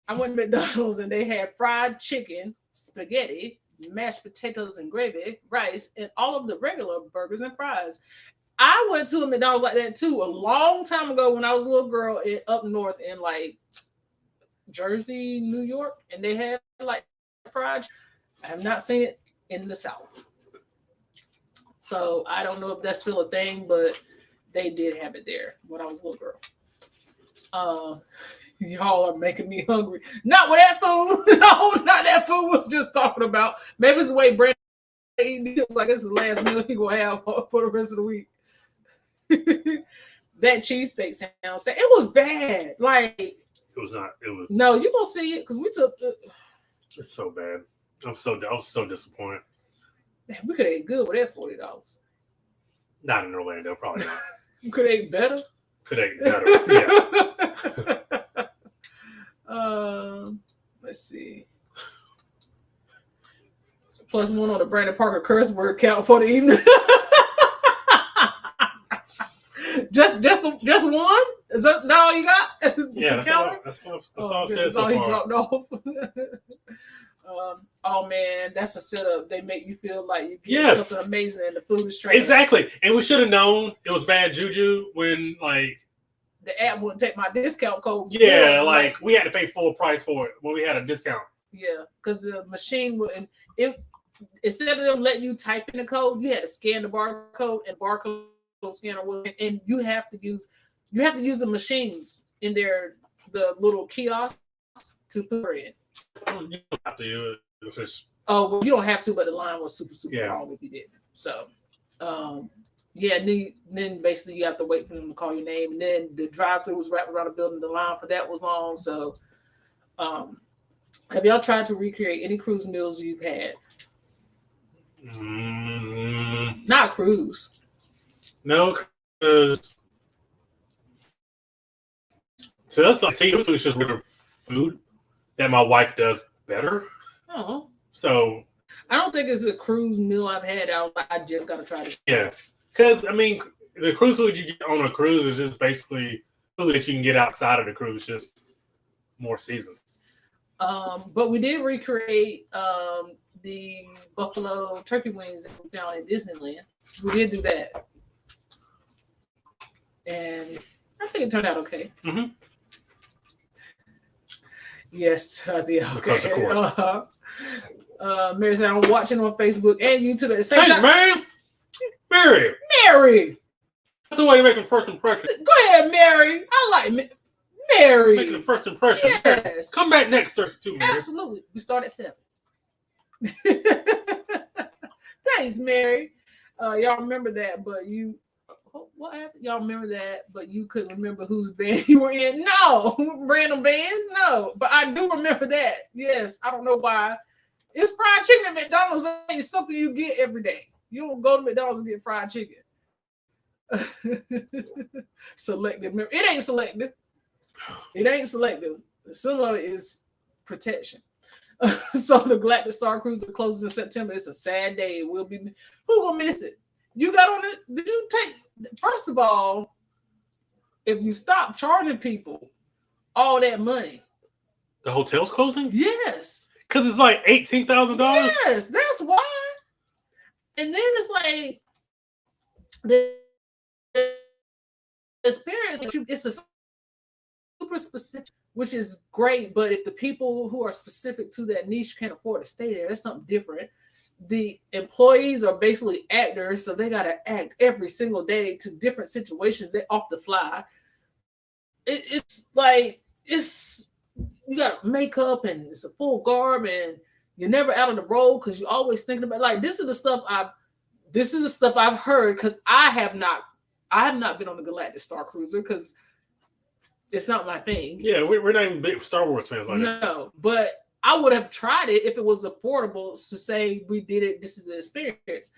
I went to McDonald's and they had fried chicken, spaghetti, mashed potatoes and gravy, rice, and all of the regular burgers and fries. I went to a McDonald's like that too a long time ago when I was a little girl up north in like Jersey, New York, and they had like fried. I have not seen it in the South. So I don't know if that's still a thing, but they did have it there when I was a little girl. Y'all are making me hungry. Not with that food. No, not that food we was just talking about. Maybe it's the way Brandon eating. Like it's the last meal he gonna have for the rest of the week. That cheesesteak sounds. It was bad. Like it was not. It was. No, you gonna see it because we took. It's so bad. I was so disappointed. Man, we could have ate good with that $40. Not in Orlando, probably not. You could have ate better. Could have eaten better. Yes. Let's see. +1 on the Brandon Parker curse word count for the evening. just one? Is that not all you got? Yeah, that's all he dropped off. Oh man, that's a setup. They make you feel like you get something amazing and the food is trash. Exactly. And we should have known it was bad juju when like the app wouldn't take my discount code. Yeah, like we had to pay full price for it when we had a discount. Yeah, because the machine would instead of them letting you type in the code, you had to scan the barcode and barcode scanner would, and you have to use the machines in the little kiosks to put it in. You don't have to. It's just... Oh, well, you don't have to, but the line was super yeah. long if you did. So, then basically you have to wait for them to call your name, and then the drive-through was wrapped around the building. The line for that was long. So, have y'all tried to recreate any cruise meals you've had? Not cruise. No, because to us, like seafood is just regular food. that my wife does better. Oh, So I don't think it's a cruise meal I've had. I just gotta try this. yes, because I mean, the cruise food you get on a cruise is just basically food that you can get outside of the cruise, just more seasoned. But we did recreate the buffalo turkey wings that we found at Disneyland. We did do that, and I think it turned out okay. Mm-hmm. Yes, the Because of course. Mary said I'm watching on Facebook and YouTube at the same Hey, time. man, Mary, Mary, that's the way you're making first impression. go ahead, Mary. I like Mary. Making the first impression. Yes. Come back next Thursday too, Mary. Absolutely. We start at 7. Thanks, Mary. Y'all remember that, but you what happened? Y'all remember that, but you couldn't remember whose band you were in. No, random bands, no. But I do remember that. Yes, I don't know why. It's fried chicken at McDonald's. It's something you get every day. You don't go to McDonald's and get fried chicken. Selective. It ain't selective. It ain't selective. Some of it is protection. So the Galactic Star Cruiser closes in September. It's a sad day. We'll be who gonna miss it? You got on it? Did you take? First of all, if you stop charging people all that money, The hotel's closing yes, because it's like $18,000. yes, that's why. And then it's like the experience. It's a super specific, which is great. But if the people who are specific to that niche can't afford to stay there, that's something different. The employees are basically actors, so they got to act every single day to different situations. They're off the fly. It's like you got makeup and it's a full garb, and you're never out of the role because you're always thinking about like this is the stuff I've heard because I have not been on the Galactic Star Cruiser because it's not my thing. Yeah, we're not even big Star Wars fans like that. No, but I would have tried it if it was affordable to say we did it. This is the experience.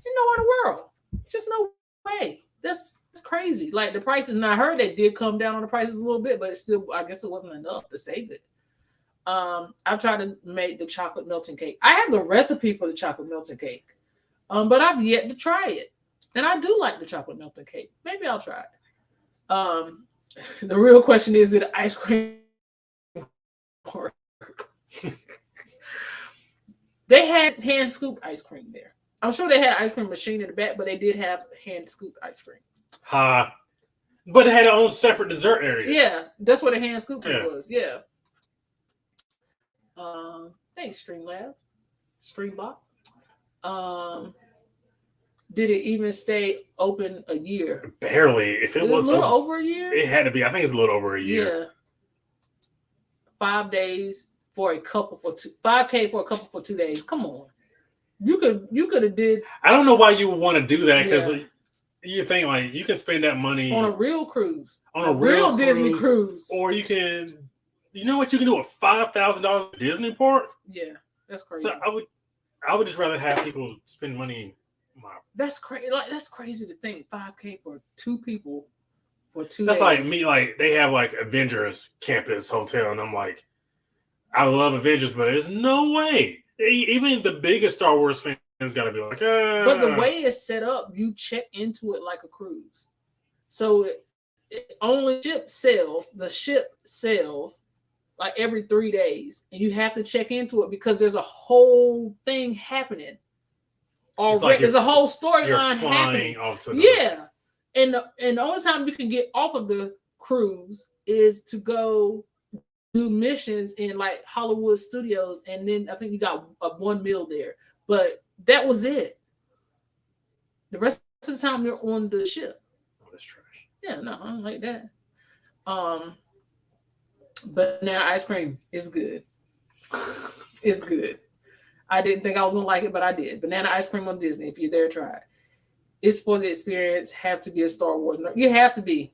You know, in the world, just no way. That's crazy. Like the prices, and I heard they did come down on the prices a little bit, but it's still, I guess it wasn't enough to save it. I've tried to make the chocolate melting cake. I have the recipe for the chocolate melting cake, but I've yet to try it. And I do like the chocolate melting cake. Maybe I'll try it. The real question is it ice cream work? They had hand scoop ice cream there. I'm sure they had an ice cream machine in the back, but they did have hand scoop ice cream. But it had its own separate dessert area. Yeah, that's what a hand scoop Yeah. was. Yeah. Thanks, Streamlab. Streambot. Did it even stay open a year? Barely. If it was a little over a year? it had to be. I think it's a little over a year. Yeah. 5 days for a couple for $5K for a couple for 2 days. Come on. You could have did I don't know why you would want to do that because Yeah. you think like you can spend that money on a real cruise. on a real Disney cruise. or you can, you know what you can do with $5,000 Disney Port. Yeah, that's crazy. So I would just rather have people spend money. That's crazy. Like that's crazy to think 5K for 2 people for 2 That's days. like me. Like they have like Avengers Campus Hotel, and I'm like, I love Avengers, but there's no way. Even the biggest Star Wars fans got to be like, But the way it's set up, you check into it like a cruise. So it only the ship sails like every 3 days, and you have to check into it because there's a whole thing happening. like There's a whole you're storyline flying happening. off to Yeah, and the only time you can get off of the cruise is to go do missions in like Hollywood Studios, and then I think you got one meal there, but that was it. The rest of the time you're on the ship. Oh, that's trash. Yeah, no, I don't like that. Banana ice cream is good. It's good. I didn't think I was gonna like it, but I did. Banana ice cream on Disney. If you're there, try it. It's for the experience. Have to be a Star Wars nerd. You have to be.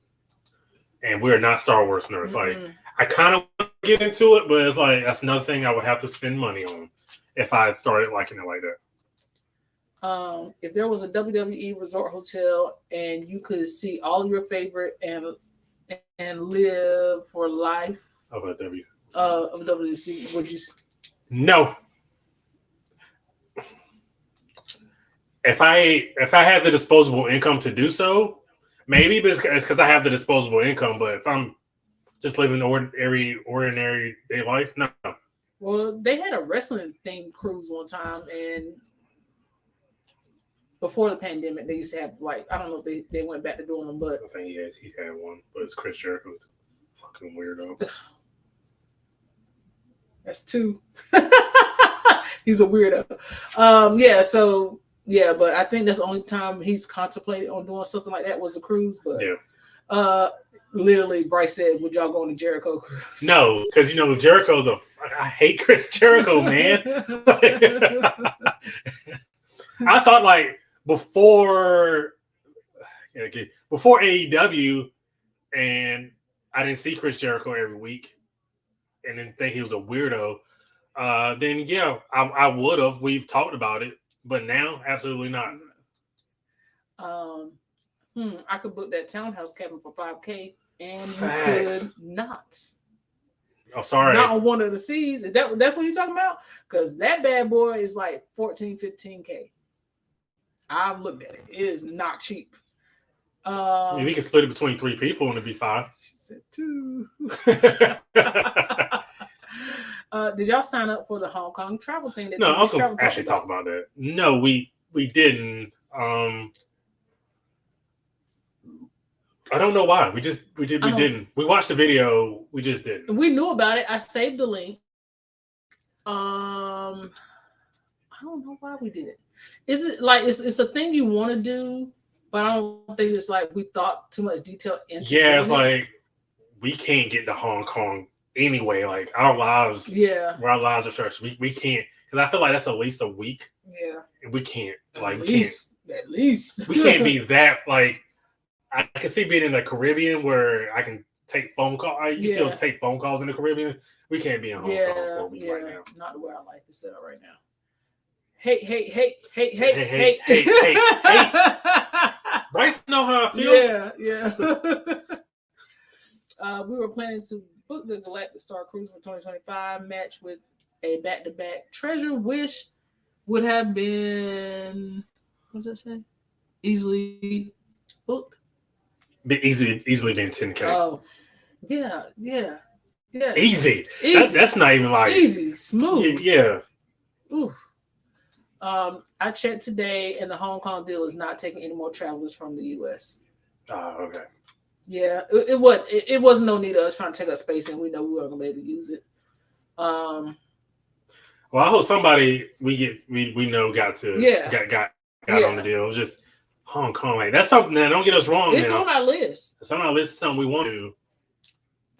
And we're not Star Wars nerds. Mm-mm. Like I kind of want to get into it, but it's like that's another thing I would have to spend money on if I started liking it like that. If there was a WWE resort hotel and you could see all of your favorite and live for life, Of a of WC, would you? No. If I have the disposable income to do so, maybe, but it's because I have the disposable income. But if I'm just living ordinary day life, no. Well, they had a wrestling themed cruise one time, and before the pandemic, they used to have like I don't know if they went back to doing them, but I think he's had one, but it's Chris Jericho's fucking weirdo. that's two. He's a weirdo. Yeah. So yeah, but I think that's the only time he's contemplated on doing something like that was a cruise. But yeah. Literally, Bryce said, "Would y'all go on a Jericho cruise?" No, because Jericho's I hate Chris Jericho, man. I thought like before AEW, and I didn't see Chris Jericho every week, and didn't think he was a weirdo. Then yeah, I would have. We've talked about it, but now absolutely not. I could book that townhouse cabin for $5,000, and Facts. you could not. Oh, sorry. Not on one of the C's. That's what you're talking about? Because that bad boy is like $14,000-15,000. I've looked at it. It is not cheap. We can split it between 3 people and it'd be 5. She said 2. Did y'all sign up for the Hong Kong travel thing? No, I was going to actually talk about that. No, we didn't. I don't know why. We didn't. We watched the video. We just didn't. We knew about it. I saved the link. I don't know why we did it. Is it like it's a thing you want to do, but I don't think it's like we thought too much detail into. Yeah, it's like we can't get to Hong Kong anyway. Like our lives. Yeah. Where our lives are stretched. We can't, because I feel like that's at least a week. Yeah. And we can't. Like at least. We can't be that like. I can see being in the Caribbean where I can take phone calls. You still take phone calls in the Caribbean. We can't be in Hong Kong for a week right now. Not the way our life is set up right now. Hey. Bryce know how I feel. Yeah. We were planning to book the Galactic Star Cruise for 2025 match with a back-to-back Treasure, which would have been, what does that say? Easily booked. Easily being 10K. Oh, yeah. Easy. That's not even like easy, smooth. Yeah. Ooh. I checked today, and the Hong Kong deal is not taking any more travelers from the U.S. Oh, okay. Yeah, it wasn't no need of us trying to take up space, and we know we weren't gonna be able to use it. Well, I hope somebody we know got on the deal. It was just Hong Kong. Like, that's something that, don't get us wrong. It's on our list. It's on our list. It's something we want to do.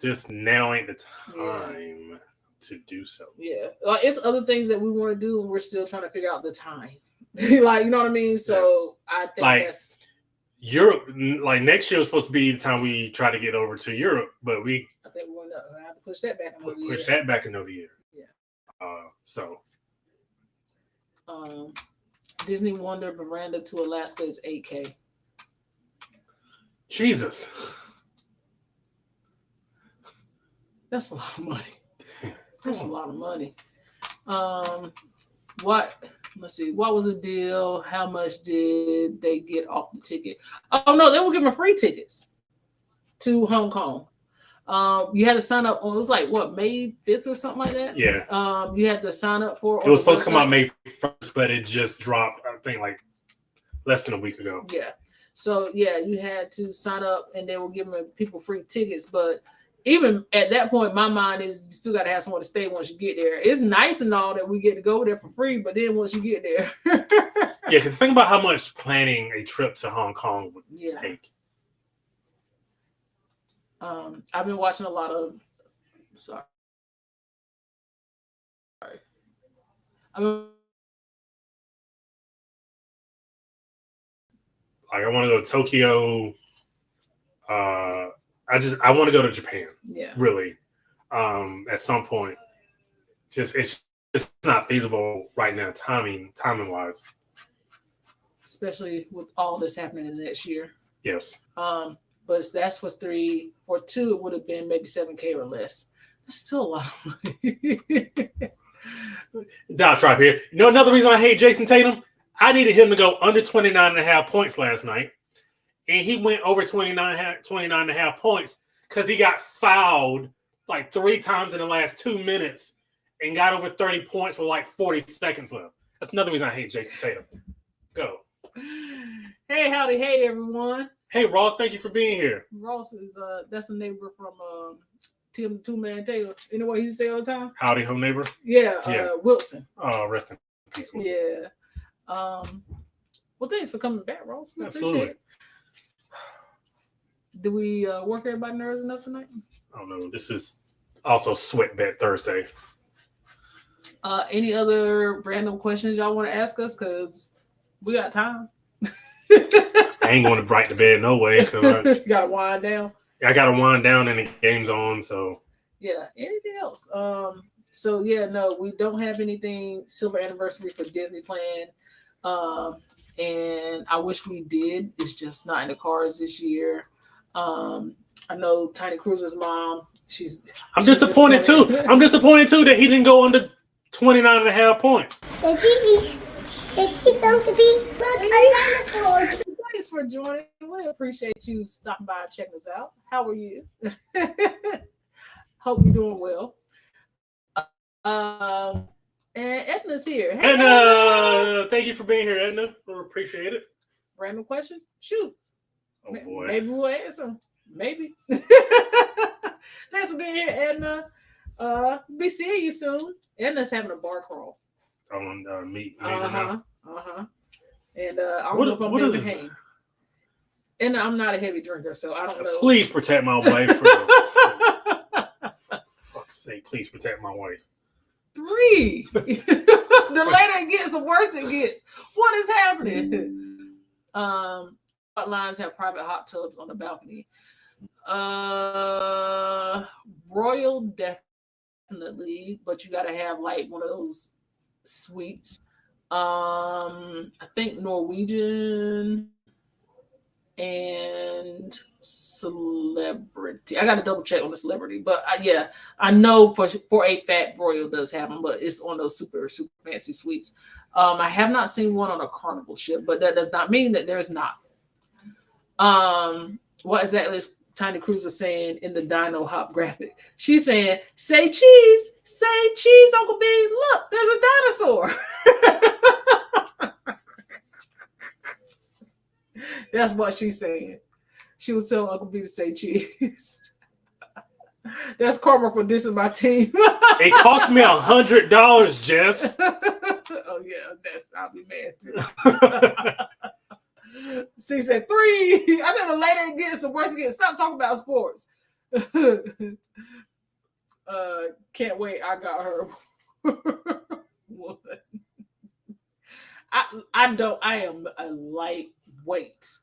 Just now ain't the time to do so. Yeah. It's other things that we want to do, and we're still trying to figure out the time. Like, you know what I mean? So I think that's Europe. Like next year was supposed to be the time we try to get over to Europe, but I think we're going to have to push that back another year. Push that back another year. Yeah. Disney Wonder Veranda to Alaska is $8,000. Jesus. That's a lot of money. That's a lot of money. Let's see. What was the deal? How much did they get off the ticket? Oh no, they were giving free tickets to Hong Kong. You had to sign up on, it was like what, May 5th or something like that? Yeah. You had to sign up for it was supposed to come out May 1st, but it just dropped, I think, like less than a week ago. Yeah. So yeah, you had to sign up and they were giving people free tickets, but even at that point, my mind is you still got to have somewhere to stay once you get there. It's nice and all that we get to go there for free, but then once you get there. Yeah, because think about how much planning a trip to Hong Kong would take. I've been watching a lot of. Sorry. I want to go to Tokyo. I want to go to Japan. Yeah. Really. At some point. It's not feasible right now, timing wise. Especially with all this happening in the next year. Yes. But that's for 3 or 2, it would have been maybe $7,000 or less. That's still a lot of money. Dow Tribe here. You know another reason I hate Jason Tatum? I needed him to go under 29.5 points last night. And he went over 29.5 points because he got fouled like 3 times in the last 2 minutes and got over 30 points with like 40 seconds left. That's another reason I hate Jason Tatum. Go. Hey, howdy, hey, everyone. Hey, Ross, thank you for being here. Ross is that's a neighbor from Tim Two Man Taylor. You know what he say all the time? Howdy, home neighbor. Yeah. Wilson. Oh, rest in peace. Yeah. Well, thanks for coming back, Ross. We Absolutely. appreciate it. Did we work everybody nerves enough tonight? I don't know. This is also Sweat Bet Thursday. Any other random questions y'all want to ask us? Because we got time. I ain't going to right to bed no way. Cause Gotta wind down. I got to wind down and the game's on. So Yeah. Anything else? So yeah, no, we don't have anything silver anniversary for Disney planned. And I wish we did. It's just not in the cards this year. I know Tiny Cruiser's mom. I'm disappointed too. I'm disappointed too that he didn't go under 29.5 points. The TV's going to be like a dinosaur. Thanks for joining. We appreciate you stopping by and checking us out. How are you? Hope you're doing well. And Edna's here. Hey, Edna, thank you for being here, Edna. We appreciate it. Random questions? Shoot. Oh boy. Maybe we'll answer them. Maybe. Thanks for being here, Edna. Be seeing you soon. Edna's having a bar crawl. On meet. And I don't know if I'm being a hang. And I'm not a heavy drinker, so I don't know. Please protect my wife. For fuck's sake, please protect my wife. 3. The later it gets, the worse it gets. What is happening? Lines have private hot tubs on the balcony. Royal definitely, but you gotta have like one of those suites. I think Norwegian and celebrity. I gotta double check on the celebrity, but yeah, I know for a fact Royal does have them, but it's on those super fancy suites. I have not seen one on a Carnival ship, but that does not mean that there's not. What exactly is Tiny Cruiser saying in the Dino Hop graphic? She's saying, say cheese, Uncle B. Look, there's a dinosaur. That's what she's saying. She was telling Uncle B to say cheese. That's karma for dissing my team. It cost me $100, Jess. Oh yeah, I'll be mad too. She said 3. I think the later it gets, the worse it gets. Stop talking about sports. Can't wait. I got her. I am a lightweight.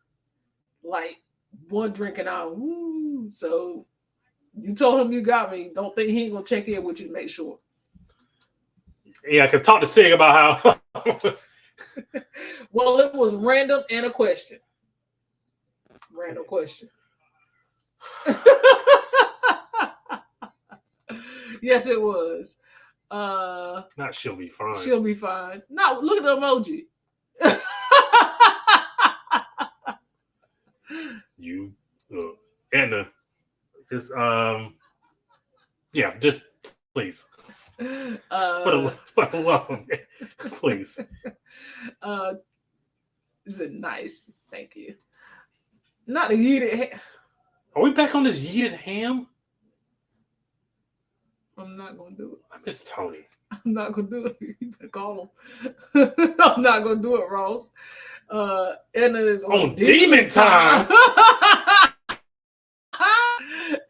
Like one drink and I'm woo. So you told him you got me. Don't think he ain't gonna check in with you to make sure. Yeah, I could talk to Sig about how. Well, it was random and a question. Random question. Yes, it was. Not she'll be fine. She'll be fine. No, look at the emoji. You, Edna, just yeah, just please. For the love of it, please. Is it nice? Thank you. Not a yeeted. Are we back on this yeeted ham? I'm not gonna do it. I miss Tony. I'm not gonna do it. You better call him. I'm not gonna do it, Ross. Edna is on demon time.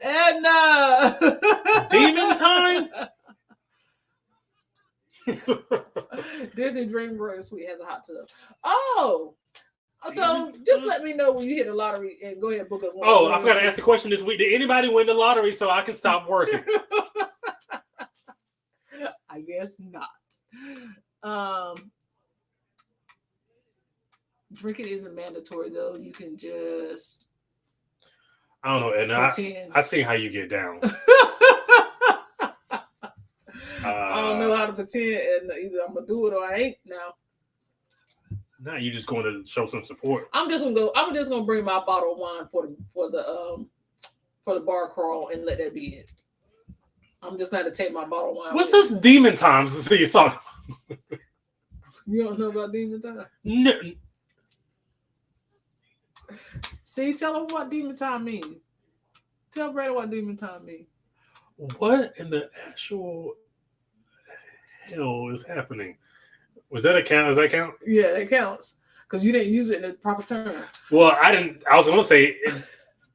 Edna. Demon time. Disney Dream Royal Suite has a hot tub. Oh, so just let me know when you hit the lottery and go ahead and book us one. Oh, I forgot to ask the question this week. Did anybody win the lottery so I can stop working? I guess not. Drinking isn't mandatory though. You can just. I don't know, Edna. Pretend. I see how you get down. I don't know how to pretend, and either I'm gonna do it or I ain't now. Now you just going to show some support. I'm just gonna bring my bottle of wine for the bar crawl and let that be it. I'm just gonna take my bottle of wine. What's this demon times to see you talk? You don't know about demon time? No. See, tell them what demon time means. Tell Brandon what demon time means. What in the actual hell is happening? Was that a count? Does that count? Yeah, that counts because you didn't use it in the proper term. Well, I didn't. I was going to say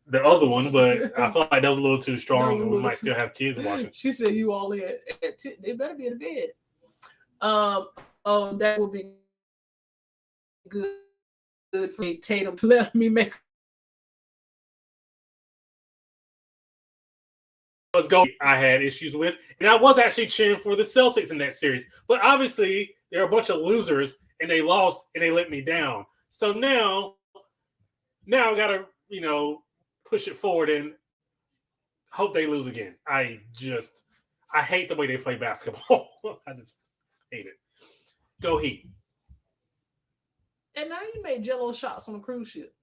the other one, but I felt like that was a little too strong. We might still have kids watching. She said you all in at 10. They better be in bed. That would be good for me. Tatum, let me make. Let's go. I had issues with, and I was actually cheering for the Celtics in that series, but obviously they're a bunch of losers, and they lost, and they let me down. So now I gotta push it forward and hope they lose again. I hate the way they play basketball. I just hate it. Go Heat. And now you made Jello shots on a cruise ship.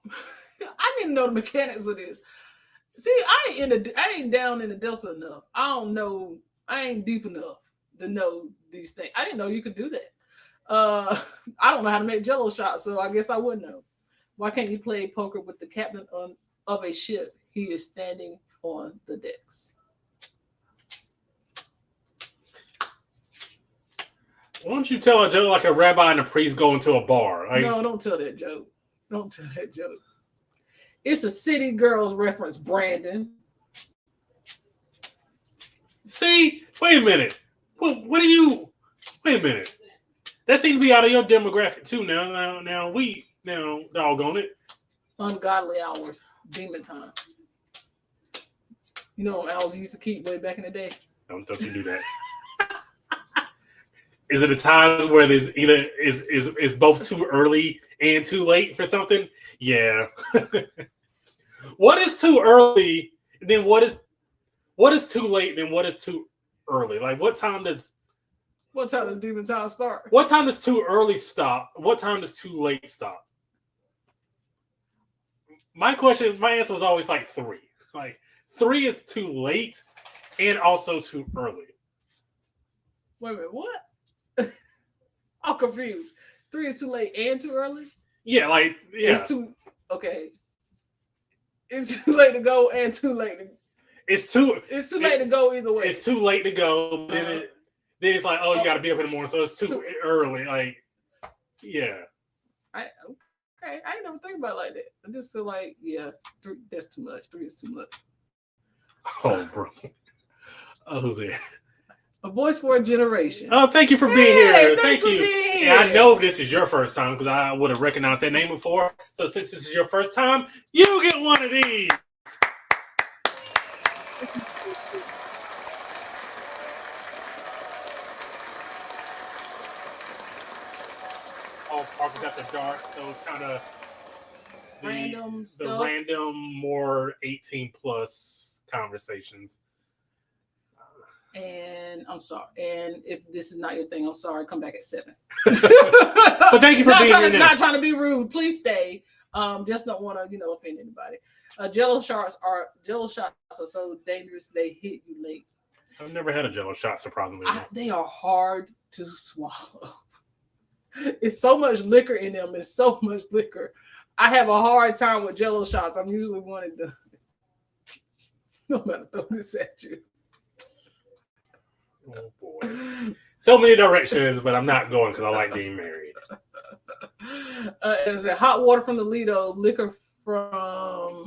I didn't know the mechanics of this. See, I ain't down in the Delta enough. I don't know. I ain't deep enough to know these things. I didn't know you could do that. I don't know how to make Jello shots, so I guess I wouldn't know. Why can't you play poker with the captain of a ship? He is standing on the decks. Why don't you tell a joke like a rabbi and a priest go into a bar? Like, no, don't tell that joke. Don't tell that joke. It's a City Girls reference, Brandon. See, wait a minute. What do you? Wait a minute. That seems to be out of your demographic too. Now, doggone it. Ungodly hours, demon time. You know, owls used to keep way back in the day. Don't you do that. Is it a time where there's either is both too early and too late for something? Yeah. What is too early? Then what is too late? Then what is too early? Like what time does demon time start? What time does too early stop? What time does too late stop? My answer was always like 3. Like 3 is too late and also too early. Wait a minute, what? I'm confused. 3 is too late and too early? Yeah, like It's too okay. It's too late to go and too late to. It's too late to go either way. It's too late to go. Then it's like, oh, you got to be up in the morning, so it's too early. Like, yeah. I didn't never think about it like that. I just feel like, 3, that's too much. 3 is too much. Oh, bro. Oh, who's there? A voice for a generation. Oh, thank you for being here. Thank you. Yeah, I know this is your first time because I would have recognized that name before. So since this is your first time, you get one of these. Oh, Parker got the dark, so it's kind of the random, more 18 plus conversations. And I'm sorry. And if this is not your thing, I'm sorry. Come back at 7. But thank you for being here. Not trying to be rude. Please stay. Just don't want to, offend anybody. Jello shots are so dangerous they hit you late. I've never had a Jello shot, surprisingly. They are hard to swallow. It's so much liquor in them. It's so much liquor. I have a hard time with Jello shots. I'm usually wanting to. No matter throw this at you. Oh boy. So many directions, but I'm not going because I like being married. It was hot water from the Lido, liquor from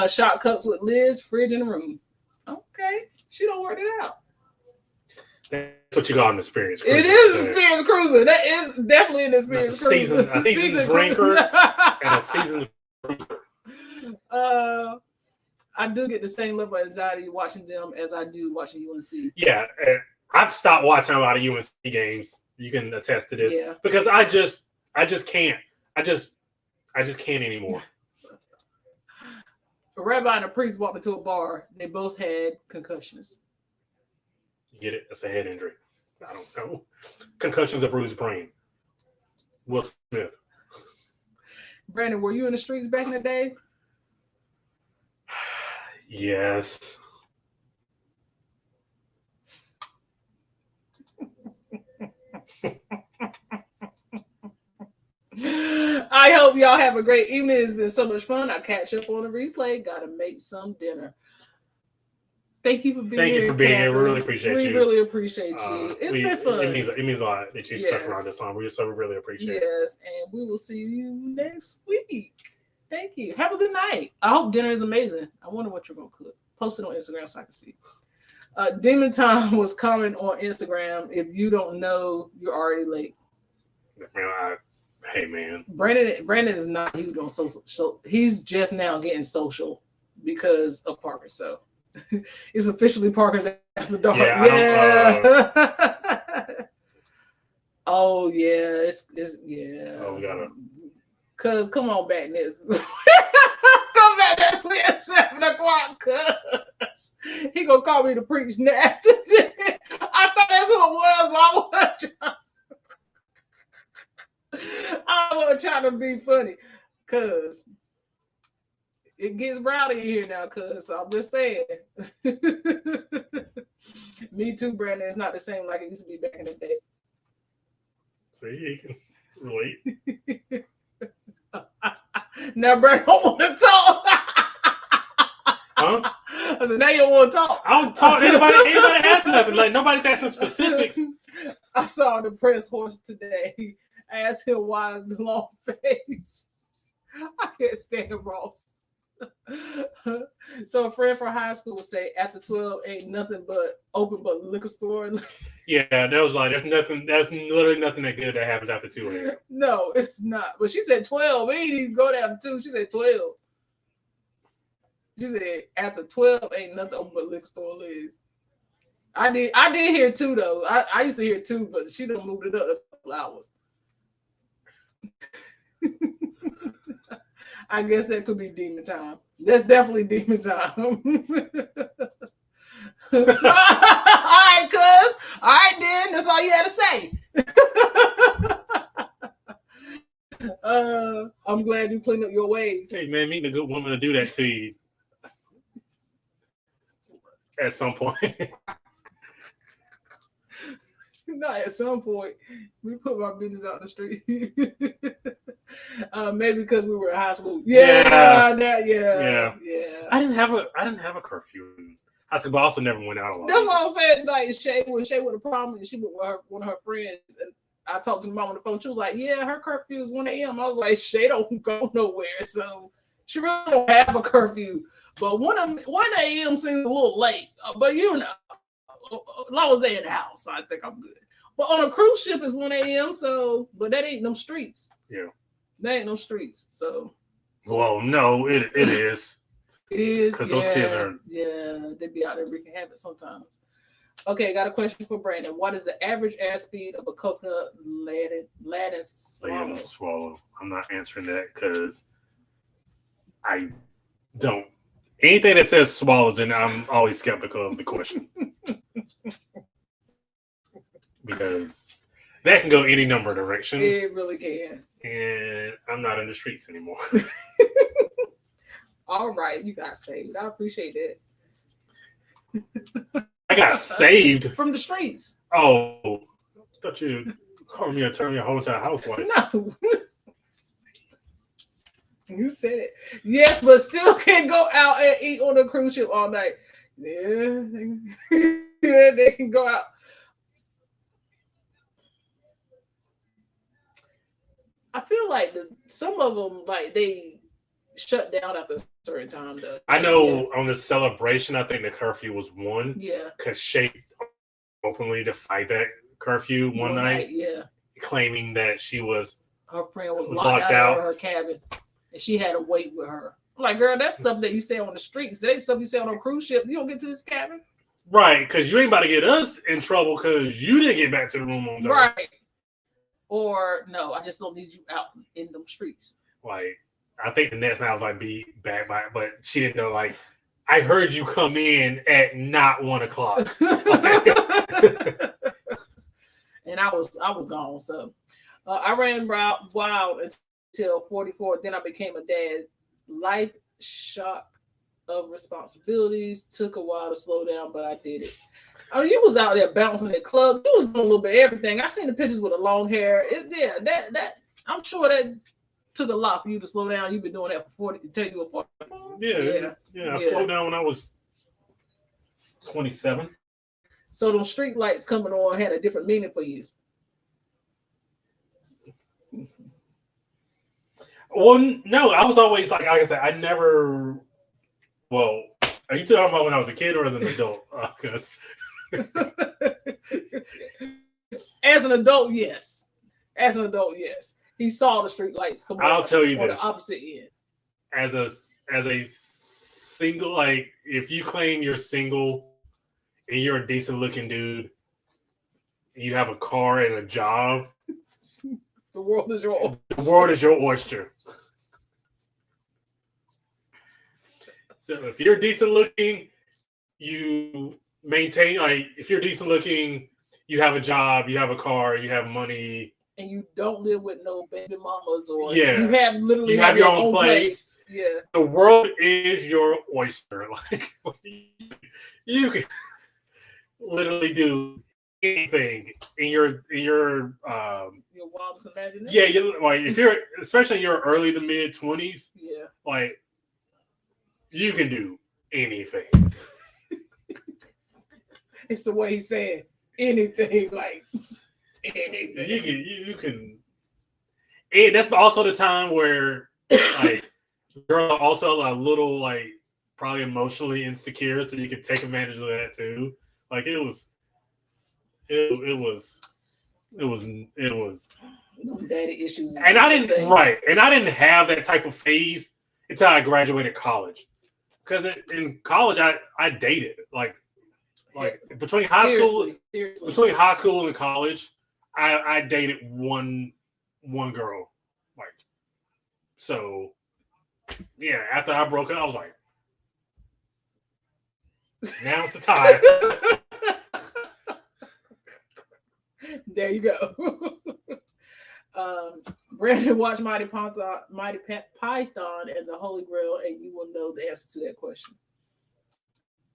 shot cups with lids, fridge in the room. Okay. She don't work it out. That's what you got an experience cruiser. It is an experience cruiser. That is definitely an experience cruiser. A seasoned drinker and a seasoned cruiser. I do get the same level of anxiety watching them as I do watching UNC. Yeah, I've stopped watching a lot of UNC games. You can attest to this because I just can't. I just can't anymore. A rabbi and a priest walked into a bar. They both had concussions. You get it? It's a head injury. I don't know. Concussion's a bruised brain. Will Smith. Brandon, were you in the streets back in the day? Yes. I hope y'all have a great evening. It's been so much fun. I'll catch up on the replay. Gotta make some dinner. Thank you for being here. Thank you for being here. We Catherine. really appreciate you. We really appreciate you. It's been fun. It means a lot that you stuck around this long. We really appreciate it. Yes, and we will see you next week. Thank you. Have a good night. I hope dinner is amazing. I wonder what you're going to cook. Post it on Instagram so I can see. Demon Time was comment on Instagram. If you don't know, you're already late. Man, hey, man. Brandon is not huge on social. So he's just now getting social because of Parker. So it's officially Parker's after dark. Yeah. Oh yeah, it's yeah. Oh, we gotta. Cuz come on back next. Come back next week at 7:00. Cuz he gonna call me to preach next. I thought that's who it was, but I wasn't trying to be funny, cuz it gets rowdy in here now, cuz so I'm just saying. Me too, Brandon. It's not the same like it used to be back in the day. See, you can relate. Now, Brandon don't want to talk. Huh? I said, now you don't want to talk. I don't talk. Anybody ask nothing. Like, nobody's asking specifics. I saw the press horse today. I asked him why the long face. I can't stand Ross. So a friend from high school would say after 12 ain't nothing but open but liquor store. Yeah, that was like there's literally nothing that good that happens after 2 a.m. No, it's not. But she said 12. We ain't even go down to 2. She said 12. She said after 12 ain't nothing open but liquor store lives. I did hear 2 though. I used to hear 2, but she done moved it up a couple hours. I guess that could be demon time. That's definitely demon time. All right, cuz. All right, then. That's all you had to say. I'm glad you cleaned up your ways. Hey, man, meeting a good woman to do that to you at some point. Not at some point. We put my business out in the street. Maybe because we were in high school. Yeah. I didn't have a curfew in high school, but I also never went out a lot. That's what I'm saying. Like Shay with a problem, and she went with one of her friends, and I talked to the mom on the phone. She was like, "Yeah, her curfew is 1 a.m." I was like, "Shay don't go nowhere, so she really don't have a curfew." But 1 a.m. seems a little late. But you know, as long as they in the house, I think I'm good. But on a cruise ship is 1 a.m. So, but that ain't no streets. Yeah, that ain't no streets. So, well, no, it is. It is because those kids are. Yeah, they be out there wreaking havoc sometimes. Okay, got a question for Brandon. What is the average air speed of a coconut laden swallow? I'm not answering that because I don't. Anything that says swallows, and I'm always skeptical of the question. Because that can go any number of directions. It really can. And I'm not in the streets anymore. All right, you got saved. I appreciate that. I got saved from the streets. Oh, I thought you called me and turned me a whole entire housewife. No. You said it. Yes, but still can't go out and eat on a cruise ship all night. Yeah, yeah, they can go out. I feel like some of them, like they shut down after a certain time. Though. I know on the celebration, I think the curfew was 1. Yeah, because Shay openly defied that curfew one night. Yeah, claiming that her friend was locked out of her cabin. And she had to wait with her. I'm like, girl, that's stuff that you say on the streets. That ain't stuff you say on a cruise ship. You don't get to this cabin. Right, because you ain't about to get us in trouble because you didn't get back to the room on time. Right. Or, no, I just don't need you out in them streets. Like, I think the next night I was like be back by, but she didn't know. Like, I heard you come in at not 1 o'clock, and I was gone. So I ran wild until 44. Then I became a dad. Life shock of responsibilities took a while to slow down, but I did it. I mean, you was out there bouncing at clubs. You was doing a little bit of everything. I seen the pictures with the long hair. That I'm sure that took a lot for you to slow down. You've been doing that for 40 until you were 40. Yeah. I slowed down when I was 27. So those street lights coming on had a different meaning for you. Well, no, I was always like I said, I never. Well, are you talking about when I was a kid or as an adult? Because as an adult, yes. As an adult, yes. He saw the street lights come on. I'll tell you on this: the opposite end. as a single, like if you claim you're single and you're a decent looking dude, you have a car and a job. The world is your oyster. So if you're decent looking, you maintain, like if you're decent looking, you have a job, you have a car, you have money, and you don't live with no baby mamas, or yeah, you have literally you have your own place. Yeah, the world is your oyster. Like you can literally do anything in your wildest imagination. yeah, you like if you're especially in your early to mid 20s, yeah, like you can do anything. It's the way he said anything, like anything. You can, and that's also the time where like girls are also a little like probably emotionally insecure, so you can take advantage of that too. Like it was daddy issues, and I didn't have that type of phase until I graduated college. Because in college, I dated like between high school and college, I dated one girl, like so. Yeah, after I broke up, I was like, now's the time. There you go. Brandon, watch Mighty Python and the Holy Grail, and you will know the answer to that question.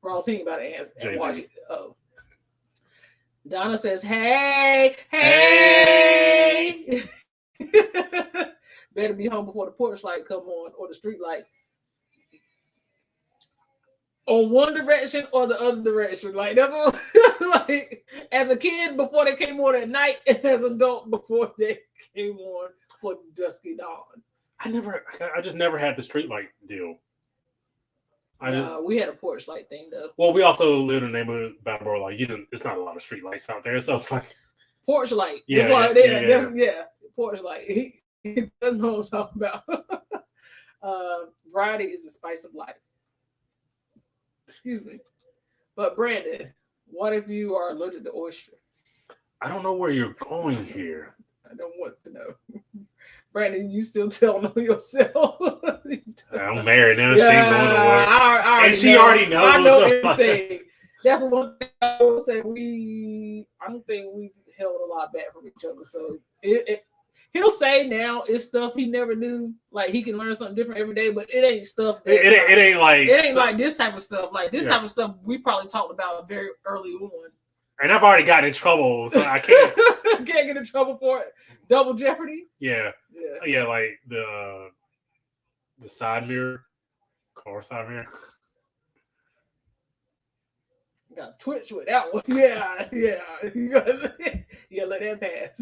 Ross, he ain't about to answer. Watch it. Oh. Donna says, hey. Better be home before the porch light come on or the street lights. On one direction or the other direction. Like that's all, like as a kid before they came on at night, and as an adult before they came on for dusky dawn. I just never had the street light deal. We had a porch light thing though. Well, we also lived in a neighborhood Brattleboro, like it's not a lot of street lights out there, so it's like porch light. Yeah, porch light. He doesn't know what I'm talking about. Variety is the spice of life. Excuse me. But Brandon, what if you are allergic to oyster? I don't know where you're going here. I don't want to know. Brandon, you still telling on yourself. I'm married now. Yeah, she ain't going to work. And she already knows. I know everything. That's one thing I would say. I don't think we held a lot back from each other. So he'll say now it's stuff he never knew. Like he can learn something different every day, but it ain't stuff. It ain't like this type of stuff. Like this type of stuff we probably talked about very early on. And I've already gotten in trouble, so I can't. Can't get in trouble for it. Double jeopardy. Yeah. Like the side mirror, car side mirror. Got Twitch with that one. Yeah. You gotta let that pass.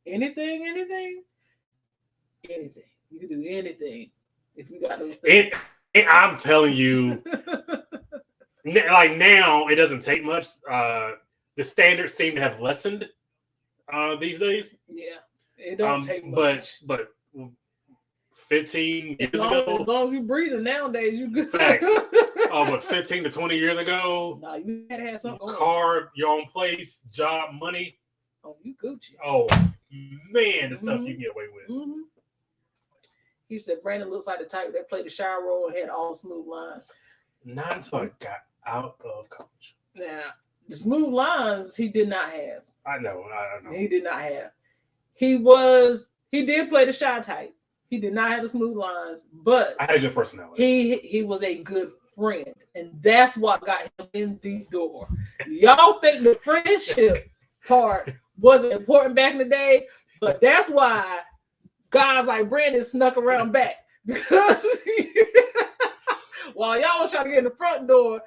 Anything. You can do anything if you got those things. And I'm telling you, like now, it doesn't take much. The standards seem to have lessened these days. Yeah, it don't take much. But 15 years ago, as long as you breathing nowadays, you good. Facts. But 15 to 20 years ago, nah, you had to have something going. Car, your own place, job, money. Oh, you Gucci. Oh man, the stuff you can get away with. Mm-hmm. He said Brandon looks like the type that played the shy role and had all smooth lines. Not until I got out of college. Now, the smooth lines he did not have. I know. He did not have. He did play the shy type. He did not have the smooth lines, but I had a good personality. He was a good friend, and that's what got him in the door. Y'all think the friendship part wasn't important back in the day, but that's why guys like Brandon snuck around back, because while y'all was trying to get in the front door,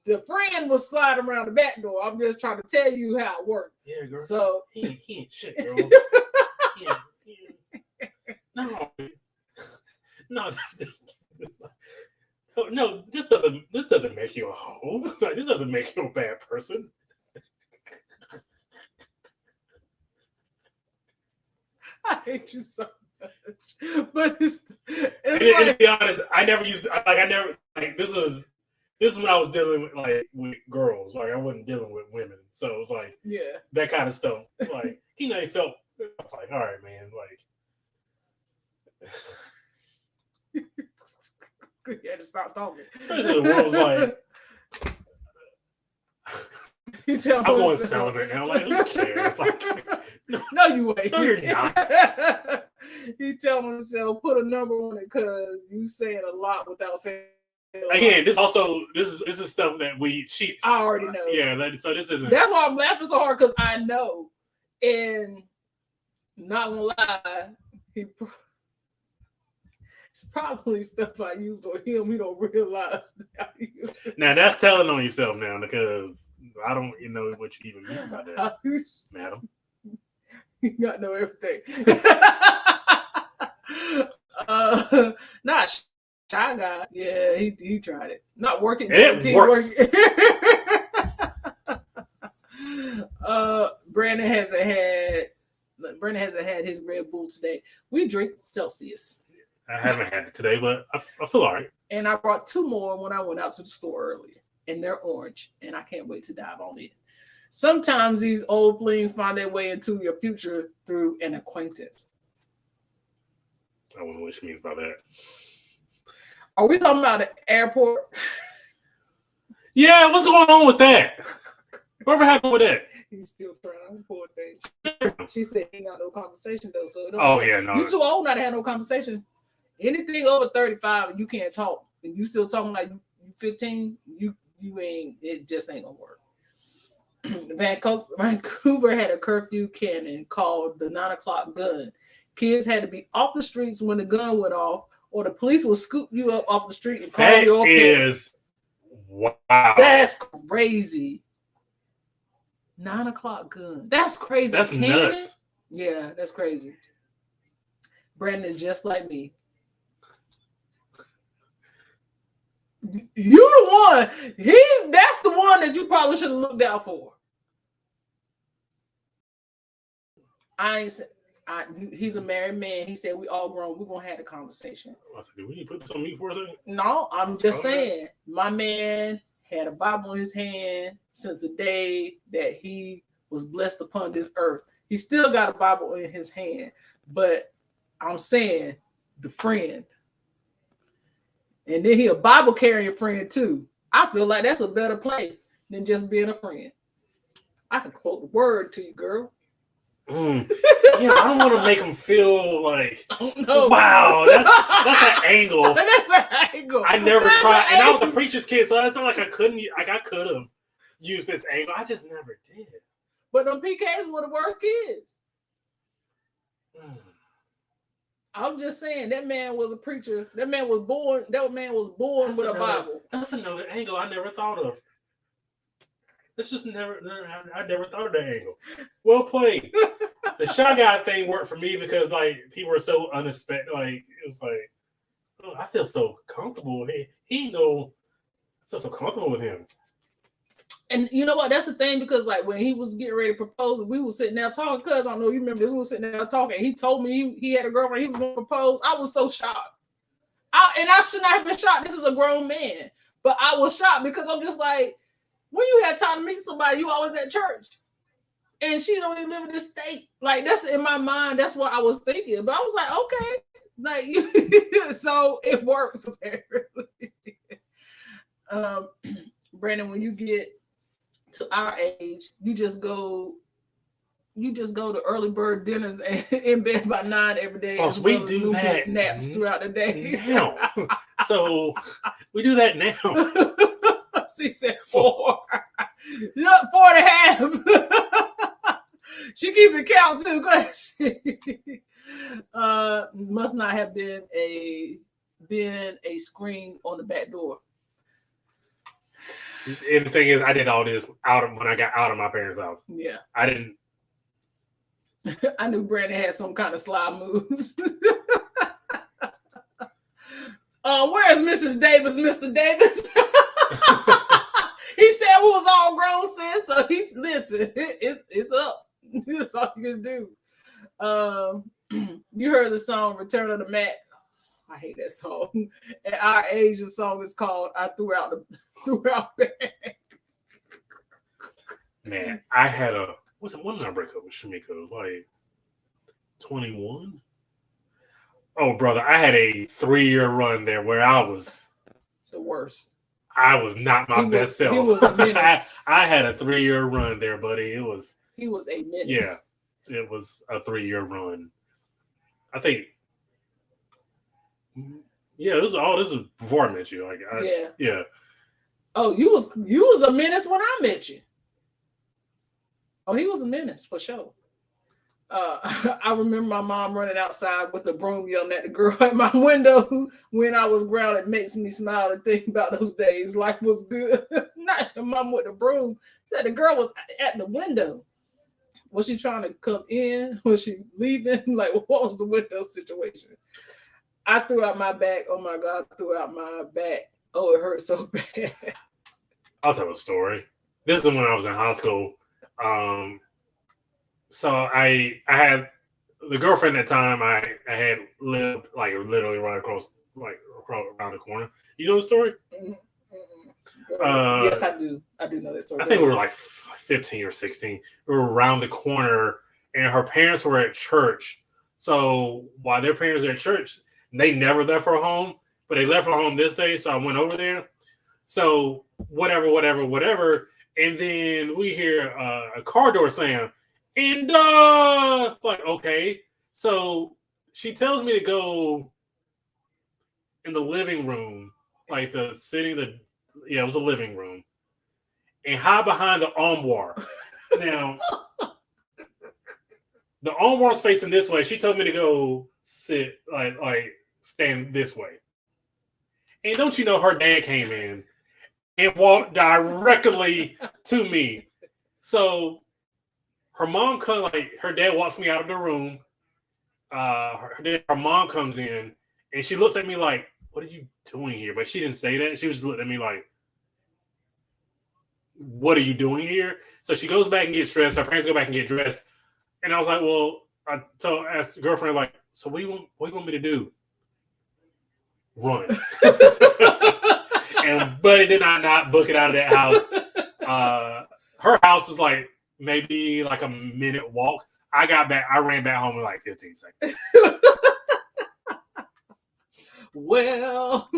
the friend was sliding around the back door. I'm just trying to tell you how it worked. Yeah, girl. So he ain't shit, girl. No. This doesn't make you a hoe. Like, this doesn't make you a bad person. I hate you so much. But it's and like, to be honest, this is when I was dealing with girls. Like, I wasn't dealing with women. So it was like, yeah, that kind of stuff. Like, he felt, I was like, all right, man, like, you had to stop talking. especially the world was like, I'm going celibate now. Like, who cares? Like, no, you ain't. No, you're not. He telling himself, put a number on it, because you saying a lot without saying a lot. Again, this is stuff that I already know. Yeah, so this isn't. That's why I'm laughing so hard, because I know. And not gonna lie, it's probably stuff I used on him. He don't realize that I used it. Now that's telling on yourself now, because I don't know what you even mean by that, madam. You got to know everything. Not shy guy. Yeah, he tried it. Not working. It works. Brandon hasn't had his Red Bull today. We drink Celsius. I haven't had it today, but I feel all right. And I brought 2 more when I went out to the store earlier, and they're orange, and I can't wait to dive on it. Sometimes these old flings find their way into your future through an acquaintance. I don't know what she means by that. Are we talking about the airport? Yeah, what's going on with that? Whatever happened with that? He's still trying, poor thing. She said he ain't got no conversation though. So no. You too old not to have no conversation. Anything over 35, you can't talk, and you still talking like you 15. You ain't. It just ain't gonna work. Vancouver had a curfew cannon called the 9 o'clock gun. Kids had to be off the streets when the gun went off, or the police will scoop you up off the street and call you up. That is wow. That's crazy. 9 o'clock gun. That's crazy. That's nuts. Yeah, that's crazy. Brandon's just like me. You the one. That's the one that you probably should have looked out for. He's a married man. He said we all grown. We're gonna have a conversation. I said, do we need to put this on me for a second? No, I'm just saying. My man had a Bible in his hand since the day that he was blessed upon this earth. He still got a Bible in his hand, but I'm saying the friend. And then he a Bible carrying friend too. I feel like that's a better play than just being a friend. I can quote the word to you, girl. Yeah, I don't want to make him feel like, no. Wow, that's an angle. That's an angle. I never tried, and I was a preacher's kid, so it's not like I could have used this angle. I just never did. But them PKs were the worst kids. I'm just saying that man was a preacher. That man was born with a Bible. That's another angle I never thought of. It's just I never thought of that angle. Well played. The shy guy thing worked for me because like people were so unexpected. Like it was like, oh, I feel so comfortable. I feel so comfortable with him. And you know what? That's the thing, because like when he was getting ready to propose, we were sitting there talking. Cause I don't know you remember this. We were sitting there talking. He told me he had a girlfriend. He was going to propose. I was so shocked. I should not have been shocked. This is a grown man, but I was shocked because I'm just like, when you had time to meet somebody, you always at church, and she don't even live in this state. Like that's in my mind. That's what I was thinking. But I was like, okay, Like, so it works apparently. Brandon, when you get to our age, you just go to early bird dinners and in bed by 9 every day. Oh, so we do that naps throughout the day. now. So we do that now. She said 4. Look, 4.5. She keeping count too. Go ahead. Must not have been a screen on the back door. And the thing is, I did all this when I got out of my parents' house. Yeah. I didn't. I knew Brandon had some kind of sly moves. Where's Mrs. Davis, Mr. Davis? He said we was all grown, sis. So listen, it's up. That's all you can do. You heard the song "Return of the Mac." I hate that song. At our age, the song is called "I Threw Out Bag." Man, I had when did I break up with Shamika? It was like 21. Oh, brother, I had a 3-year run there where I was the worst. I was not my best self. He was a menace. I had a 3-year run there, buddy. He was a menace. Yeah, it was a 3-year run. I think. Yeah, this is before I met you. Yeah. Oh, you was a menace when I met you. Oh, he was a menace for sure. I remember my mom running outside with the broom yelling at the girl at my window when I was grounded. It makes me smile and think about those days. Life was good. Not the mom with the broom. Said the girl was at the window. Was she trying to come in? Was she leaving? Like, what was the window situation? I threw out my back. Oh my God, I threw out my back. Oh, it hurt so bad. I'll tell a story. This is when I was in high school. So I had the girlfriend at the time I had lived like literally right across around the corner. You know the story? Yes, I do. I do know that story. I think we were like 15 or 16. We were around the corner, and her parents were at church. So while their parents were at church, they never left her home, but they left her home this day. So I went over there. So whatever. And then we hear a car door slam. And like, okay. So she tells me to go in the living room, like it was a living room, and hide behind the armoire. Now, the armoire's facing this way. She told me to go sit, like stand this way. And don't you know, her dad came in and walked directly to me. So her mom her dad walks me out of the room. Her mom comes in and she looks at me like, "What are you doing here?" But she didn't say that. She was just looking at me like, "What are you doing here?" So she goes back and gets dressed. Her parents go back and get dressed. And I was like, well, I asked the girlfriend, like, so what do you want me to do? Run. And Buddy did not book it out of that house. Her house is like maybe like a minute walk. I ran back home in like 15 seconds. Well,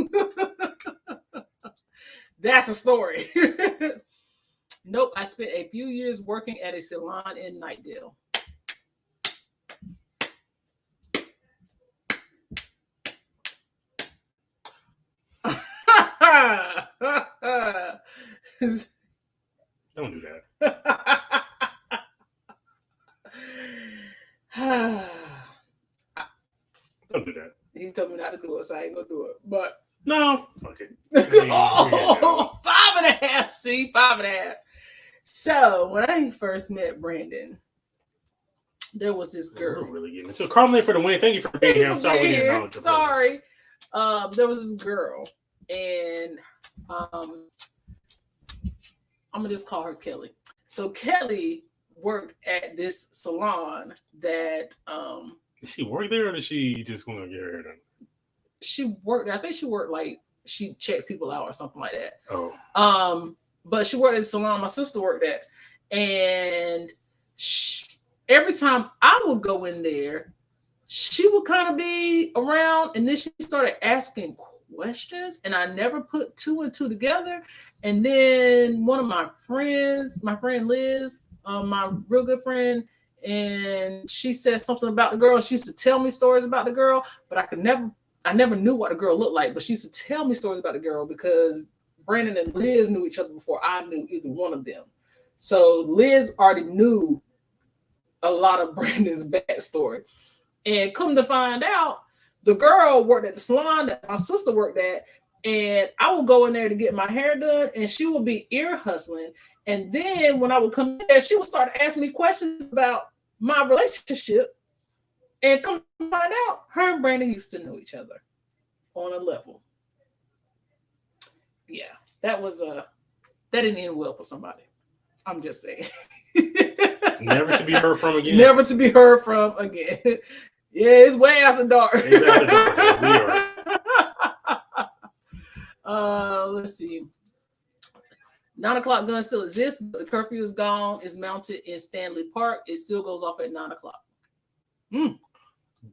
that's a story. Nope, I spent a few years working at a salon in Nightdale. Don't do that. Don't do that. He told me not to do it, so I ain't gonna do it. But no, fuck it. 5.5. See, 5.5. So when I first met Brandon, there was this girl. We're really getting into it. Carmelin for the win. Thank you for being here. I'm sorry we didn't acknowledge your Sorry. There was this girl, and I'm gonna just call her Kelly. So Kelly worked at this salon that Did she work there, or did she just want to get her hair done? She worked. I think she worked she checked people out or something like that. Oh. But she worked at the salon my sister worked at, and every time I would go in there, she would kind of be around, and then she started asking questions, and I never put two and two together. And then one of my friend Liz, my real good friend, and she said something about the girl. She used to tell me stories about the girl, but I never knew what the girl looked like. But she used to tell me stories about the girl because Brandon and Liz knew each other before I knew either one of them. So Liz already knew a lot of Brandon's backstory. And come to find out, the girl worked at the salon that my sister worked at, and I would go in there to get my hair done, and she would be ear hustling. And then when I would come in there, she would start asking me questions about my relationship. And come to find out, her and Brandon used to know each other on a level. Yeah, that didn't end well for somebody. I'm just saying. Never to be heard from again. Never to be heard from again. Yeah, it's way after dark. It's after dark. Let's see. 9 o'clock gun still exists, but the curfew is gone. It's mounted in Stanley Park. It still goes off at 9 o'clock.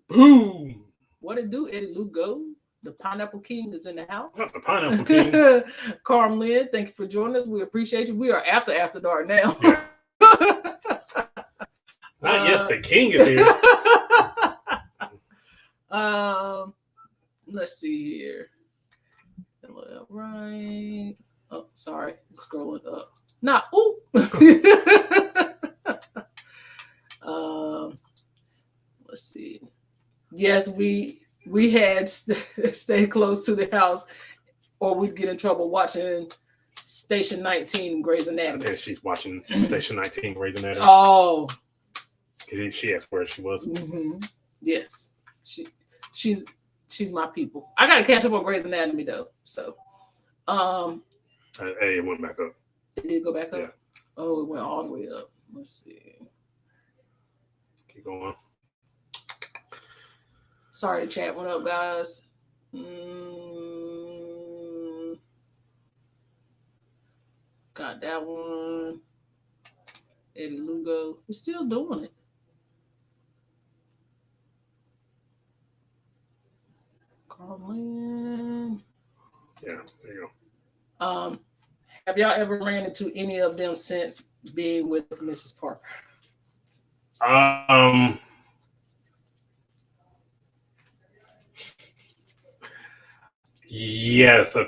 Boom. What it do, Eddie Lugo? The Pineapple King is in the house. Not the Pineapple King. Carm Lynn, thank you for joining us. We appreciate you. We are after dark now. Yeah. Not yes, the king is here. Let's see here. Right. Oh, sorry. It's scrolling up. Not let's see. Yes, we had stay close to the house, or we'd get in trouble watching Station 19 Grey's Anatomy. I think she's watching Station 19 Grey's Anatomy. Oh. She asked where she was. Mm-hmm. Yes. She's my people. I gotta catch up on Grey's Anatomy though. So Hey, it went back up. It did go back up? Yeah. Oh, it went all the way up. Let's see. Keep going. Sorry, the chat went up, guys. Got that one. Eddie Lugo. He's still doing it. Carlin. Yeah, there you go. Have y'all ever ran into any of them since being with Mrs. Parker? Yes, I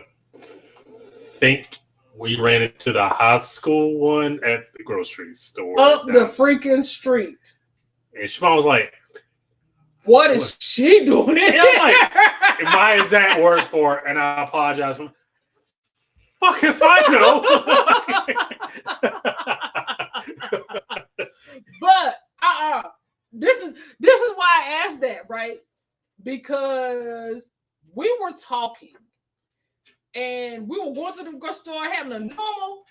think we ran into the high school one at the grocery store. Up the freaking street. And Siobhan was like, what is she doing in here? Like, my exact words for it, and I apologize for fuck if I know. But this is why I asked that, right? Because we were talking and we were going to the grocery store having a normal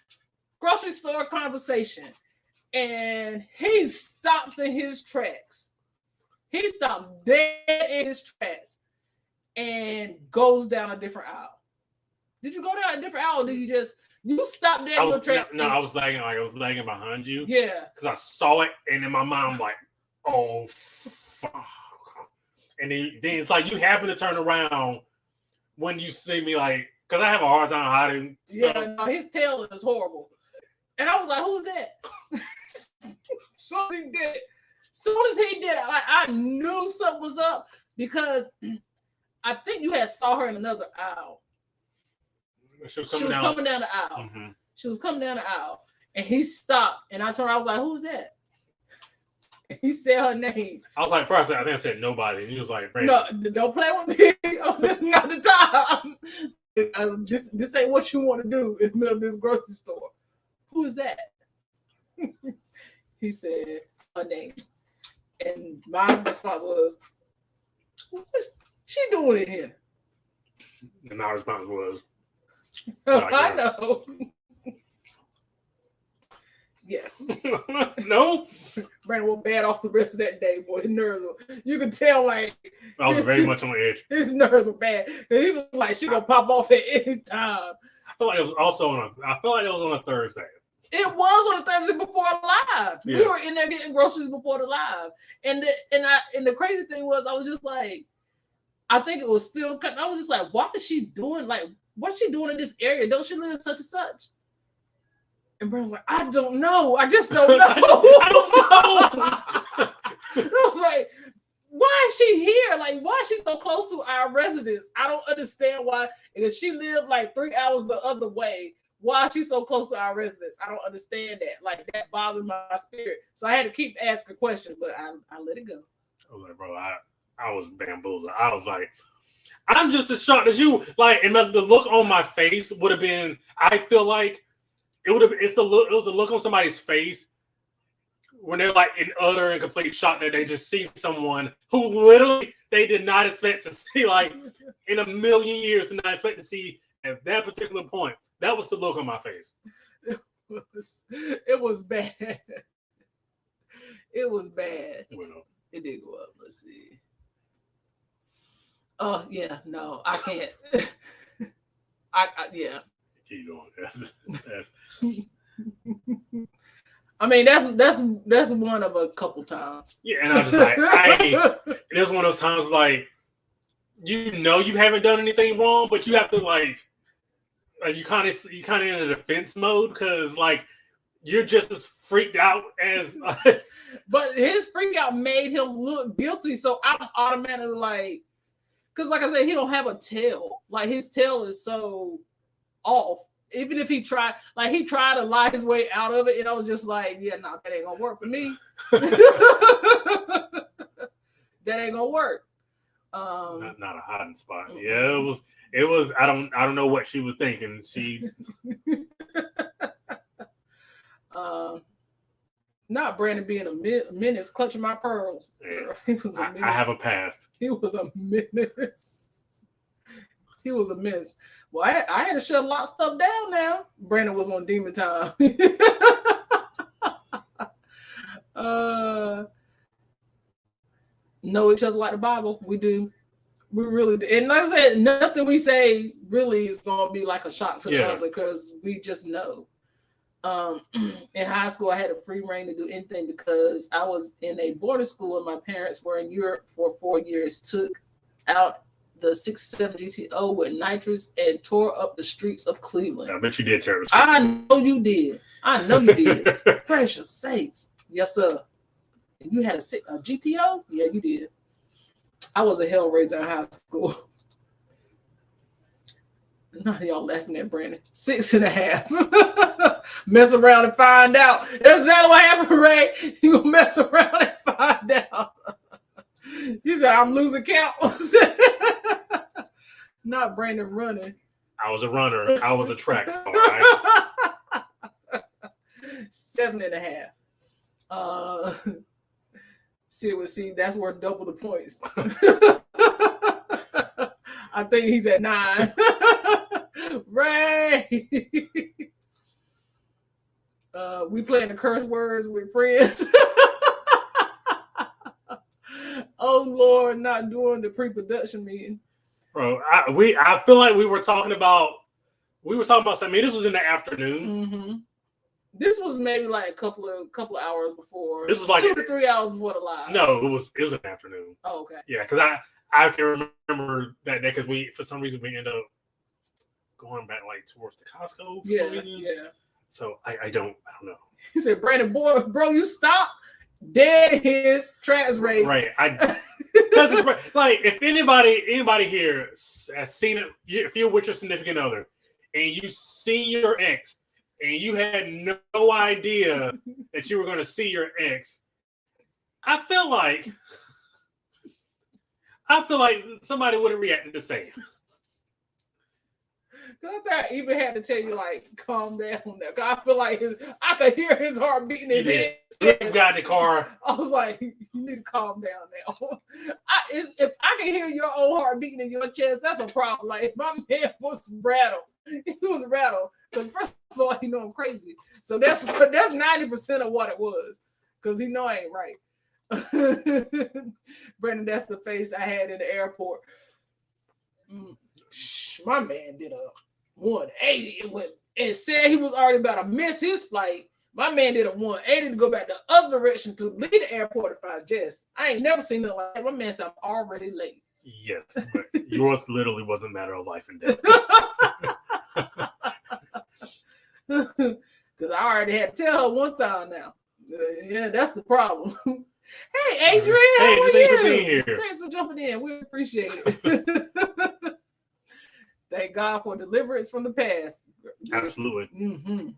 grocery store conversation, and he stops in his tracks. He stops dead in his tracks and goes down a different aisle. Did you go down a different aisle, or did you stop dead in your tracks? No, I was lagging behind you. Yeah. Because I saw it, and in my mind, I'm like, oh, fuck. And then it's like you happen to turn around when you see me, like, because I have a hard time hiding stuff. Yeah, no, his tail is horrible. And I was like, who's that? Soon as he did it, I knew something was up, because I think you had saw her in another aisle. She was coming down the aisle. Mm-hmm. She was coming down the aisle, and he stopped, and I turned around, I was like, who's that? And he said her name. I was like, first, I think I said nobody. And he was like, Brandon. No, don't play with me. Oh, this is not the time. This ain't what you want to do in the middle of this grocery store. Who is that? He said her name. And my response was, what's she doing in here? And my response was, I know. Yes. No. Brandon was bad off the rest of that day, boy. His nerves were, you could tell, like, I was very much on the edge. His nerves were bad. And he was like, she gonna pop off at any time. I feel like it was on a Thursday. It was on the Thursday before live. Yeah. We were in there getting groceries before the live, and the crazy thing was, I was just like, I think it was still. I was just like, what is she doing? Like, what's she doing in this area? Don't she live such and such? And Brandon was like, I don't know. I just don't know. I don't know. I was like, why is she here? Like, why is she so close to our residence? I don't understand why. And if she lived like 3 hours the other way, why is she so close to our residence? I don't understand that. Like, that bothered my spirit. So I had to keep asking questions, but I let it go. I was like, bro, I was bamboozled. I was like, I'm just as shocked as you. Like, and the look on my face would have been, I feel like it would have, it was the look on somebody's face when they're like in utter and complete shock that they just see someone who literally they did not expect to see, like in a million years, did not expect to see at that particular point. That was the look on my face. It was bad. It was bad. It did go up. Let's see. Oh yeah, no, I can't. Yeah. Keep going. That's I mean, that's one of a couple times. Yeah, and I was just like, it was one of those times like, you know, you haven't done anything wrong, but you have to like you kind of in a defense mode because like you're just as freaked out as. But his freak out made him look guilty, so I'm automatically like, because like I said, he don't have a tail. Like his tail is so off. Even if he tried to lie his way out of it, and I was just like, yeah, no, that ain't gonna work for me. That ain't gonna work. Not a hiding spot. Yeah, it was. I don't know what she was thinking. She. Not Brandon being a menace, clutching my pearls. Yeah. He was a menace. I have a past. He was a menace. He was a menace. Well, I had to shut a lot of stuff down now. Brandon was on demon time. Know each other like the Bible. We do. We really do. And like I said, nothing we say really is going to be like a shock to the other because we just know. In high school, I had a free reign to do anything because I was in a boarding school and my parents were in Europe for 4 years, took out the 67 GTO with nitrous and tore up the streets of Cleveland. I bet you did tear the streets. I know you did. Precious sakes. Yes, sir. And you had a GTO? Yeah, you did. I was a hellraiser in high school. None of y'all laughing at Brandon. 6.5. Mess around and find out. That's exactly what happened, Ray. You gonna mess around and find out. You said I'm losing count. Not Brandon running. I was a runner. I was a track star. Right? 7.5. See, that's worth double the points. I think he's at 9. Ray. We playing the curse words with friends. Oh Lord, not doing the pre-production meeting. Bro, I feel like we were talking about something. I mean, this was in the afternoon. Mm-hmm. This was maybe like a couple of hours before. This was like 2 to 3 hours before the live. No, it was an afternoon. Oh, okay. Yeah, because I can remember that day because for some reason we ended up going back like towards the Costco for some reason. Yeah. So I don't know. He said, Brandon, bro, you stop. Dead his trans rate. Right. Because it's like if anybody here has seen it, if you're with your significant other and you see your ex and you had no idea that you were going to see your ex, I feel like somebody would have reacted the same. I even had to tell you, like, calm down. I feel like I could hear his heart beating his head. You got in the car. I was like, you need to calm down now. If I can hear your own heart beating in your chest, that's a problem. Like, if my man was rattled, he was rattled. Because first of all, he know I'm crazy. So that's 90% of what it was. Because he know I ain't right. Brandon, that's the face I had in the airport. My man did a 180 and went and said he was already about to miss his flight. My man did a 180 to go back the other direction to leave the airport at 5 just. I ain't never seen nothing like that. My man said, I'm already late. Yes, but yours literally was a matter of life and death. Because I already had to tell her one time now. Yeah, that's the problem. Hey, Adrian, how are thanks you? for being here. Thanks for jumping in. We appreciate it. Thank God for deliverance from the past. Absolutely. Mm-hmm.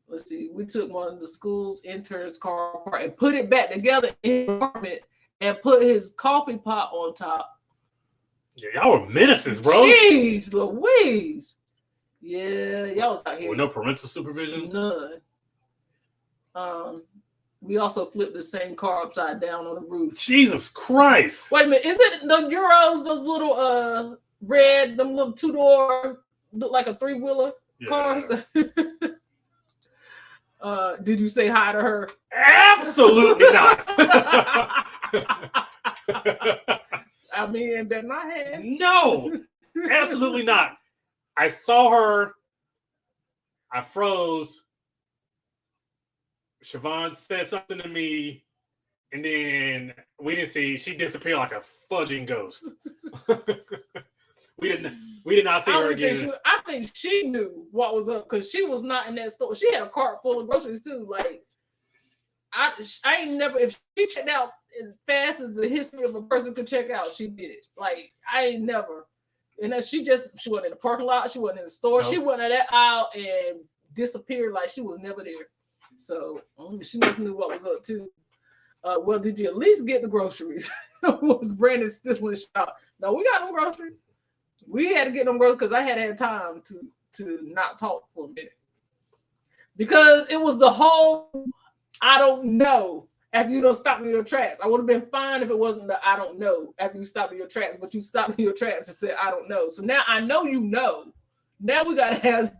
Let's see. We took one of the school's interns' car apart and put it back together in the apartment and put his coffee pot on top. Yeah, y'all were menaces, bro. Jeez Louise. Yeah, y'all was out here. With no parental supervision? None. We also flipped the same car upside down on the roof. Jesus Christ. Wait a minute. Is it the Euros, those little red, them little 2-door, look like a 3-wheeler cars? Did you say hi to her? Absolutely not. I mean, better not have. No, absolutely not. I saw her. I froze. Siobhan said something to me, and then we didn't see. She disappeared like a fudging ghost. We did not see her again. I think she knew what was up because she was not in that store. She had a cart full of groceries too. Like I ain't never, if she checked out as fast as the history of a person could check out, she did it. Like I ain't never. And then she wasn't in the parking lot. She wasn't in the store. Nope. She went in that aisle and disappeared like she was never there. So she must knew what was up too. Well, did you at least get the groceries? Was Brandon still in the shop? No, we got them groceries. We had to get them groceries because I had time to not talk for a minute. Because it was the whole I don't know after you don't stop in your tracks. I would have been fine if it wasn't the I don't know after you stopped in your tracks, but you stopped in your tracks and said I don't know. So now I know you know. Now we gotta have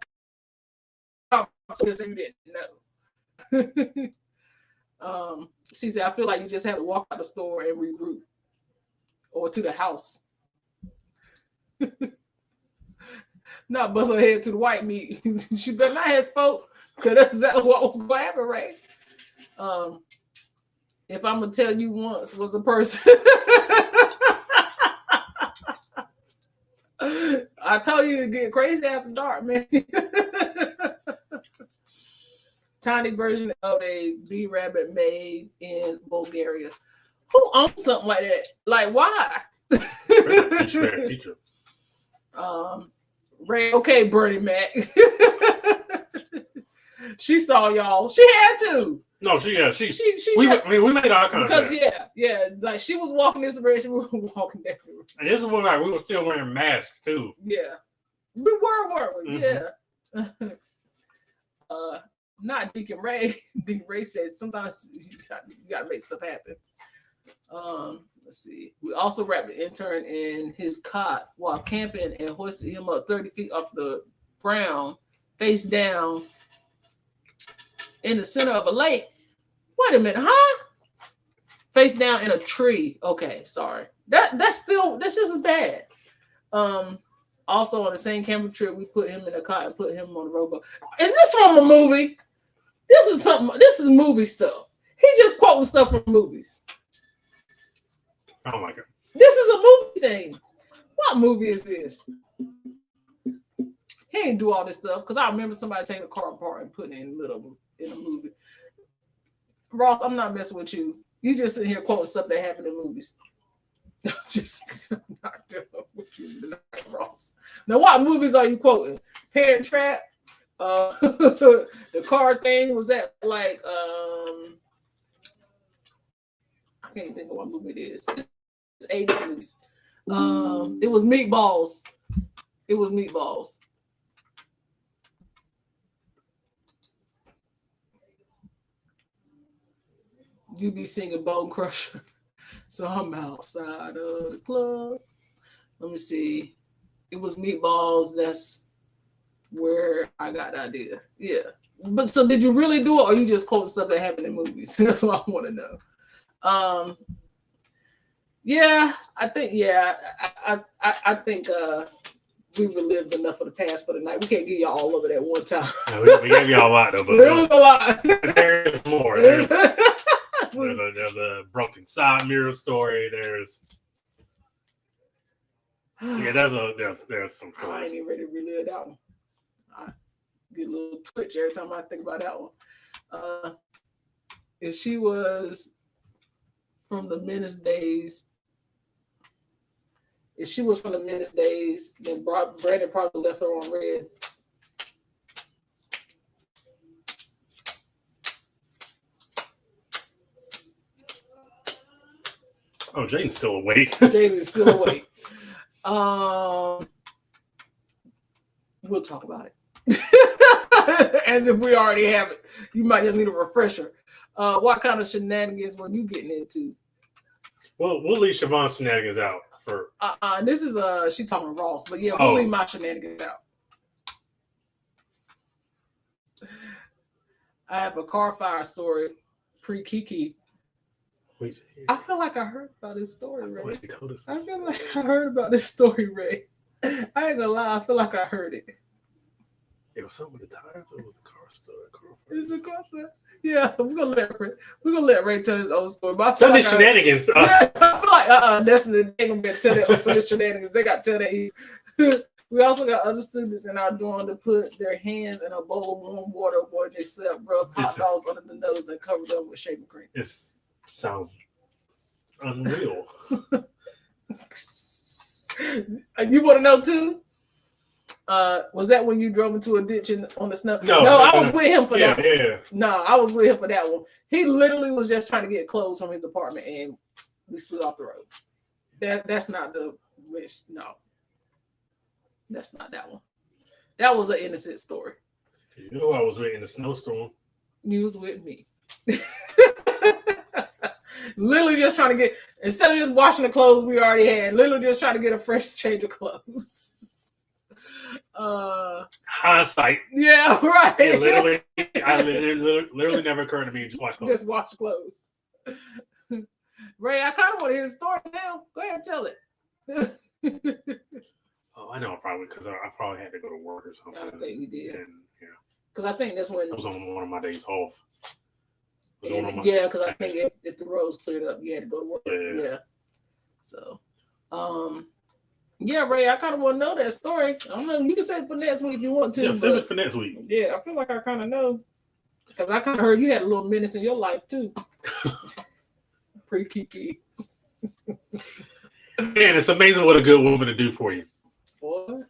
conversations you didn't know. She said, I feel like you just had to walk out the store and regroup. Or to the house. Not bust her head to the white meat. She better not have spoke, because that's exactly what was going to happen, right? If I'm going to tell you once was a person. I told you to get crazy after dark, man. Tiny version of a bee rabbit made in Bulgaria. Who owns something like that? Like, why? Feature. Ray, okay, Bernie Mac. She saw y'all. She had to. No, we made eye contact. Because yeah, like she was walking this direction, we were walking that direction. And this is when we were still wearing masks too. Yeah, we were, weren't we? Mm-hmm. Yeah. Not Deacon Ray. Deacon Ray said sometimes you gotta make stuff happen. Let's see. We also wrapped the intern in his cot while camping and hoisted him up 30 feet off the ground, face down in the center of a lake. Wait a minute, huh? Face down in a tree. Okay, sorry. That's just as bad. Also on the same camera trip, we put him in a cot and put him on the rowboat. Is this from a movie? This is movie stuff. He just quoting stuff from movies. Oh my God. This is a movie thing. What movie is this? He ain't do all this stuff because I remember somebody taking a car apart and putting it in the middle in a movie. Ross, I'm not messing with you. You just sitting here quoting stuff that happened in movies. I'm not dealing with you tonight, Ross. Now, what movies are you quoting? Parent Trap? The car thing, was that like I can't think of what movie it is. It's 80s. It was Meatballs. It was Meatballs. You be singing Bone Crusher. So I'm outside of the club. Let me see. It was Meatballs. That's where I got the idea. Yeah. But so did you really do it, or you just quote stuff that happened in movies? That's what I want to know. Yeah, I think, I think we relived enough of the past for the night. We can't give y'all all of it at one time. No, we gave y'all a lot though, but There was a lot. there's more. There's a broken side mirror story. There's there's some I stories. ain't even ready to relive that one. I get a little twitch every time I think about that one. If she was from the Menace days, then Brandon probably left her on red. Oh, Jaden's still awake. Jaden's still awake. We'll talk about it. As if we already have it. You might just need a refresher. What kind of shenanigans were you getting into? Well, we'll leave Siobhan's shenanigans out for. This is she talking to Ross, but yeah, we'll leave my shenanigans out. I have a car fire story pre-Kiki. I feel like I heard about this story, Ray. I feel like I heard about this story, Ray. I ain't gonna lie, I feel like I heard it. It was something with the tires, or was the car story? It's a car fire. Yeah, we're gonna let Ray tell his own story. But Sunday shenanigans. I feel like that's they ain't gonna be able to tell their Sunday shenanigans. They got to tell that. We also got other students in our dorm to put their hands in a bowl of warm water before they slept, rub hot dogs under the nose, and cover them with shaving cream. This sounds unreal. You want to know too? Was that when you drove into a ditch on the snow? No, I was with him for that one. Yeah. No, I was with him for that one. He literally was just trying to get clothes from his apartment, and we slid off the road. That's not the wish. No, that's not that one. That was an innocent story. You know, I was with in a snowstorm. You was with me. Literally just trying to get, instead of just washing the clothes we already had, literally just trying to get a fresh change of clothes. Hindsight. Yeah, right. Yeah, literally never occurred to me to just wash clothes. Just wash clothes. Ray, I kind of want to hear the story now. Go ahead and tell it. Oh, I know, probably because I probably had to go to work or something. I think you did. And, yeah. Because I think that's when I was on one of my days off. Yeah, because I think if the roads cleared up, you had to go to work. Yeah. So, yeah, Ray, I kind of want to know that story. I don't know. You can say it for next week if you want to. Yeah, save it for next week. Yeah, I feel like I kind of know. Because I kind of heard you had a little menace in your life, too. Pre-Kiki. Man, it's amazing what a good woman to do for you. Boy.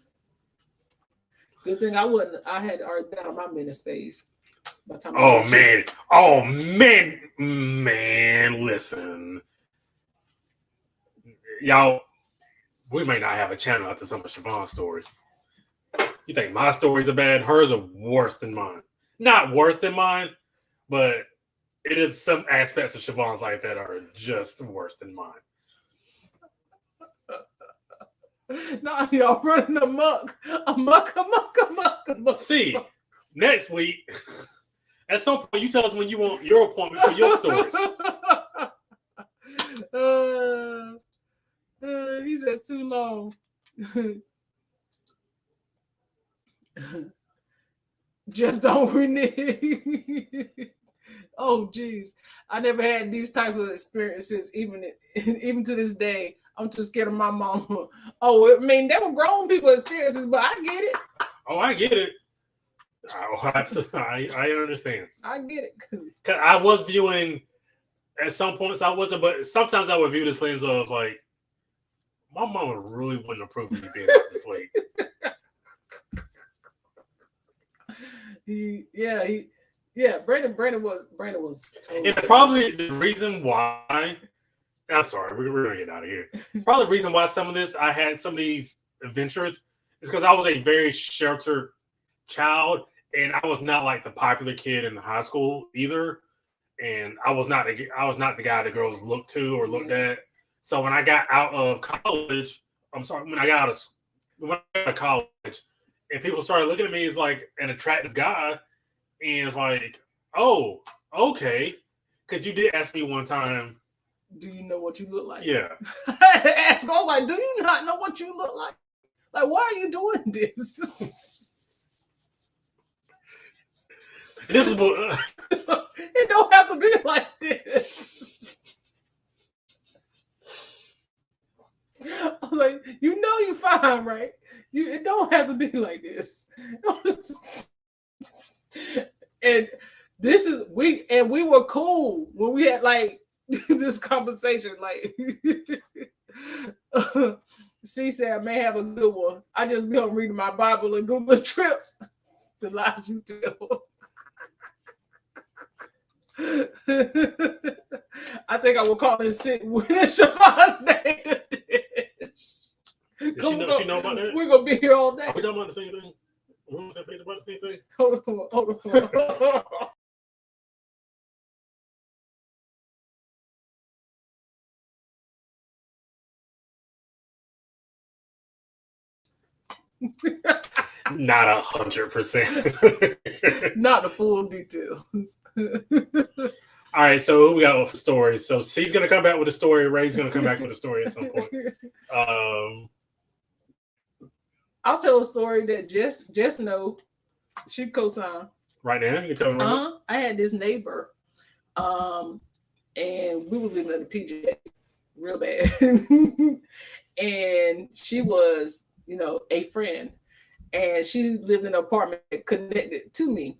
Good thing I had already been on my menace phase. Oh man, listen. Y'all, we may not have a channel after some of Siobhan's stories. You think my stories are bad? Hers are worse than mine. Not worse than mine, but it is some aspects of Siobhan's life that are just worse than mine. No, y'all running amok. See, next week, at some point, you tell us when you want your appointment for your stories. He says too long. Just don't renege. Oh, geez. I never had these type of experiences, even to this day. I'm too scared of my mama. Oh, I mean, they were grown people experiences, but I get it. Oh, I get it. Oh, absolutely. I understand. I get it. Cause I was viewing at some points I wasn't, but sometimes I would view this lens of like, my mama really wouldn't approve of me being out this late. Brandon was totally and probably the reason why, I'm sorry, we're gonna get out of here. Probably the reason why some of these adventures is because I was a very sheltered child, and I was not like the popular kid in high school either. And I was not the guy the girls looked to or looked at. So when I got out of college, when I got out of college, and people started looking at me as like an attractive guy, and it's like, oh, okay, because you did ask me one time, do you know what you look like? Yeah. I was like, do you not know what you look like? Like, why are you doing this? This is what It don't have to be like this. I was like, you know you fine, right? It don't have to be like this. And this is we were cool when we had like this conversation. Like she said, I may have a good one. I just be on reading my Bible and Google trips to lies you tell. I think I will call this Siobhan's name to dish. she know about that? We're gonna be here all day. Are we talking about the same thing? We was talking about the same thing? Hold on. Not 100%. Not the full details. All right, so who we got for stories? So C's gonna come back with a story. Ray's gonna come back with a story at some point. I'll tell a story that just know she co-signed. Right now, you can tell me. Right I had this neighbor, and we were living in the PJs, real bad, and she was, a friend, and she lived in an apartment connected to me.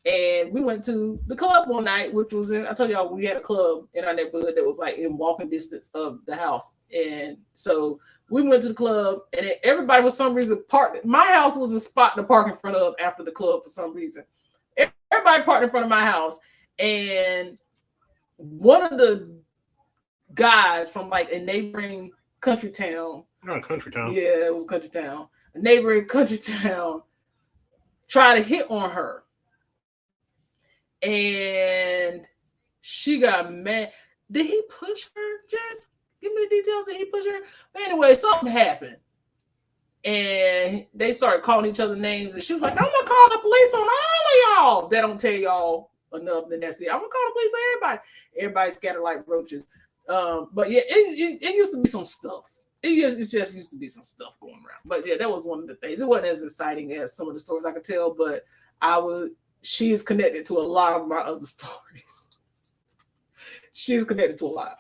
And we went to the club one night, which was I told y'all we had a club in our neighborhood that was like in walking distance of the house. And so we went to the club and everybody for some reason parked. My house was a spot to park in front of after the club for some reason. Everybody parked in front of my house. And one of the guys from like a neighboring country town. Not a country town. Yeah, it was a country town. A neighboring country town tried to hit on her. And she got mad. Did he push her, Jess? Give me the details. Did he push her? But anyway, something happened. And they started calling each other names. And she was like, I'm going to call the police on all of y'all. They don't tell y'all enough. Then that's it. I'm going to call the police on everybody. Everybody scattered like roaches. But yeah, it used to be some stuff. It just used to be some stuff going around. But yeah, that was one of the things. It wasn't as exciting as some of the stories I could tell. But she is connected to a lot of my other stories. She's connected to a lot.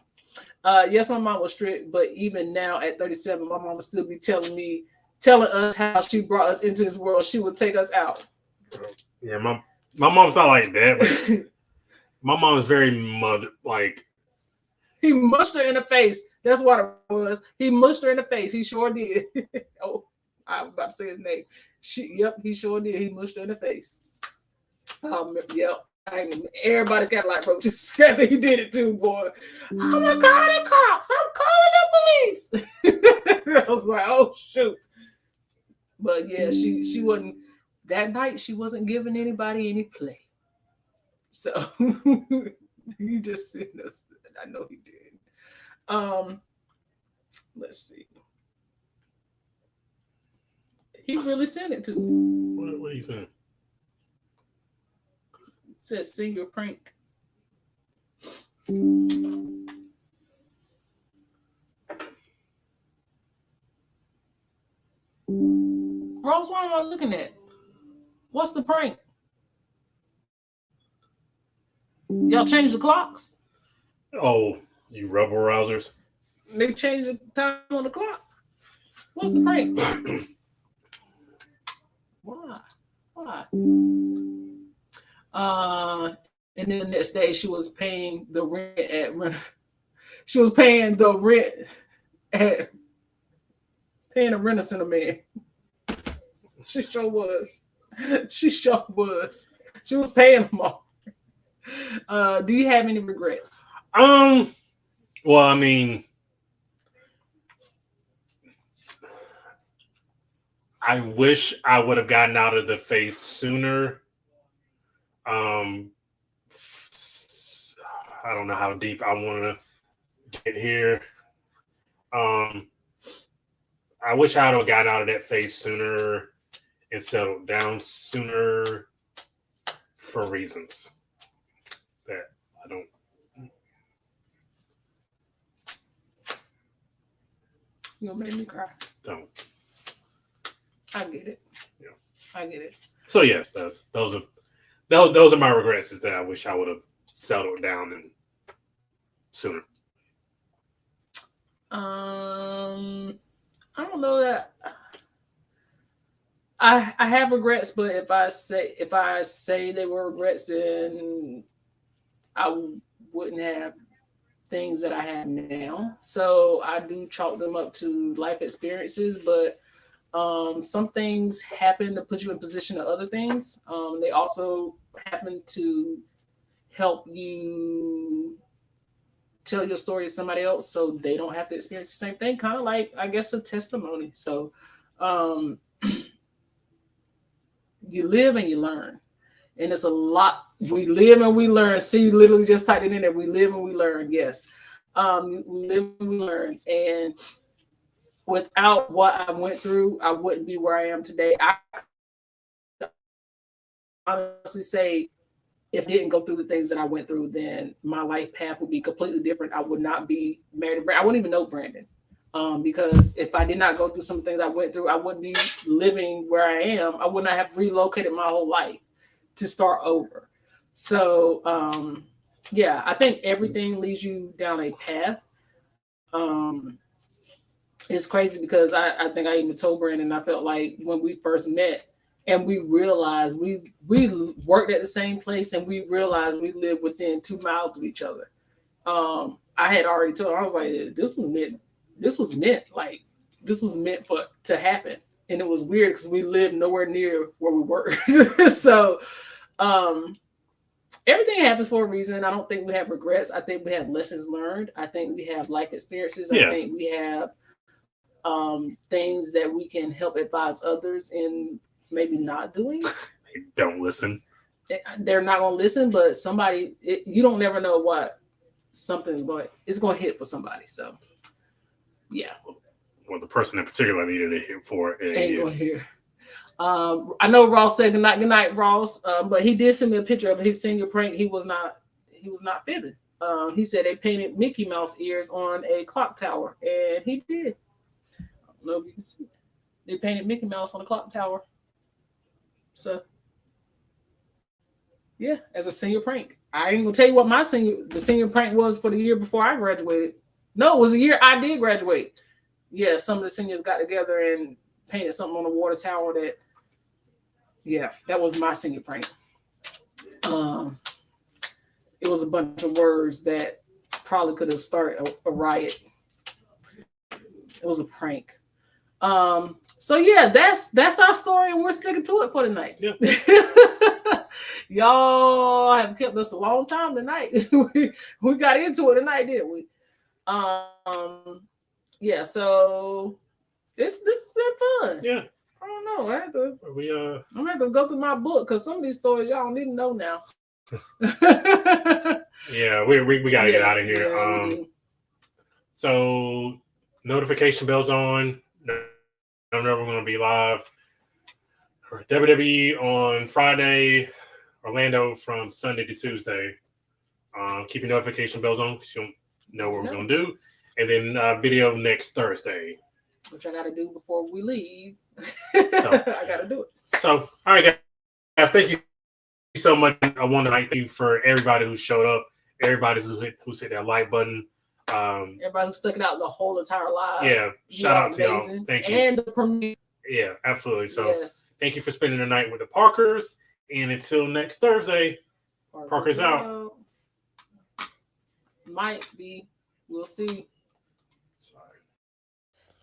Yes, my mom was strict, but even now at 37, my mom would still be telling us how she brought us into this world. She would take us out. Yeah, my mom's not like that. But my mom's very like. He mushed her in the face. That's what it was. He mushed her in the face. He sure did. Oh, I was about to say his name. He sure did. He mushed her in the face. Yep. Everybody's got like roaches. He did it too, boy. I'm gonna call the cops. I'm calling the police. I was like, oh shoot. But yeah, she wasn't that night. She wasn't giving anybody any play. So you just seen us. I know he did. Let's see. He really sent it to me. What are you saying? It says, see your prank. Rose, what am I looking at? What's the prank? Y'all changed the clocks? Oh, you rebel rousers. They changed the time on the clock. What's the prank? Why? And then the next day she was paying the rent She was paying the rent at paying a rent center man. She sure was. She was paying them all. Do you have any regrets? Well, I mean, I wish I would have gotten out of the face sooner. I don't know how deep I want to get here. I wish I would have gotten out of that phase sooner and settled down sooner for reasons that I don't. You'll make me cry. Don't. I get it. Yeah. I get it. So yes, those are my regrets. Is that I wish I would have settled down and sooner. I don't know that I have regrets, but if I say they were regrets, then I wouldn't have things that I have now. So I do chalk them up to life experiences, but some things happen to put you in position to other things. They also happen to help you tell your story to somebody else so they don't have to experience the same thing. Kind of like, I guess, a testimony. So you live and you learn. And it's a lot. We live and we learn. See, you literally just typed it in there. We live and we learn. Yes. We live and we learn. And without what I went through, I wouldn't be where I am today. I honestly say, if I didn't go through the things that I went through, then my life path would be completely different. I would not be married to Brandon. I wouldn't even know Brandon. Because if I did not go through some things I went through, I wouldn't be living where I am. I would not have relocated my whole life to start over. So, yeah, I think everything leads you down a path. It's crazy because I think I even told Brandon, I felt like when we first met and we realized we worked at the same place and we realized we lived within 2 miles of each other. I had already told him, I was like, this was meant to happen. And it was weird because we lived nowhere near where we were. So everything happens for a reason. I don't think we have regrets. I think we have lessons learned. I think we have life experiences. Yeah. I think we have things that we can help advise others in maybe not doing. They don't listen. They're not going to listen, but you don't never know what it's going to hit for somebody. So, yeah. Well, the person in particular needed it here for it. Ain't going to hear. I know Ross said good night, Ross. But he did send me a picture of his senior prank. He was not fibbing. He said they painted Mickey Mouse ears on a clock tower, and he did. I don't know if you can see it. They painted Mickey Mouse on a clock tower. So, yeah, as a senior prank. I ain't gonna tell you what the senior prank was for the year before I graduated. No, it was the year I did graduate. Yeah, some of the seniors got together and painted something on the water tower that was my senior prank. It was a bunch of words that probably could have started a riot. It was a prank. So yeah, that's our story, and we're sticking to it for tonight. Yeah. Y'all have kept us a long time tonight. we got into it tonight, didn't we? Yeah, so this has been fun. Yeah. I don't know. I'm gonna have to go through my book because some of these stories y'all don't need to know now. Yeah, we gotta get out of here. Yeah, so notification bells on. I don't know if we're gonna be live. WWE on Friday, Orlando from Sunday to Tuesday. Keep your notification bells on because you'll know what we're gonna do. And then video next Thursday. Which I gotta do before we leave. So, I gotta do it. So, all right, guys, thank you so much. I want to thank you for everybody who showed up, everybody who hit that like button. Everybody who stuck it out the whole entire live. Yeah, shout out to y'all. Thank you. And the premiere. Yeah, absolutely. So, yes. Thank you for spending the night with the Parkers. And until next Thursday, Parker's out. Might be. We'll see. Sorry.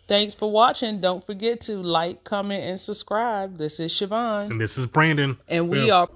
Thanks for watching. Don't forget to like, comment, and subscribe. This is Siobhan. And this is Brandon. And we are